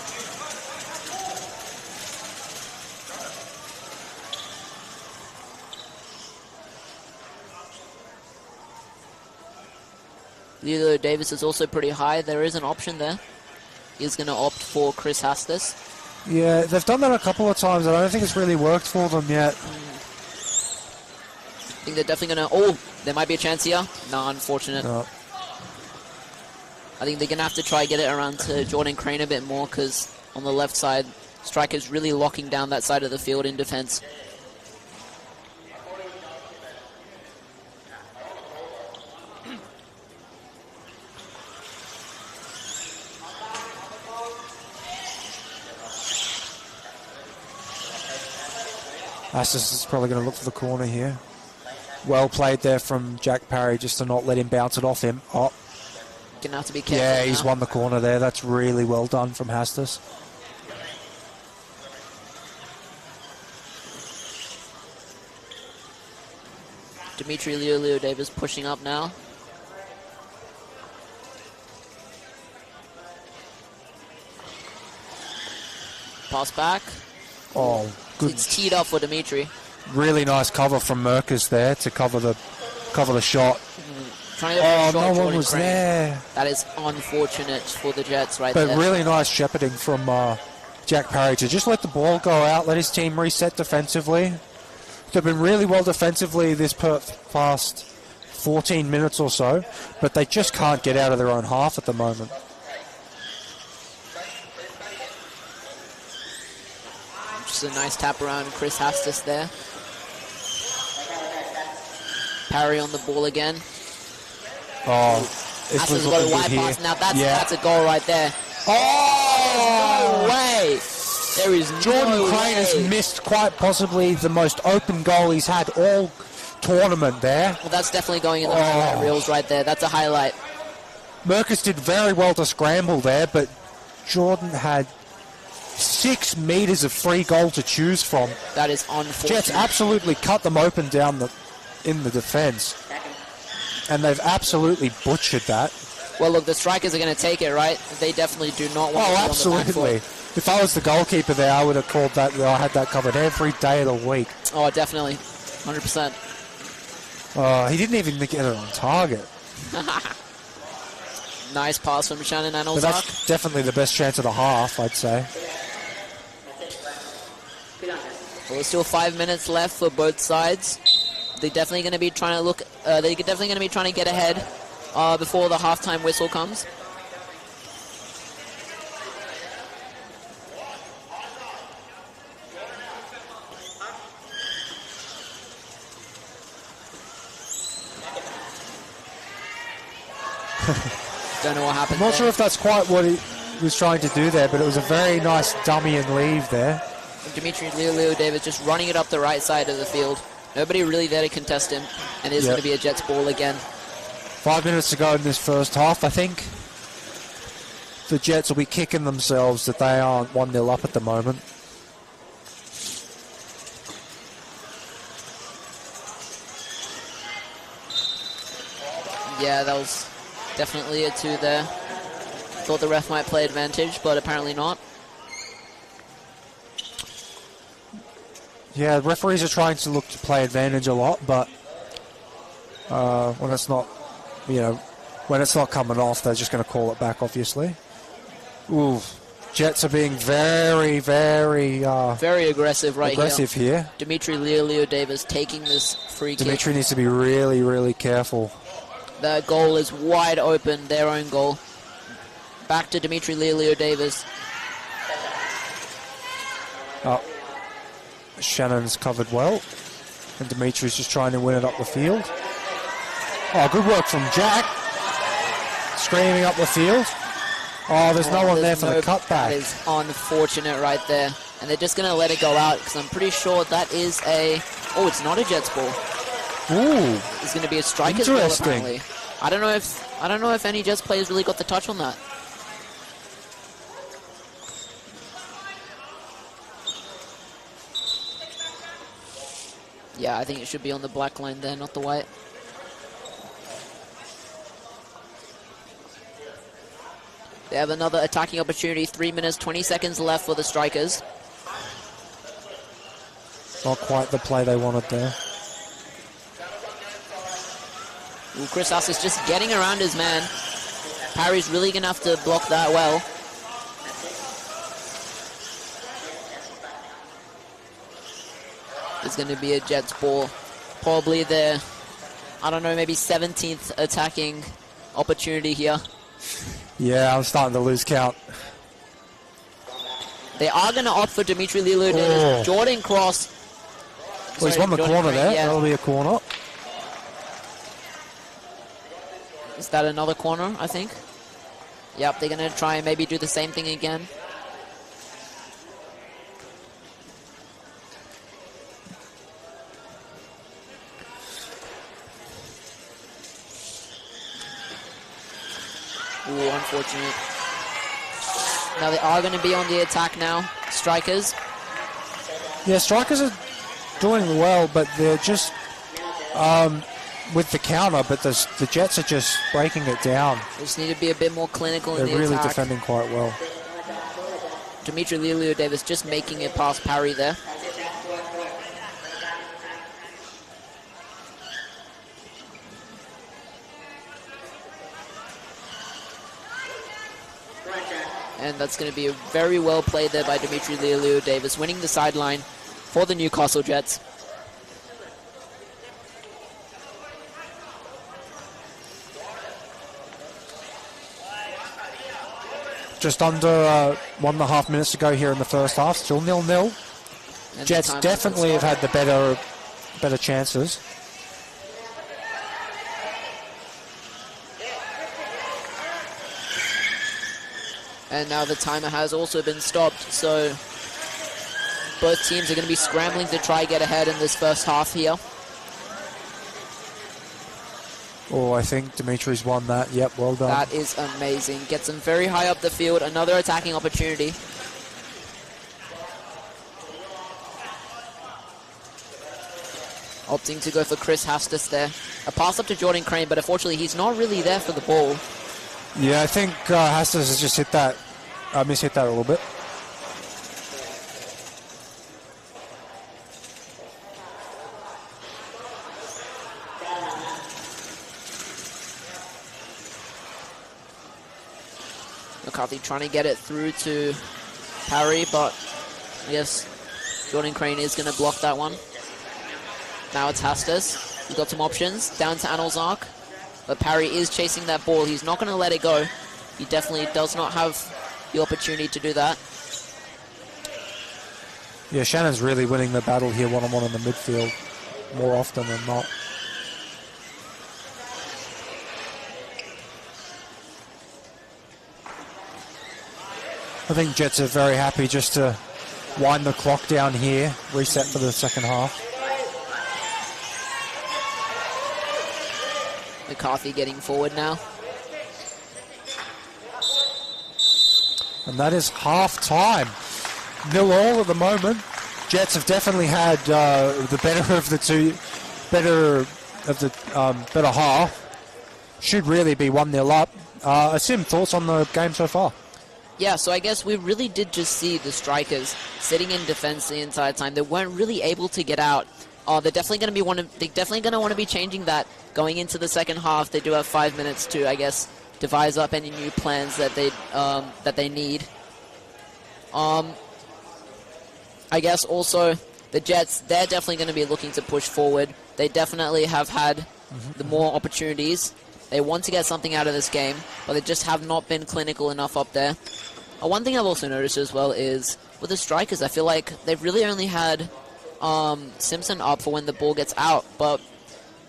H: Leo Davis is also pretty high. There is an option there. He's going to opt for Chris Hastis.
E: Yeah, they've done that a couple of times, and I don't think it's really worked for them yet.
H: I think they're definitely going to... Oh, there might be a chance here. No, unfortunate.
E: No.
H: I think they're going to have to try get it around to Jordan Crane a bit more, because on the left side, Striker's really locking down that side of the field in defense.
E: Assis is probably going to look for the corner here. Well played there from Jack Parry, just to not let him bounce it off him. Oh,
H: Gonna have to be careful.
E: yeah, he's
H: now.
E: won the corner there. That's really well done from Hastis.
H: Dimitri Leo Davis pushing up now. Pass back.
E: Oh, good.
H: It's teed up for Dimitri.
E: Really nice cover from Merkers there to cover the shot.
H: Trying to get a shot,
E: no one
H: Jordan
E: was
H: Crane.
E: there.
H: That is unfortunate for the Jets right
E: But
H: there.
E: really nice shepherding from Jack Parry to just let the ball go out, let his team reset defensively. They've been really well defensively this past 14 minutes or so, but they just can't get out of their own half at the moment.
H: Just a nice tap around Chris Hastis there. Parry on the ball again.
E: Oh, this
H: Hastis
E: was
H: got a
E: looking
H: wide
E: good
H: pass.
E: here.
H: Now that's a goal right there.
E: Oh!
H: No way! There is
E: Jordan
H: no
E: Crane has
H: way.
E: missed quite possibly the most open goal he's had all tournament there.
H: Well, that's definitely going in the highlight reels right there. That's a highlight.
E: Merkis did very well to scramble there, but Jordan had 6 meters of free goal to choose from.
H: That is unfortunate.
E: Jets absolutely cut them open down in the defense, and they've absolutely butchered that.
H: Well, look, the strikers are going to take it, right? They definitely do not want to be on the back
E: absolutely.
H: foot.
E: If I was the goalkeeper there, I would have called that. I had that covered every day of the week.
H: Oh, definitely. 100%.
E: He didn't even get it on target.
H: Nice pass from Shannon and
E: But
H: Ozark.
E: that's definitely the best chance of the half, I'd say.
H: Well, there's still 5 minutes left for both sides. They're definitely going to be trying to look. They're definitely going to be trying to get ahead before the halftime whistle comes. Don't know what happened.
E: I'm not sure if that's quite what he was trying to do there, but it was a very nice dummy and leave there.
H: Dimitri Leo Davis just running it up the right side of the field. Nobody really there to contest him, and it's going to be a Jets ball again.
E: 5 minutes to go in this first half. I think the Jets will be kicking themselves that they aren't 1-0 up at the moment.
H: Yeah, that was definitely a 2 there. Thought the ref might play advantage, but apparently not.
E: Yeah, referees are trying to look to play advantage a lot, but when it's not, when it's not coming off, they're just going to call it back, obviously. Ooh, Jets are being very, very
H: very aggressive
E: here.
H: Dimitri Leo Davis taking this free kick.
E: Dimitri needs to be really, really careful.
H: The goal is wide open, their own goal. Back to Dimitri Leo Davis.
E: Oh, Shannon's covered well, and Dimitri's just trying to win it up the field. Oh, good work from Jack. Screaming up the field. Oh, there's no one there for the cutback.
H: That is unfortunate right there. And they're just going to let it go out because I'm pretty sure that is a... Oh, it's not a Jets ball.
E: Ooh.
H: It's going to be a striker's ball, apparently. I don't know if any Jets players really got the touch on that. Yeah, I think it should be on the black line there, not the white. They have another attacking opportunity. 3 minutes, 20 seconds left for the strikers.
E: Not quite the play they wanted there.
H: Ooh, Chris Haas is just getting around his man. Parry's really going to have to block that well. It's going to be a Jets ball. Probably their, I don't know, maybe 17th attacking opportunity here.
E: Yeah, I'm starting to lose count.
H: They are going to opt for Dimitri Leo Davis. Jordan Cross.
E: Well, he's won the corner there.
H: Yeah.
E: That'll be a corner.
H: Is that another corner, I think? Yep, they're going to try and maybe do the same thing again. Ooh, unfortunate. Now they are going to be on the attack now, strikers.
E: Yeah, strikers are doing well, but they're just with the counter, but the Jets are just breaking it down.
H: They just need to be a bit more clinical in the
E: They're really
H: attack.
E: defending quite well.
H: Dimitri Leo Davis just making it past Parry there. And that's going to be very well played there by Dimitri Leo Davis, winning the sideline for the Newcastle Jets.
E: Just under 1.5 minutes to go here in the first half. Still 0-0. Jets definitely have had the better chances.
H: And now the timer has also been stopped, so both teams are going to be scrambling to try get ahead in this first half here.
E: Oh, I think Dimitri's won that. Yep, well done.
H: That is amazing. Gets them very high up the field. Another attacking opportunity. Opting to go for Chris Hastis there. A pass up to Jordan Crane, but unfortunately he's not really there for the ball.
E: Yeah, I think Hastis has just hit that, mishit that a little bit.
H: McCarthy trying to get it through to Parry, but I guess Jordan Crane is going to block that one. Now it's Hastis. He's got some options. Down to Anelzark. But Parry is chasing that ball. He's not going to let it go. He definitely does not have the opportunity to do that.
E: Yeah, Shannon's really winning the battle here one-on-one in the midfield more often than not. I think Jets are very happy just to wind the clock down here, reset for the second half.
H: McCarthy getting forward now.
E: And that is half-time. 0-0 at the moment. Jets have definitely had the better of the better half. should really be 1-0 up. Asim, thoughts on the game so far?
H: Yeah, so I guess we really did just see the strikers sitting in defense the entire time. They weren't really able to get out. They're definitely going to want to be changing that going into the second half. They do have 5 minutes to, I guess, devise up any new plans that they need. I guess also the Jets, they're definitely going to be looking to push forward. They definitely have had the more opportunities. They want to get something out of this game, but they just have not been clinical enough up there. One thing I've also noticed as well is with the strikers, I feel like they've really only had Simpson up for when the ball gets out, but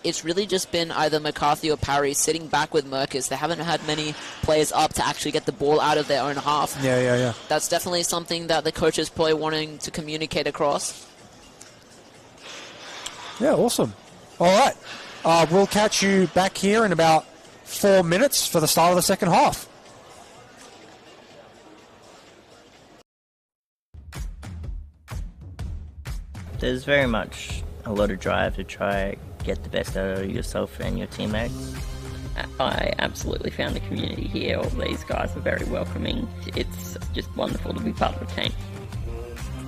H: it's really just been either McCarthy or Parry sitting back with Merkis. They haven't had many players up to actually get the ball out of their own half.
E: Yeah.
H: That's definitely something that the coach is probably wanting to communicate across.
E: Yeah, awesome. All right. We'll catch you back here in about 4 minutes for the start of the second half.
A: There's very much a lot of drive to try get the best out of yourself and your teammates.
B: I absolutely found the community here. All these guys are very welcoming. It's just wonderful to be part of a team.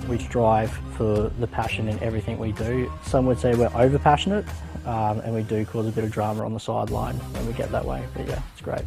C: We strive for the passion in everything we do. Some would say we're over passionate, and we do cause a bit of drama on the sideline when we get that way, but yeah, it's great.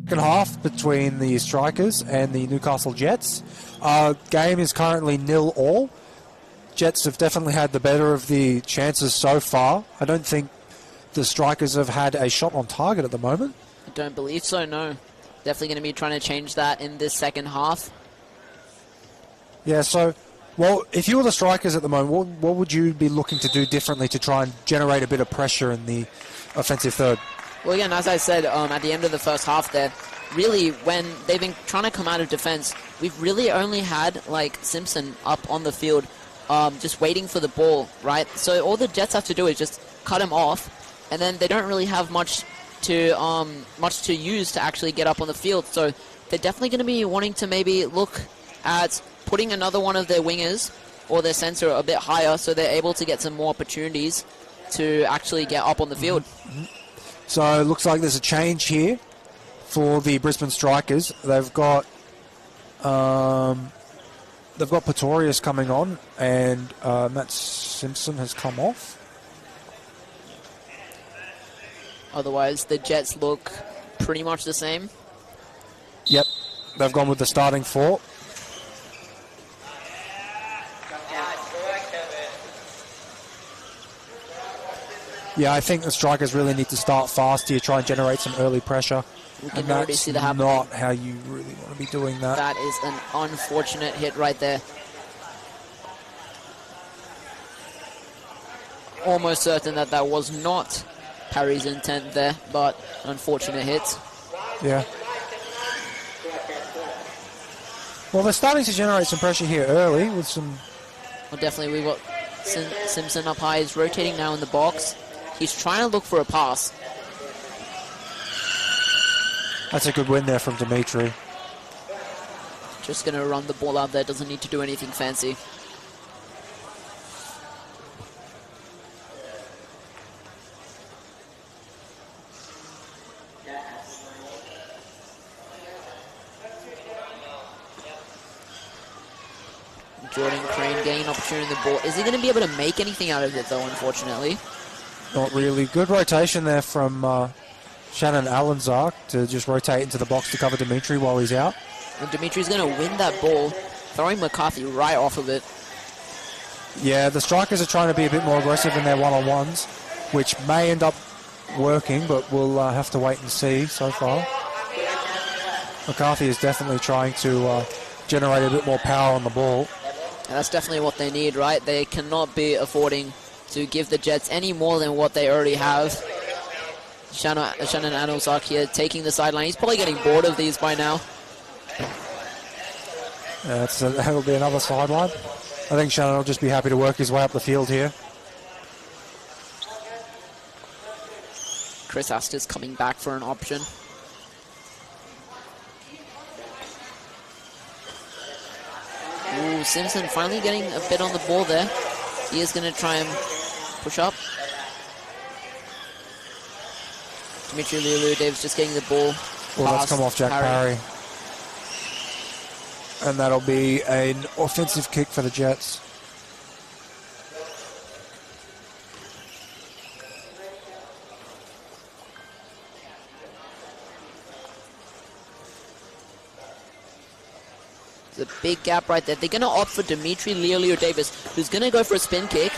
E: Second half between the Strikers and the Newcastle Jets. Game is currently 0-0. Jets have definitely had the better of the chances so far. I don't think the Strikers have had a shot on target at the moment.
H: I don't believe so, no. Definitely going to be trying to change that in this second half.
E: Yeah, so, well, if you were the strikers at the moment, what would you be looking to do differently to try and generate a bit of pressure in the offensive third?
H: Well, again, as I said at the end of the first half there, really, when they've been trying to come out of defense, we've really only had, like, Simpson up on the field just waiting for the ball, right? So all the Jets have to do is just cut him off, and then they don't really have much to use to actually get up on the field. So they're definitely going to be wanting to maybe look at putting another one of their wingers or their center a bit higher so they're able to get some more opportunities to actually get up on the field.
E: So it looks like there's a change here for the Brisbane Strikers. They've got Pretorius coming on, and Matt Simpson has come off.
H: Otherwise, the Jets look pretty much the same.
E: Yep, they've gone with the starting four. Yeah, I think the Strikers really need to start fast here, try and generate some early pressure.
H: We can already see that happening.
E: Not how you really want to be doing that.
H: That is an unfortunate hit right there. Almost certain that that was not Parry's intent there, but unfortunate hit.
E: Yeah. Well, they're starting to generate some pressure here early with some...
H: Well, definitely we've got Simpson up high. He's rotating now in the box. He's trying to look for a pass.
E: That's a good win there from Dimitri.
H: Just going to run the ball out there. Doesn't need to do anything fancy. Jordan Crane getting an opportunity in the ball. Is he going to be able to make anything out of it, though, unfortunately?
E: Not really. Good rotation there from Shannon Allanzark to just rotate into the box to cover Dimitri while he's out.
H: And Dimitri's going to win that ball, throwing McCarthy right off of it.
E: Yeah, the Strikers are trying to be a bit more aggressive in their one-on-ones, which may end up working, but we'll have to wait and see so far. McCarthy is definitely trying to generate a bit more power on the ball.
H: And that's definitely what they need, right? They cannot be affording to give the Jets any more than what they already have. Shannon Allanzark here taking the sideline. He's probably getting bored of these by now.
E: Yeah, that'll be another sideline. I think Shannon will just be happy to work his way up the field here.
H: Chris Astor's coming back for an option. Ooh, Simpson finally getting a bit on the ball there. He is going to try and push up. Dimitri Leolue-Davis just getting the ball.
E: Well, that's come off Jack Parry. And that'll be an offensive kick for the Jets.
H: There's a big gap right there. They're going to opt for Dimitri Leolue-Davis, who's going to go for a spin kick.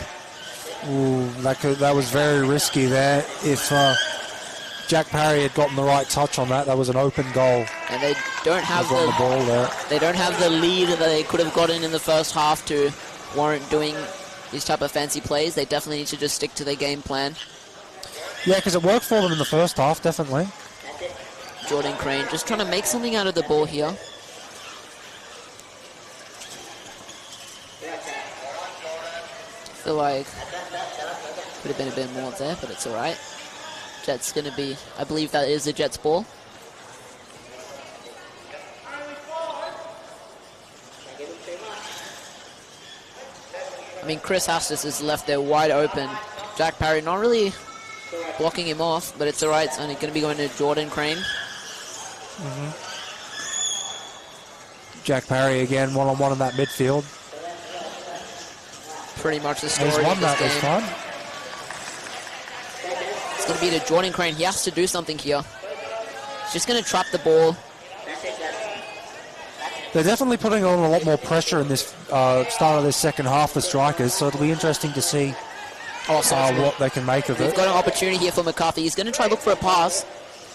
E: Ooh, that was very risky there. If Jack Parry had gotten the right touch on that, that was an open goal.
H: And they don't have the
E: ball there.
H: They don't have the lead that they could have gotten in the first half to warrant doing these type of fancy plays. They definitely need to just stick to their game plan.
E: Yeah, because it worked for them in the first half, definitely.
H: Jordan Crane just trying to make something out of the ball here. I feel like could have been a bit more there, but it's all right. Jets going to be, I believe that is a Jets ball. I mean, Chris Hastis is left there wide open. Jack Parry not really blocking him off, but it's all right. It's only going to be going to Jordan Crane.
E: Jack Parry again, one-on-one in that midfield.
H: Pretty much the story
E: He's
H: of
E: won
H: this
E: that
H: game.
E: this time.
H: It's going to be to Jordan Crane. He has to do something here. He's just going to trap the ball.
E: They're definitely putting on a lot more pressure in this start of this second half, the Strikers, so it'll be interesting to see what they can make of
H: We've
E: it.
H: got an opportunity here for McCarthy. He's going to try look for a pass.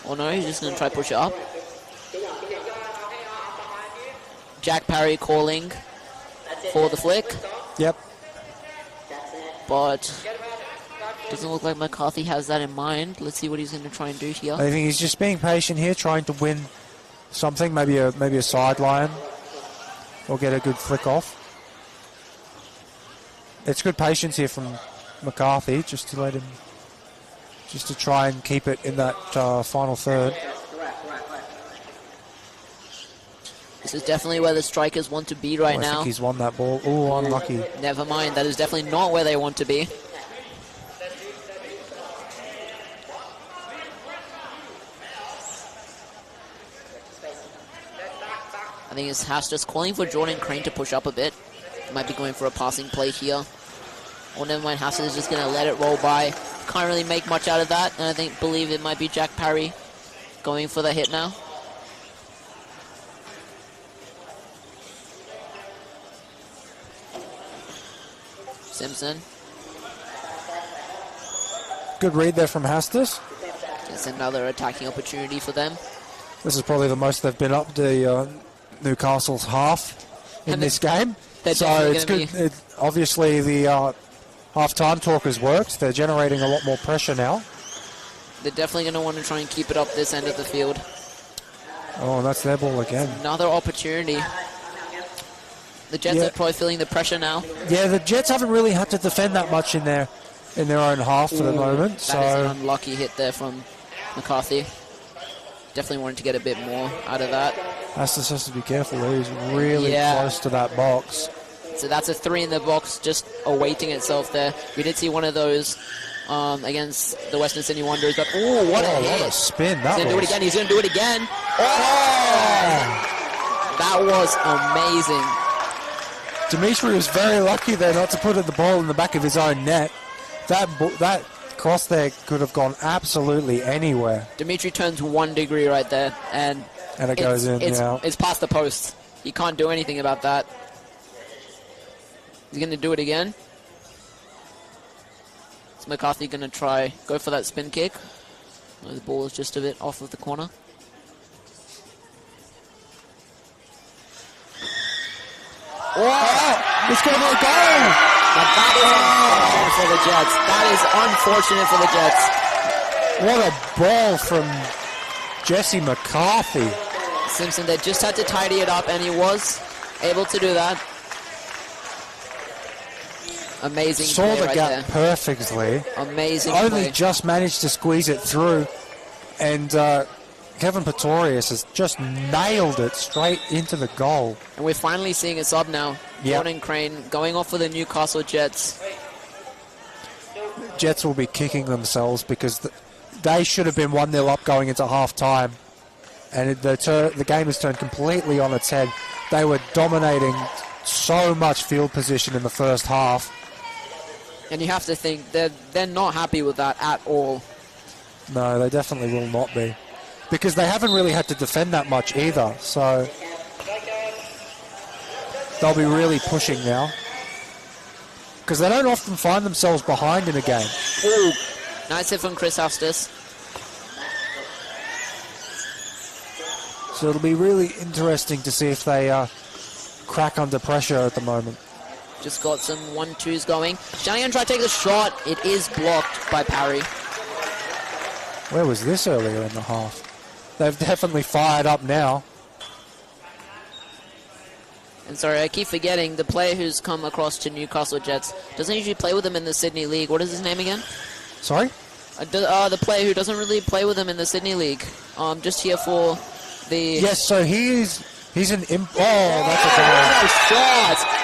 H: Oh no, he's just going to try push it up. Jack Parry calling for the flick,
E: Yep.
H: but doesn't look like McCarthy has that in mind. Let's see what he's going to try and do here.
E: I think he's just being patient here, trying to win something, maybe a sideline, or get a good flick off. It's good patience here from McCarthy, just to try and keep it in that final third.
H: This is definitely where the strikers want to be right
E: I
H: now.
E: think he's won that ball. Oh, unlucky.
H: Never mind, that is definitely not where they want to be. I think it's Haas just calling for Jordan Crane to push up a bit. Might be going for a passing play here. Oh, never mind, Haas is just going to let it roll by. Can't really make much out of that, and I believe it might be Jack Parry going for the hit now. Simpson.
E: Good read there from Hastis.
H: It's another attacking opportunity for them.
E: This is probably the most they've been up to Newcastle's half in
H: And
E: this game.
H: they're
E: So
H: definitely
E: it's
H: gonna
E: good. Obviously, the half-time talk has worked. They're generating a lot more pressure now.
H: They're definitely going to want to try and keep it up this end of the field.
E: Oh, and that's their ball again.
H: Another opportunity. The Jets
E: Yeah.
H: are probably feeling the pressure now.
E: Yeah, the Jets haven't really had to defend that much in their own half for the moment.
H: That is
E: So
H: an unlucky hit there from McCarthy. Definitely wanted to get a bit more out of that.
E: Hastis has to be careful. He's really
H: Yeah.
E: close to that box.
H: So that's a 3 in the box, just awaiting itself there. We did see one of those against the Western Sydney Wanderers, but oh, what a hit!
E: What a spin that
H: He's going to do it
E: was.
H: again. He's going to do it again. That was amazing.
E: Dimitri was very lucky there not to put the ball in the back of his own net. That cross there could have gone absolutely anywhere.
H: Dimitri turns 1 degree right there, and
E: it goes in, yeah.
H: It's past the post. He can't do anything about that. He's going to do it again. Is McCarthy going to go for that spin kick? The ball is just a bit off of the corner.
E: Oh, it's going to be a goal!
H: Now that is unfortunate for the Jets. That is unfortunate for the Jets.
E: What a ball from Jesse McCarthy.
H: Simpson, they just had to tidy it up, and he was able to do that. Amazing
E: Saw
H: play
E: the
H: right
E: gap
H: there.
E: perfectly.
H: Amazing
E: Only
H: play.
E: just managed to squeeze it through. And Kevin Pretorius has just nailed it straight into the goal.
H: And we're finally seeing a sub now.
E: Yep.
H: Jordan Crane going off for the Newcastle Jets.
E: Jets will be kicking themselves because they should have been 1-0 up going into half-time. And the game has turned completely on its head. They were dominating so much field position in the first half.
H: And you have to think they're not happy with that at all.
E: No, they definitely will not be. Because they haven't really had to defend that much either. So they'll be really pushing now. Because they don't often find themselves behind in a game.
H: Ooh, nice hit from Chris Hustis.
E: So it'll be really interesting to see if they crack under pressure at the moment.
H: Just got some 1-2s going. Shanahan tried to take the shot. It is blocked by Parry.
E: Where was this earlier in the half? They've definitely fired up now.
H: And sorry, I keep forgetting the player who's come across to Newcastle Jets doesn't usually play with them in the Sydney League. What is his name again?
E: Sorry?
H: The player who doesn't really play with them in the Sydney League. Just here for the...
E: Yes, so he's an... that's a goal.
H: Shot!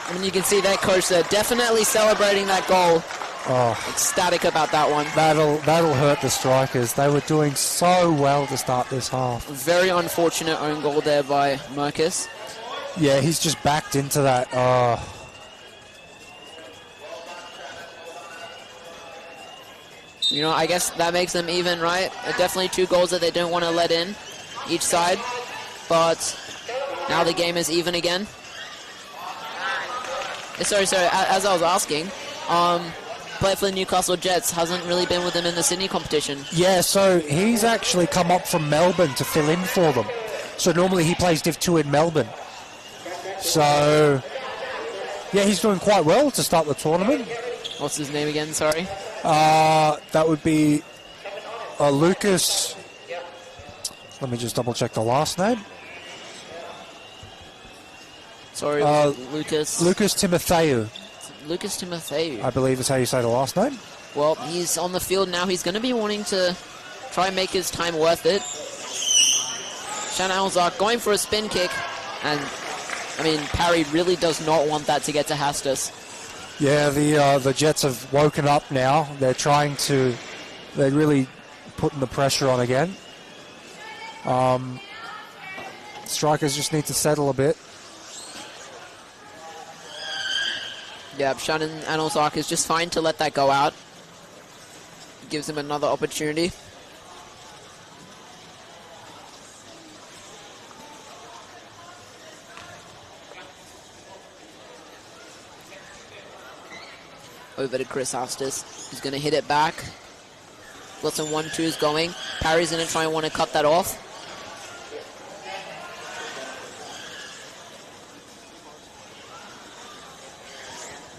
H: I mean, you can see that coach there definitely celebrating that goal.
E: Oh,
H: Ecstatic about that one.
E: that'll hurt the strikers. They were doing so well to start this half.
H: Very unfortunate own goal there by Marcus.
E: Yeah, he's just backed into that. Oh.
H: You know, I guess that makes them even, right? Definitely 2 goals that they don't want to let in, each side. But now the game is even again. Sorry, as I was asking, player for the Newcastle Jets hasn't really been with them in the Sydney competition.
E: Yeah, so he's actually come up from Melbourne to fill in for them. So normally he plays Div 2 in Melbourne. So, yeah, he's doing quite well to start the tournament.
H: What's his name again? Sorry.
E: That would be Lucas. Let me just double check the last name.
H: Sorry, Lucas.
E: Lucas Timotheou,
H: Lucas Timotheou.
E: I believe is how you say the last name.
H: Well, he's on the field now. He's going to be wanting to try and make his time worth it. Shannon Alzark going for a spin kick. And, I mean, Parry really does not want that to get to Hastus.
E: Yeah, the Jets have woken up now. They're really putting the pressure on again. Strikers just need to settle a bit.
H: Yeah, Shannon Alzark is just fine to let that go out. Gives him another opportunity. Over to Chris Hastus. He's going to hit it back. Got some 1-2s going. Parry's going to try and want to cut that off.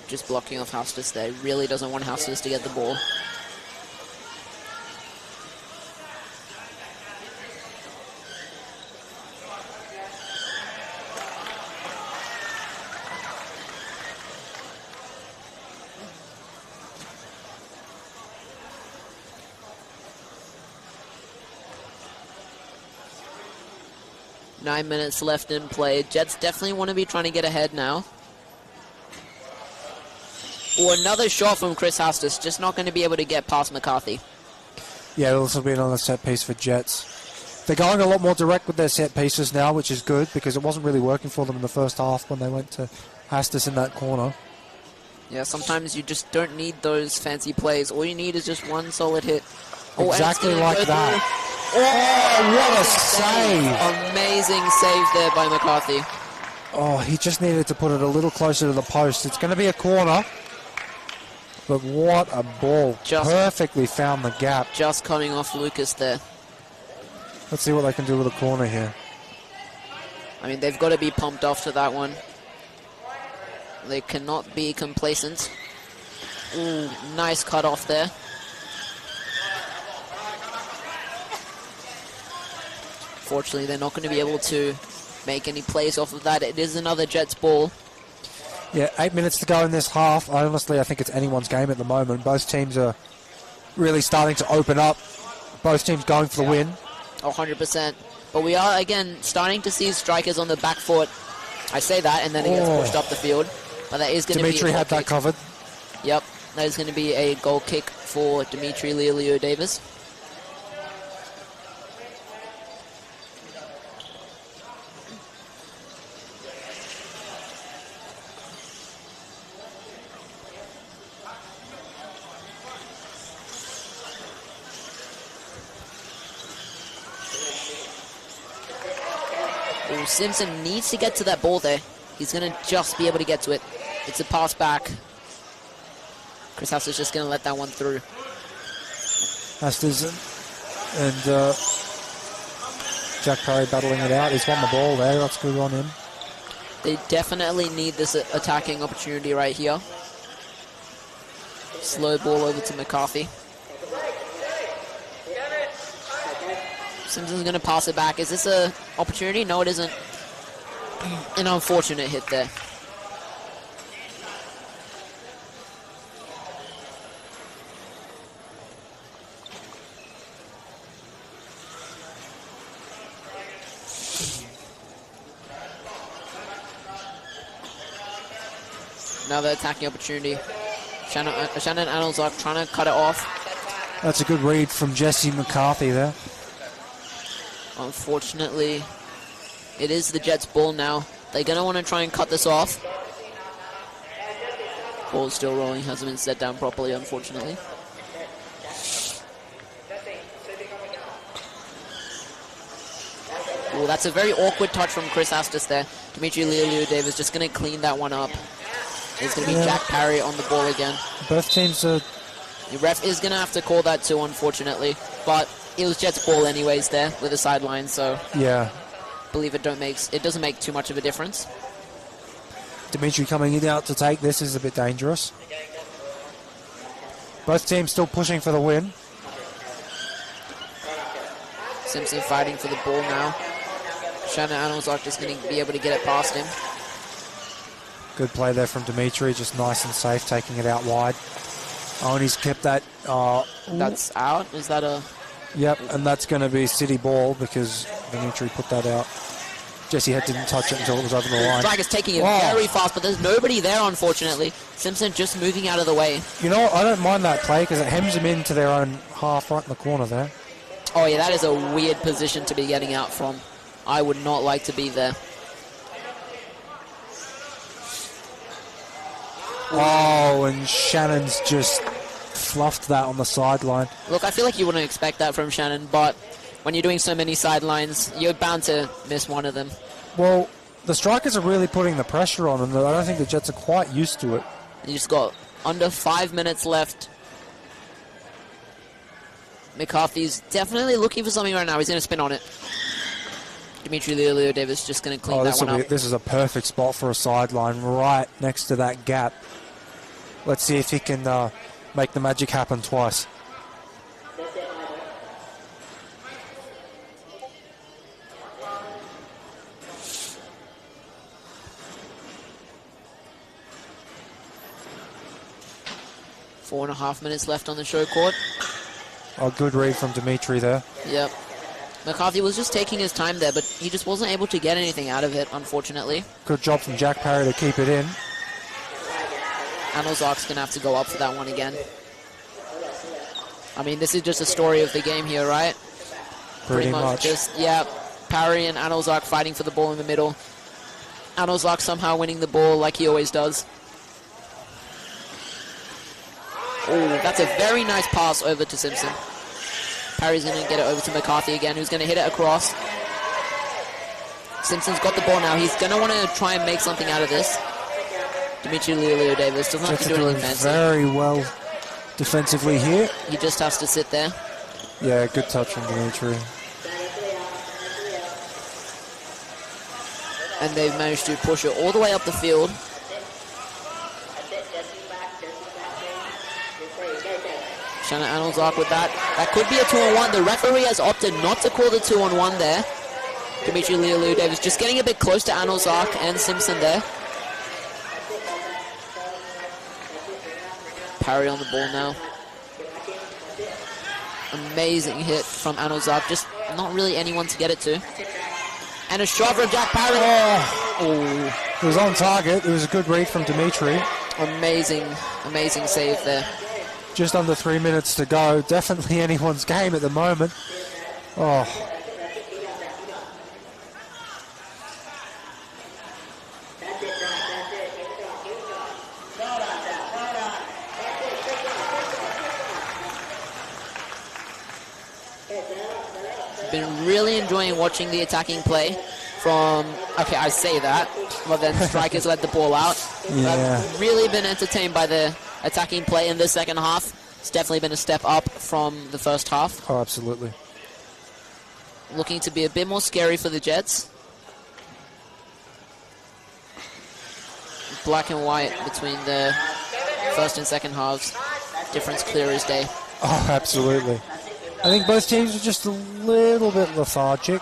H: Just blocking off Hastus there. Really doesn't want Hastus to get the ball. Nine minutes left in play. Jets definitely want to be trying to get ahead now. Or another shot from Chris Hastus, just not going to be able to get past McCarthy.
E: Yeah, this will be another set piece for Jets. They're going a lot more direct with their set pieces now, which is good, because it wasn't really working for them in the first half when they went to Hastus in that corner.
H: Yeah, sometimes you just don't need those fancy plays. All you need is just one solid hit.
E: Exactly like that. Oh, what a save!
H: Amazing save there by McCarthy.
E: Oh, he just needed to put it a little closer to the post. It's going to be a corner. But what a ball. Perfectly found the gap.
H: Just coming off Lucas there.
E: Let's see what they can do with a corner here.
H: I mean, they've got to be pumped after that one. They cannot be complacent. Ooh, nice cut off there. Fortunately, they're not going to be able to make any plays off of that. It is another Jets ball.
E: Yeah, 8 minutes to go in this half. Honestly, I think it's anyone's game at the moment. Both teams are really starting to open up. Both teams going for the win.
H: 100%. But we are, again, starting to see strikers on the back foot. I say that, and then it gets pushed up the field. But that is going to be
E: Dimitri had that covered.
H: Yep, that is going to be a goal kick for Dimitri Leolio-Davis. Simpson needs to get to that ball there. He's going to just be able to get to it. It's a pass back. Chris Hastus is just going to let that one through.
E: Hastus and Jack Parry battling it out. He's won the ball there. That's good on him.
H: They definitely need this attacking opportunity right here. Slow ball over to McCarthy. Simpson's going to pass it back. Is this an opportunity? No, it isn't. An unfortunate hit there. Another attacking opportunity. Shannon Alzark trying to cut it off.
E: That's a good read from Jesse McCarthy there.
H: Unfortunately, it is the Jets' ball now. They're going to want to try and cut this off. Ball's still rolling, hasn't been set down properly, unfortunately. Ooh, that's a very awkward touch from Chris Hastus there. Dimitri Leolio-Davis just going to clean that one up. It's going to be Jack Parry on the ball again.
E: Both teams are...
H: The ref is going to have to call that too, unfortunately. But it was Jets' ball anyways there with the sideline, so...
E: Yeah.
H: believe it doesn't make too much of a difference.
E: Dimitri coming in out to take this is a bit dangerous. Both teams still pushing for the win.
H: Simpson fighting for the ball now. Shannon Anelzak just going to be able to get it past him.
E: Good play there from Dimitri, just nice and safe, taking it out wide. Oh, and he's kept that.
H: That's out. Is that a...
E: Yep, and that's going to be City ball because Dimitri put that out. Jesse Head didn't touch it until it was over the line.
H: Striker's taking it very fast, but there's nobody there, unfortunately. Simpson just moving out of the way.
E: You know what? I don't mind that play because it hems them into their own half right in the corner there.
H: Oh, yeah, that is a weird position to be getting out from. I would not like to be there.
E: Oh, and Shannon's just fluffed that on the sideline.
H: Look, I feel like you wouldn't expect that from Shannon, but when you're doing so many sidelines, you're bound to miss one of them.
E: Well, the strikers are really putting the pressure on them. I don't think the Jets are quite used to it.
H: You just got under 5 minutes left. McCarthy's definitely looking for something right now. He's going to spin on it. Dimitri Leo-Davis just going to clean that one up.
E: This is a perfect spot for a sideline right next to that gap. Let's see if he can make the magic happen twice.
H: Four and a half minutes left on the Showcourt.
E: A good read from Dimitri there.
H: Yep. McCarthy was just taking his time there, but he just wasn't able to get anything out of it, unfortunately.
E: Good job from Jack Parry to keep it in.
H: Anelzak's going to have to go up for that one again. I mean, this is just a story of the game here, right?
E: Pretty much.
H: Just, yeah, Parry and Anelzak fighting for the ball in the middle. Anelzak somehow winning the ball like he always does. Oh, that's a very nice pass over to Simpson. Parry's going to get it over to McCarthy again, who's going to hit it across. Simpson's got the ball now. He's going to want to try and make something out of this. Dimitri Leo-Davis doesn't have to do anything fancy.
E: Very well defensively here.
H: He just has to sit there.
E: Yeah, good touch from Dimitri.
H: And they've managed to push it all the way up the field. Shannon Anelzak with that. That could be a 2-on-1. The referee has opted not to call the 2-on-1 there. Dimitri Leo-Davis just getting a bit close to Anelzak and Simpson there. Parry on the ball now. Amazing hit from Anelzak. Just not really anyone to get it to. And a shot from Jack Parry.
E: Oh, it was on target. It was a good read from Dimitri.
H: Amazing, amazing save there.
E: Just under 3 minutes to go. Definitely anyone's game at the moment. Oh.
H: Been really enjoying watching the attacking play from, okay, I say that, but then strikers let the ball out.
E: Yeah.
H: I've really been entertained by the attacking play in the second half. It's definitely been a step up from the first half.
E: Oh, absolutely.
H: Looking to be a bit more scary for the Jets. Black and white between the first and second halves. Difference clear as day.
E: Oh, absolutely. I think both teams were just a little bit lethargic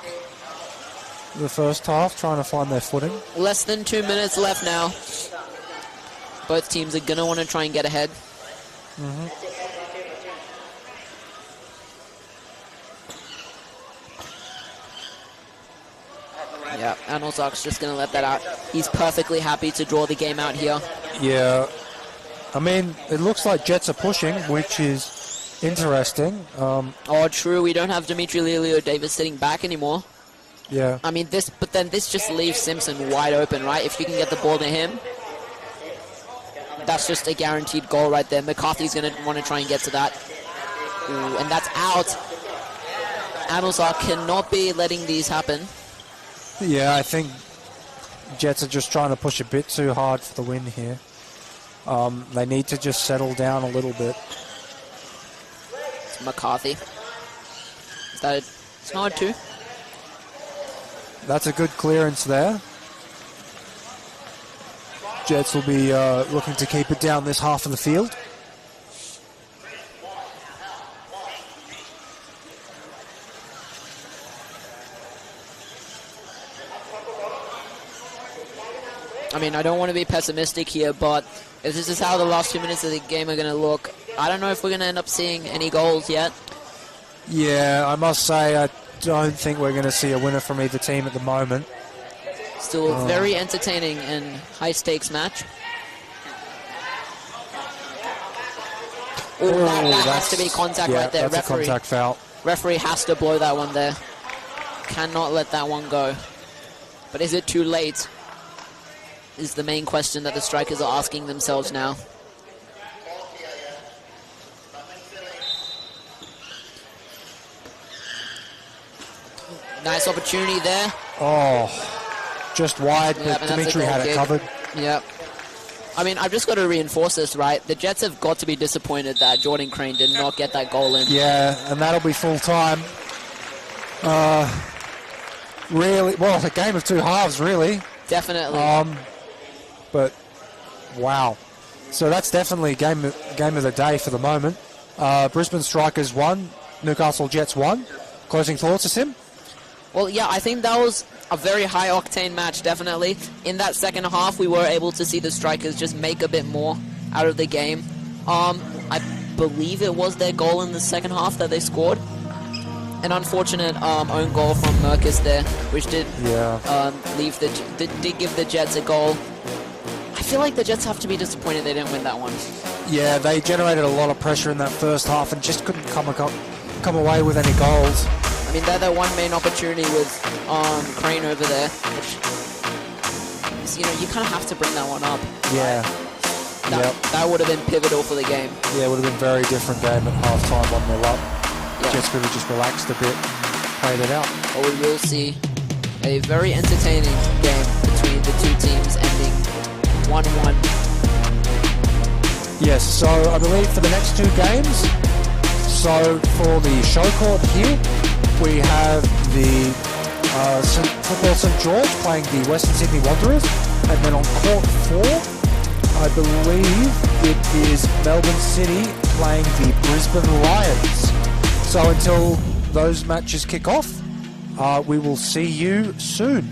E: the first half, trying to find their footing.
H: Less than 2 minutes left now. Both teams are going to want to try and get ahead. Yeah, Anelzak's just going to let that out. He's perfectly happy to draw the game out here.
E: Yeah. I mean, it looks like Jets are pushing, which is interesting.
H: Oh, true. We don't have Dimitri Leo-Davis sitting back anymore.
E: Yeah.
H: I mean, this just leaves Simpson wide open, right? If you can get the ball to him, that's just a guaranteed goal right there. McCarthy's going to want to try and get to that. Ooh, and that's out. Anelzak cannot be letting these happen.
E: Yeah, I think Jets are just trying to push a bit too hard for the win here. They need to just settle down a little bit.
H: McCarthy. Is that it's not a 2?
E: That's a good clearance there. Jets will be looking to keep it down this half of the field.
H: I mean, I don't want to be pessimistic here, but if this is how the last 2 minutes of the game are going to look, I don't know if we're going to end up seeing any goals yet.
E: Yeah, I must say I don't think we're going to see a winner from either team at the moment.
H: Still a very entertaining and high-stakes match. Oh, that has to be contact right there.
E: That's
H: Referee.
E: a contact foul.
H: Referee has to blow that one there. Cannot let that one go. But is it too late? Is the main question that the strikers are asking themselves now. Nice opportunity there.
E: Oh, just wide, but Dimitri had it covered.
H: Yep. I mean, I've just got to reinforce this, right? The Jets have got to be disappointed that Jordan Crane did not get that goal in.
E: Yeah, and that'll be full time. Really, well, a game of two halves, really.
H: Definitely.
E: But wow, so that's definitely game of the day for the moment. Brisbane Strikers won, Newcastle Jets won. Closing thoughts, Asim?
H: Well, yeah, I think that was a very high-octane match, definitely. In that second half, we were able to see the Strikers just make a bit more out of the game. I believe it was their goal in the second half that they scored. An unfortunate own goal from Merkus there, which did did give the Jets a goal. I feel like the Jets have to be disappointed they didn't win that one.
E: Yeah, they generated a lot of pressure in that first half and just couldn't come away with any goals.
H: I mean, they're their one main opportunity with Crane over there, which is, you know, you kind of have to bring that one up.
E: Yeah.
H: That would have been pivotal for the game.
E: Yeah, it would have been a very different game at half-time, 1-0 up.
H: Yeah.
E: Jets could have just relaxed a bit, played it out.
H: But we will see a very entertaining game between the two teams, ending 1-1.
E: Yes, so I believe for the next two games, so for the Showcourt here, we have the Football St George playing the Western Sydney Wanderers, and then on Court 4, I believe it is Melbourne City playing the Brisbane Lions. So until those matches kick off, we will see you soon.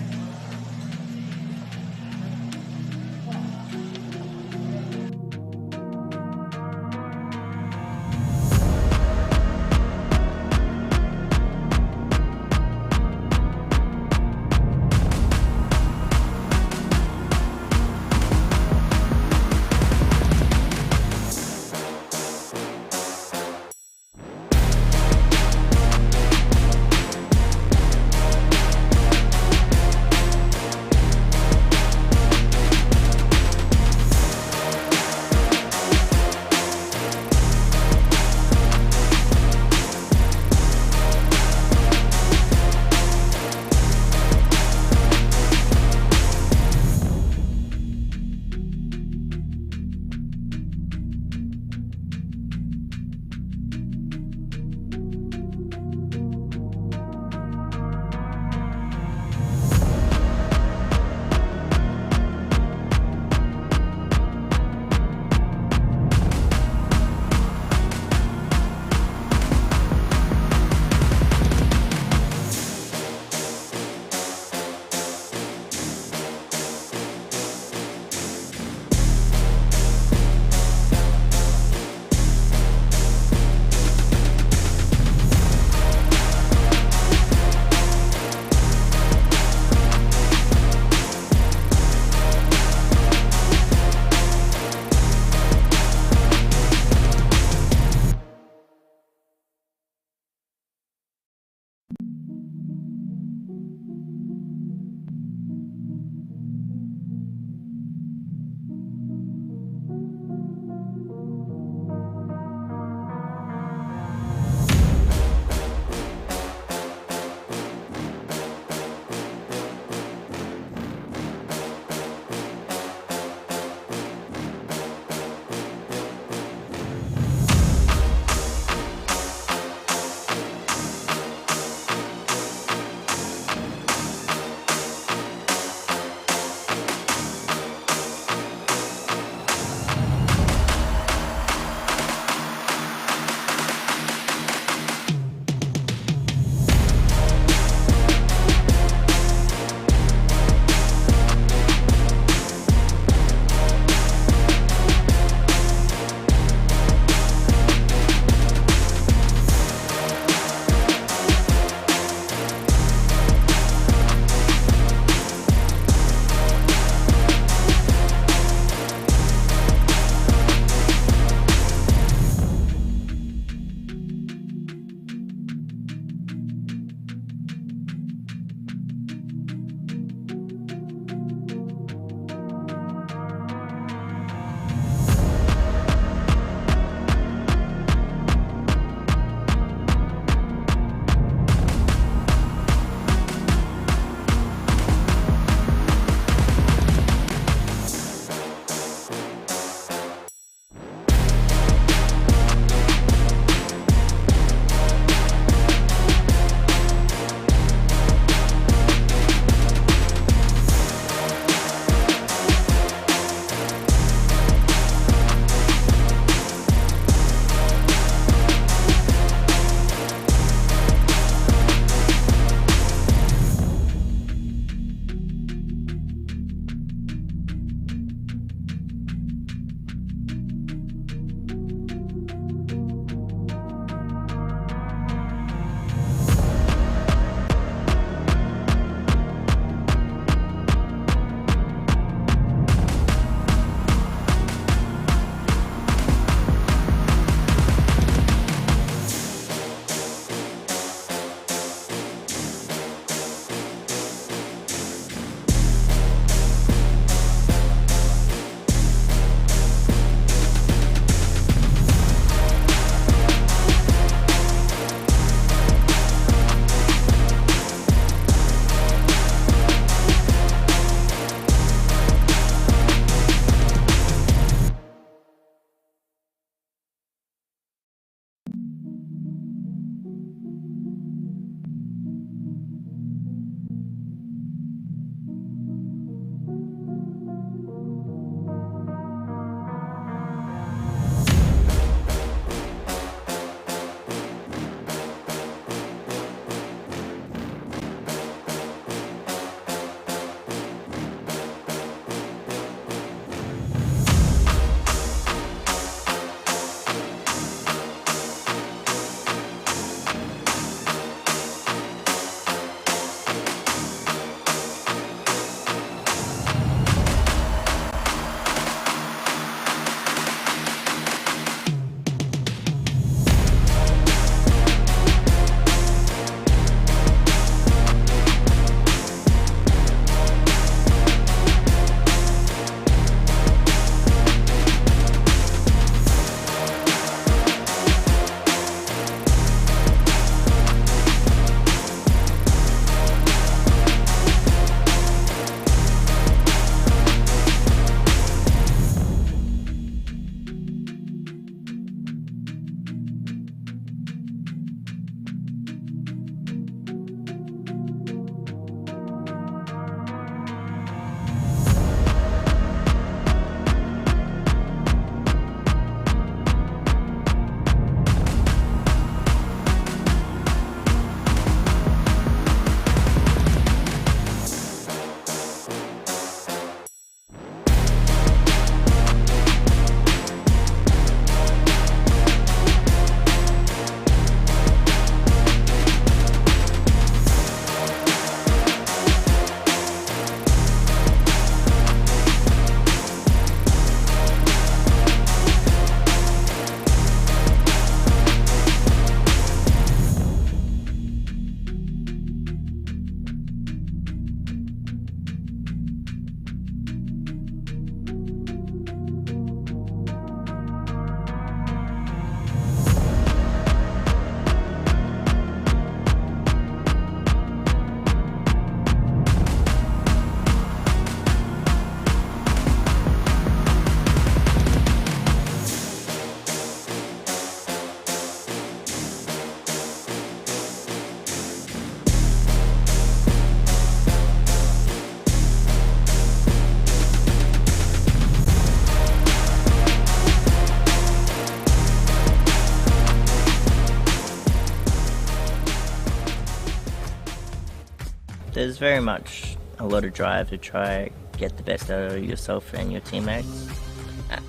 A: there's very much a lot of drive to try get the best out of yourself and your teammates.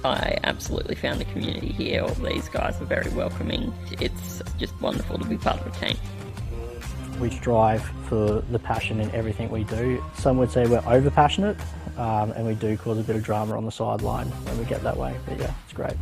B: I absolutely found the community here. All these guys are very welcoming. It's just wonderful to be part of a team.
C: We strive for the passion in everything we do. Some would say we're over passionate, and we do cause a bit of drama on the sideline when we get that way, but yeah, it's great.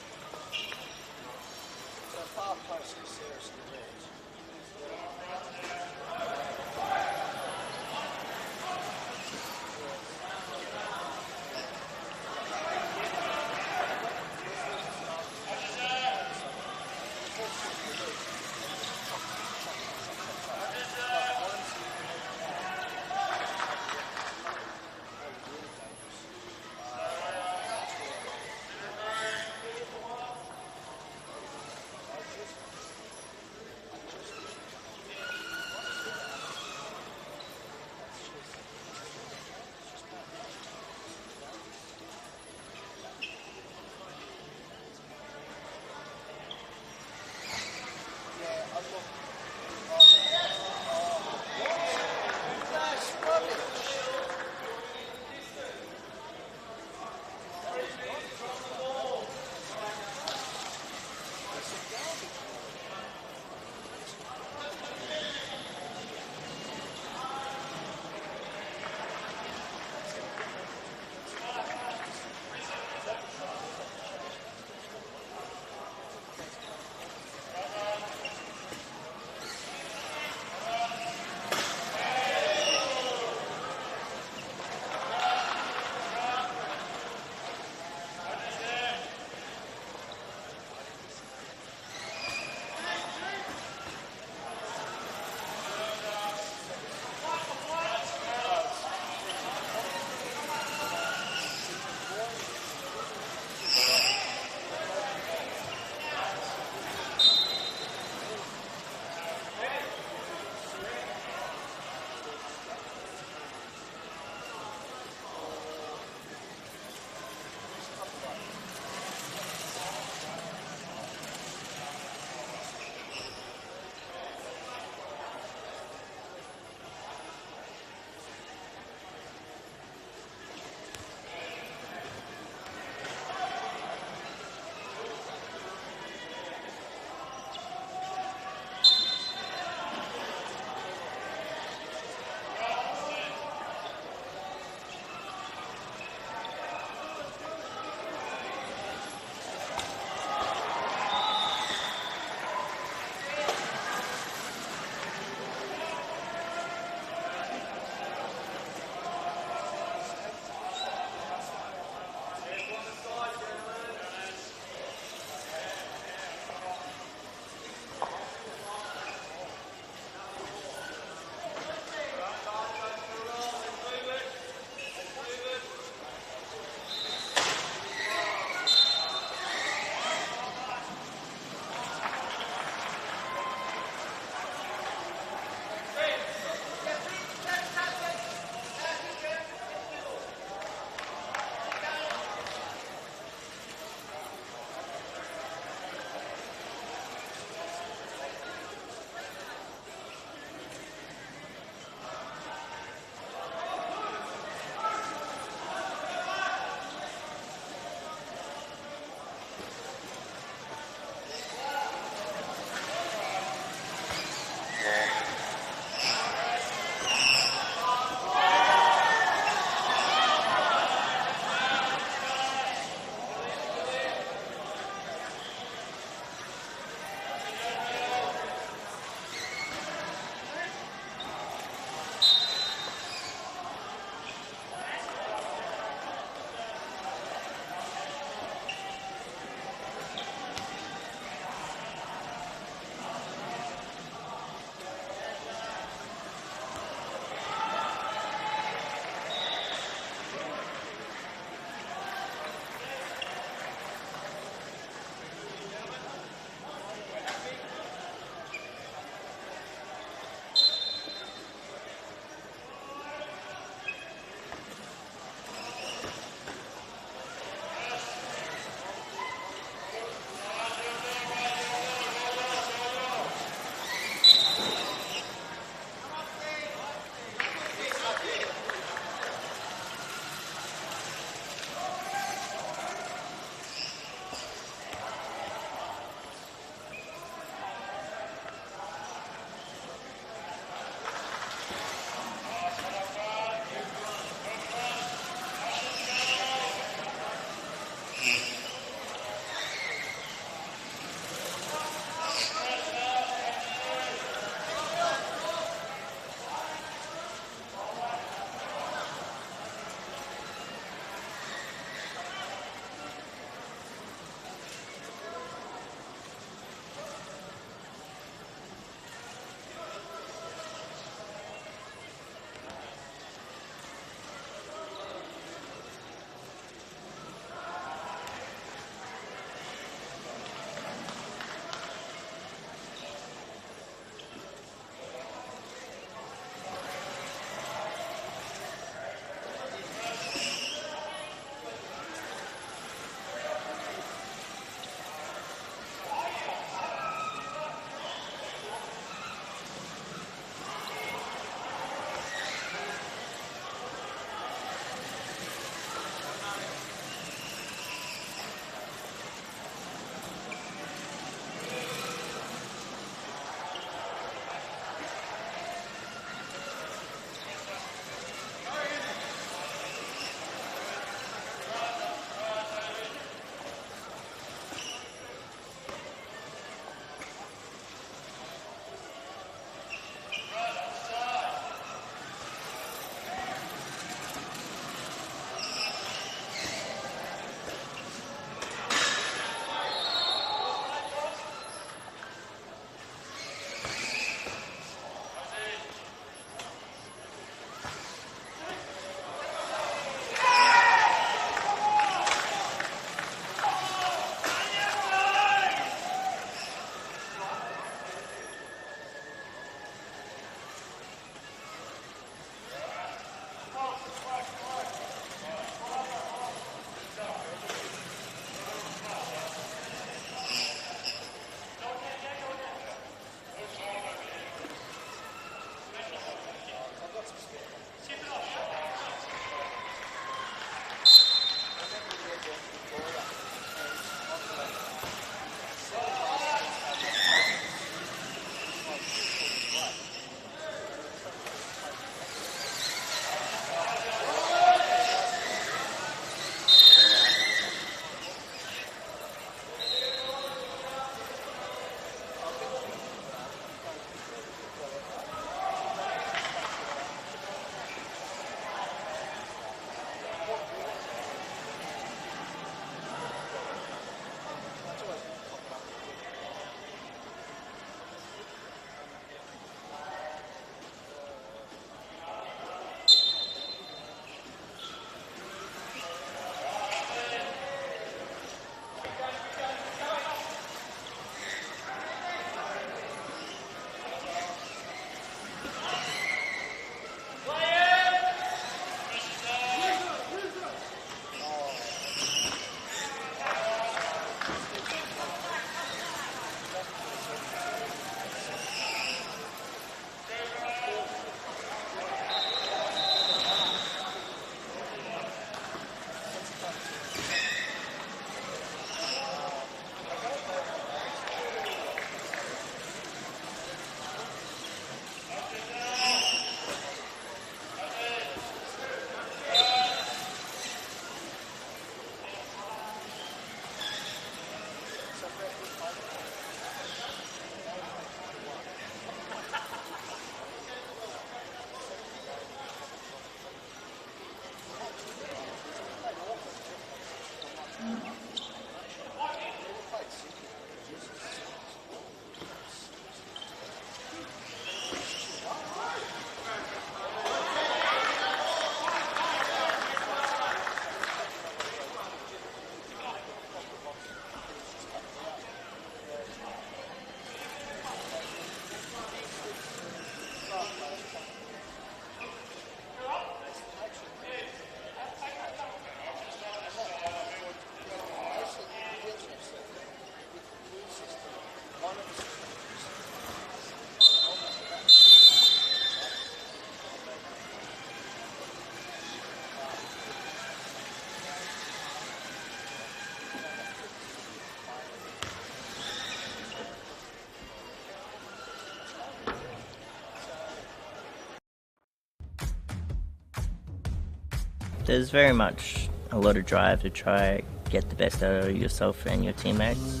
A: There's very much a lot of drive to try get the best out of yourself and your teammates.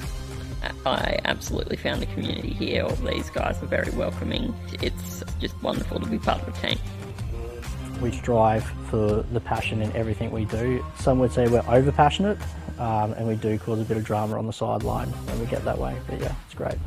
B: I absolutely found the community here. All these guys are very welcoming. It's just wonderful to be part of the team.
C: We strive for the passion in everything we do. Some would say we're over passionate, and we do cause a bit of drama on the sideline when we get that way. But yeah, it's great.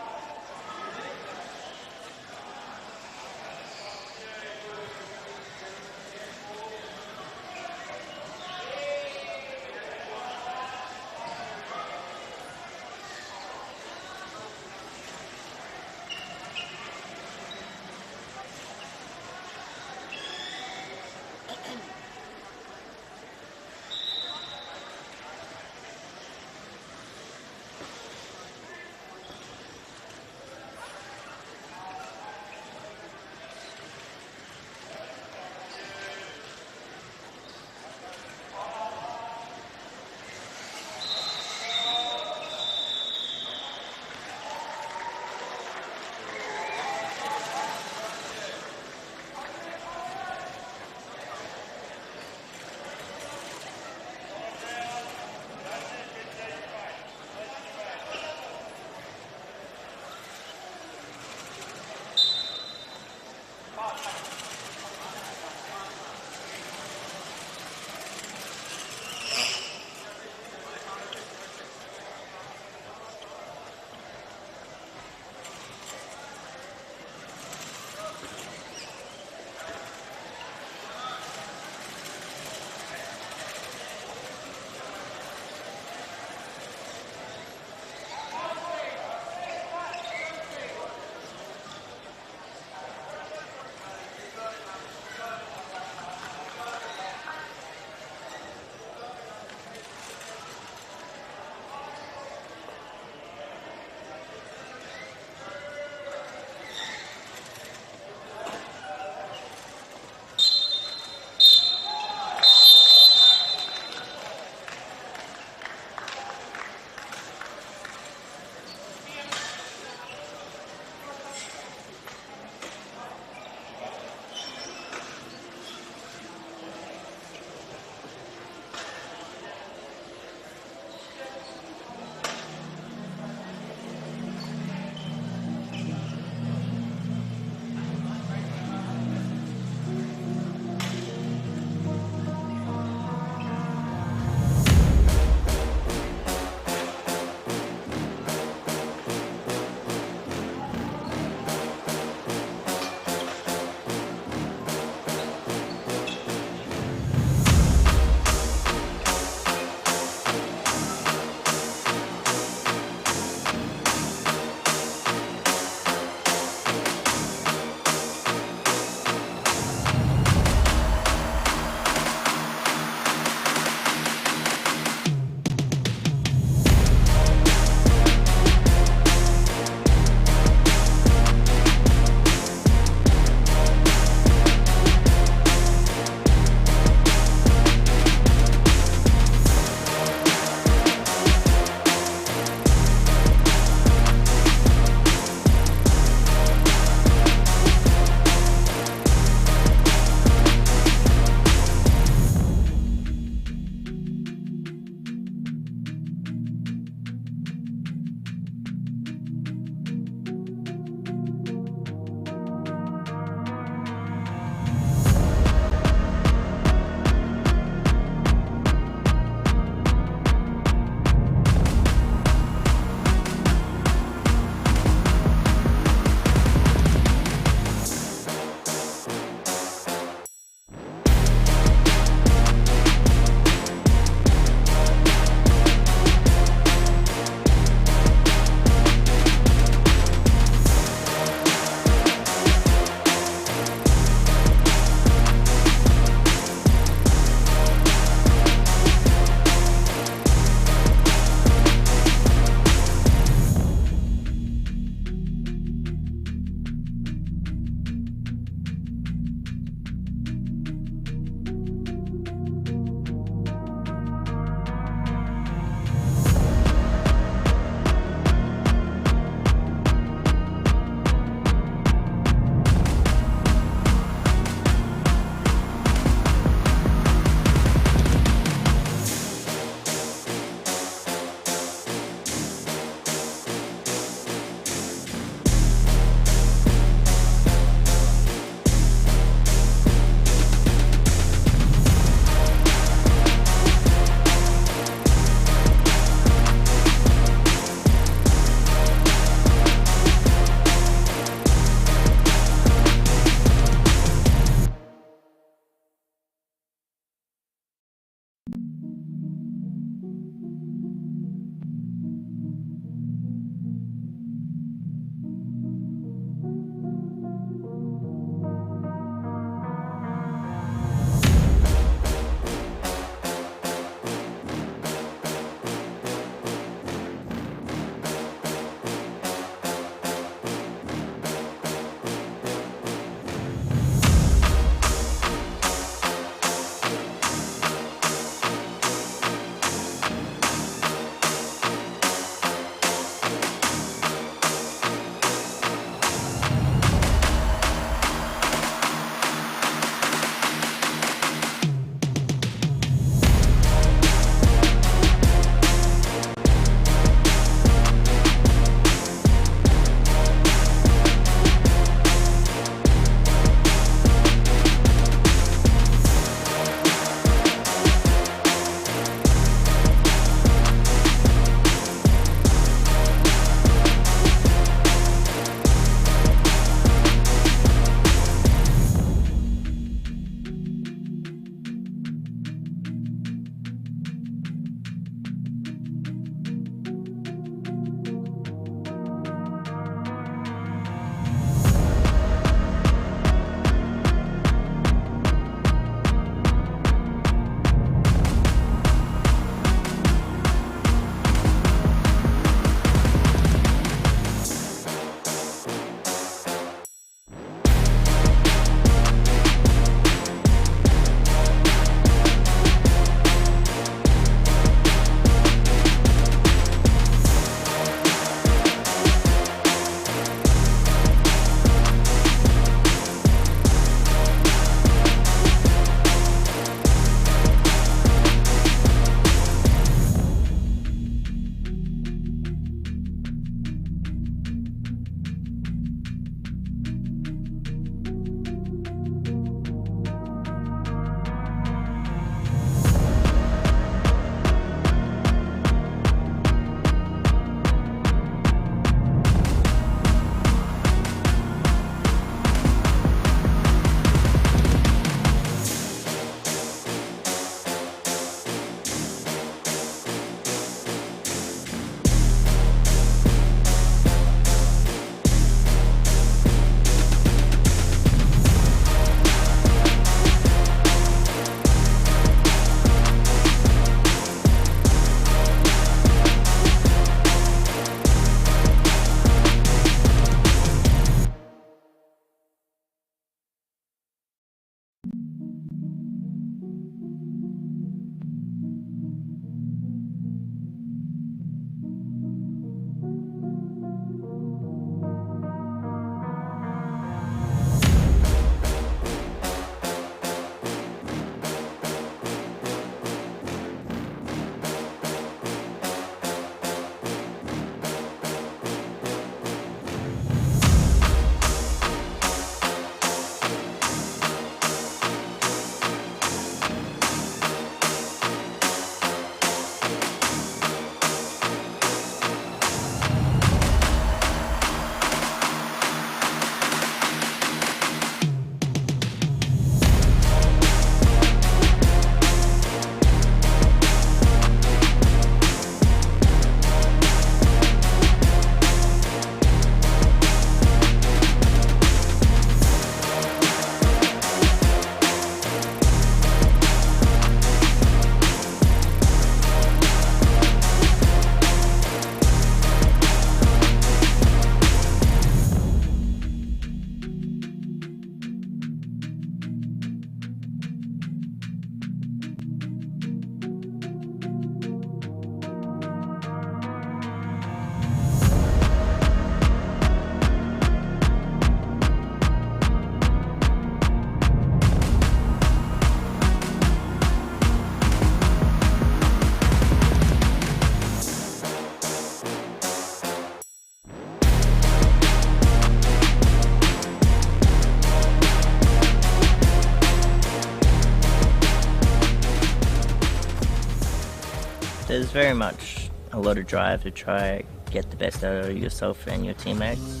A: There's very much a lot of drive to try get the best out of yourself and your teammates.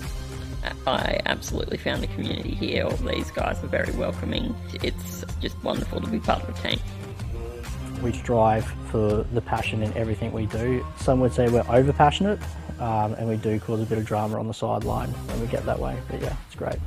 B: I absolutely found the community here. All these guys are very welcoming. It's just wonderful to be part of a team.
C: We strive for the passion in everything we do. Some would say we're over passionate, and we do cause a bit of drama on the sideline when we get that way. But yeah, it's great.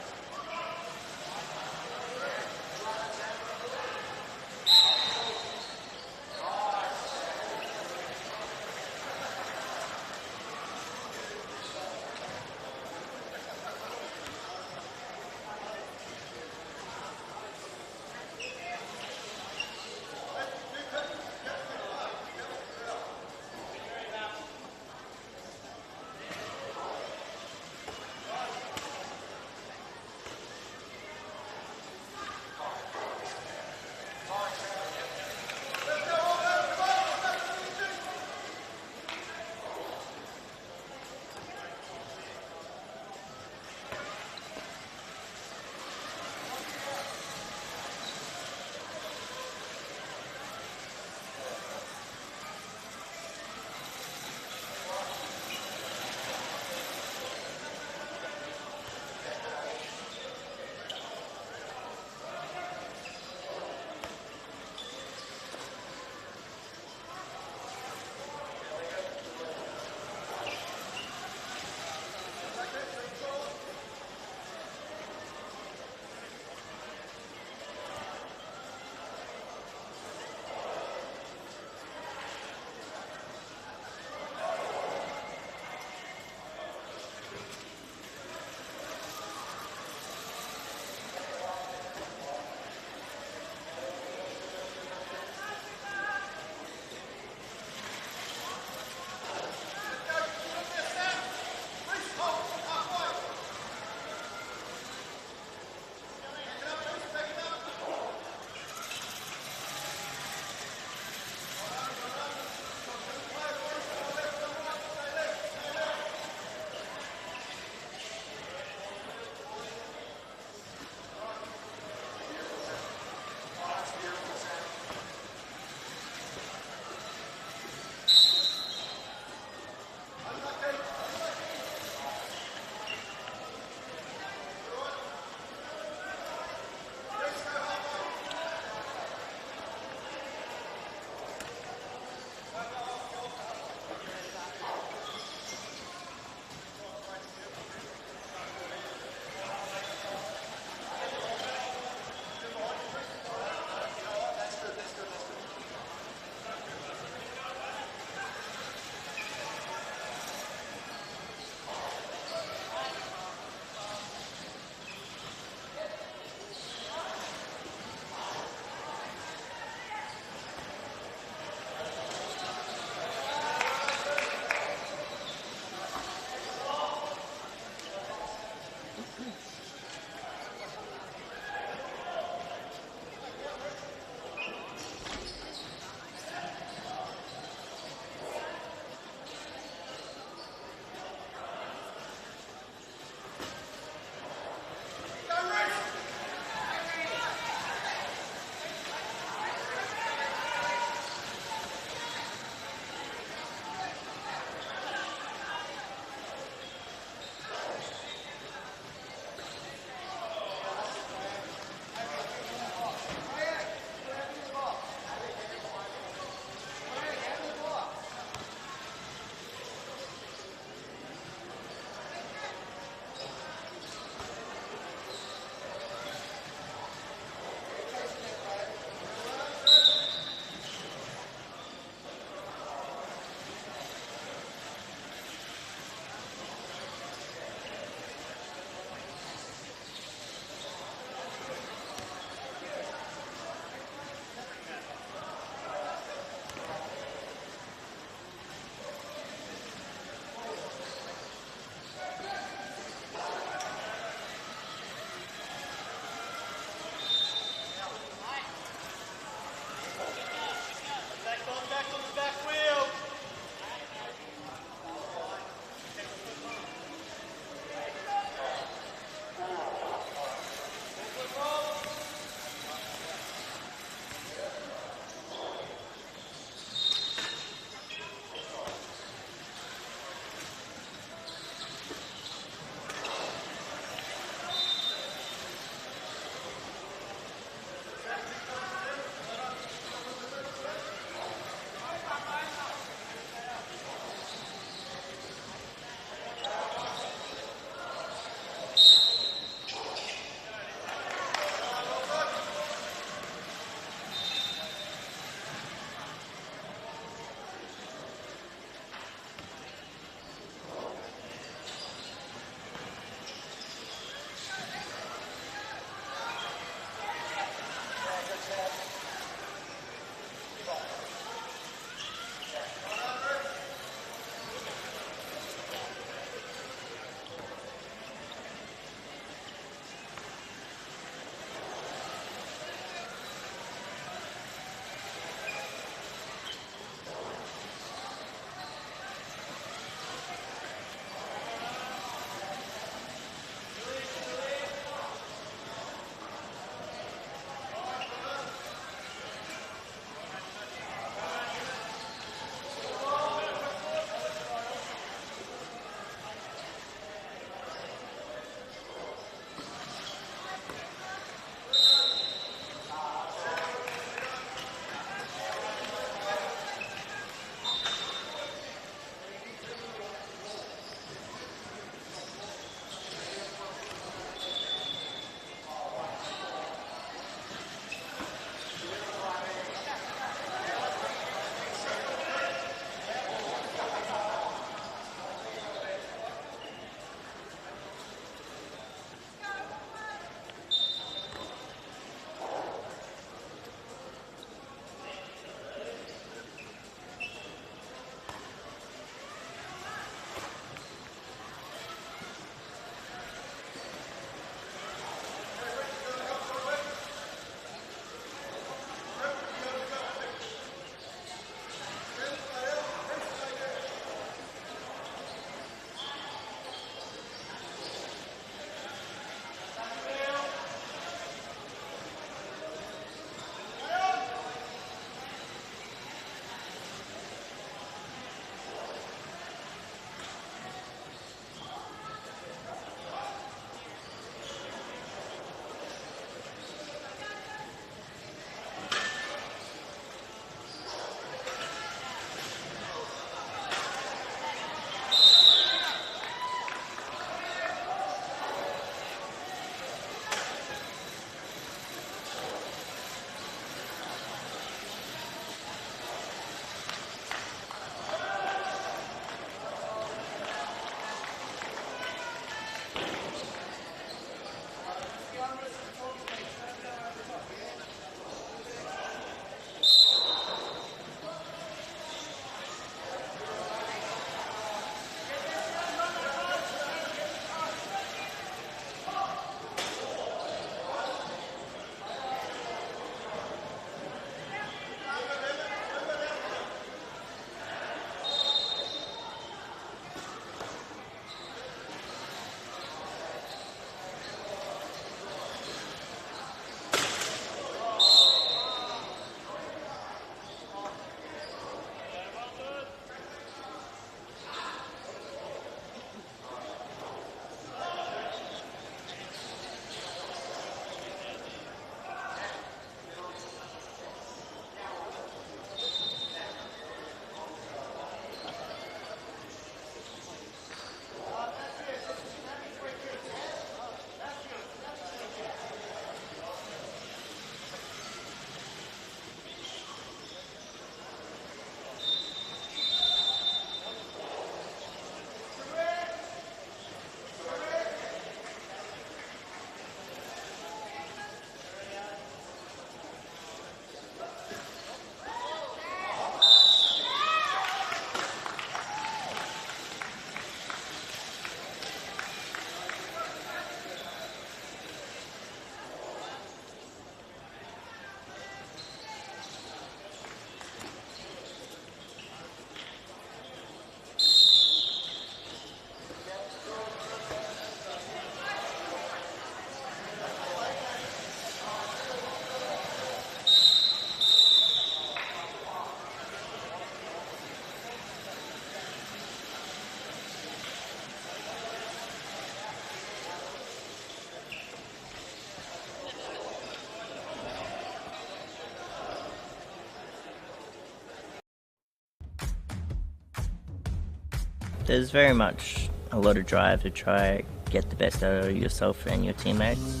A: There's very much a lot of drive to try get the best out of yourself and your teammates.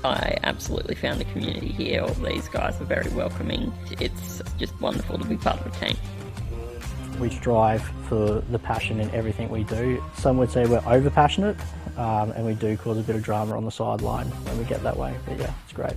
B: I absolutely found the community here. All these guys are very welcoming. It's just wonderful to be part of a team.
C: We strive for the passion in everything we do. Some would say we're over passionate, and we do cause a bit of drama on the sideline when we get that way. But yeah, it's great.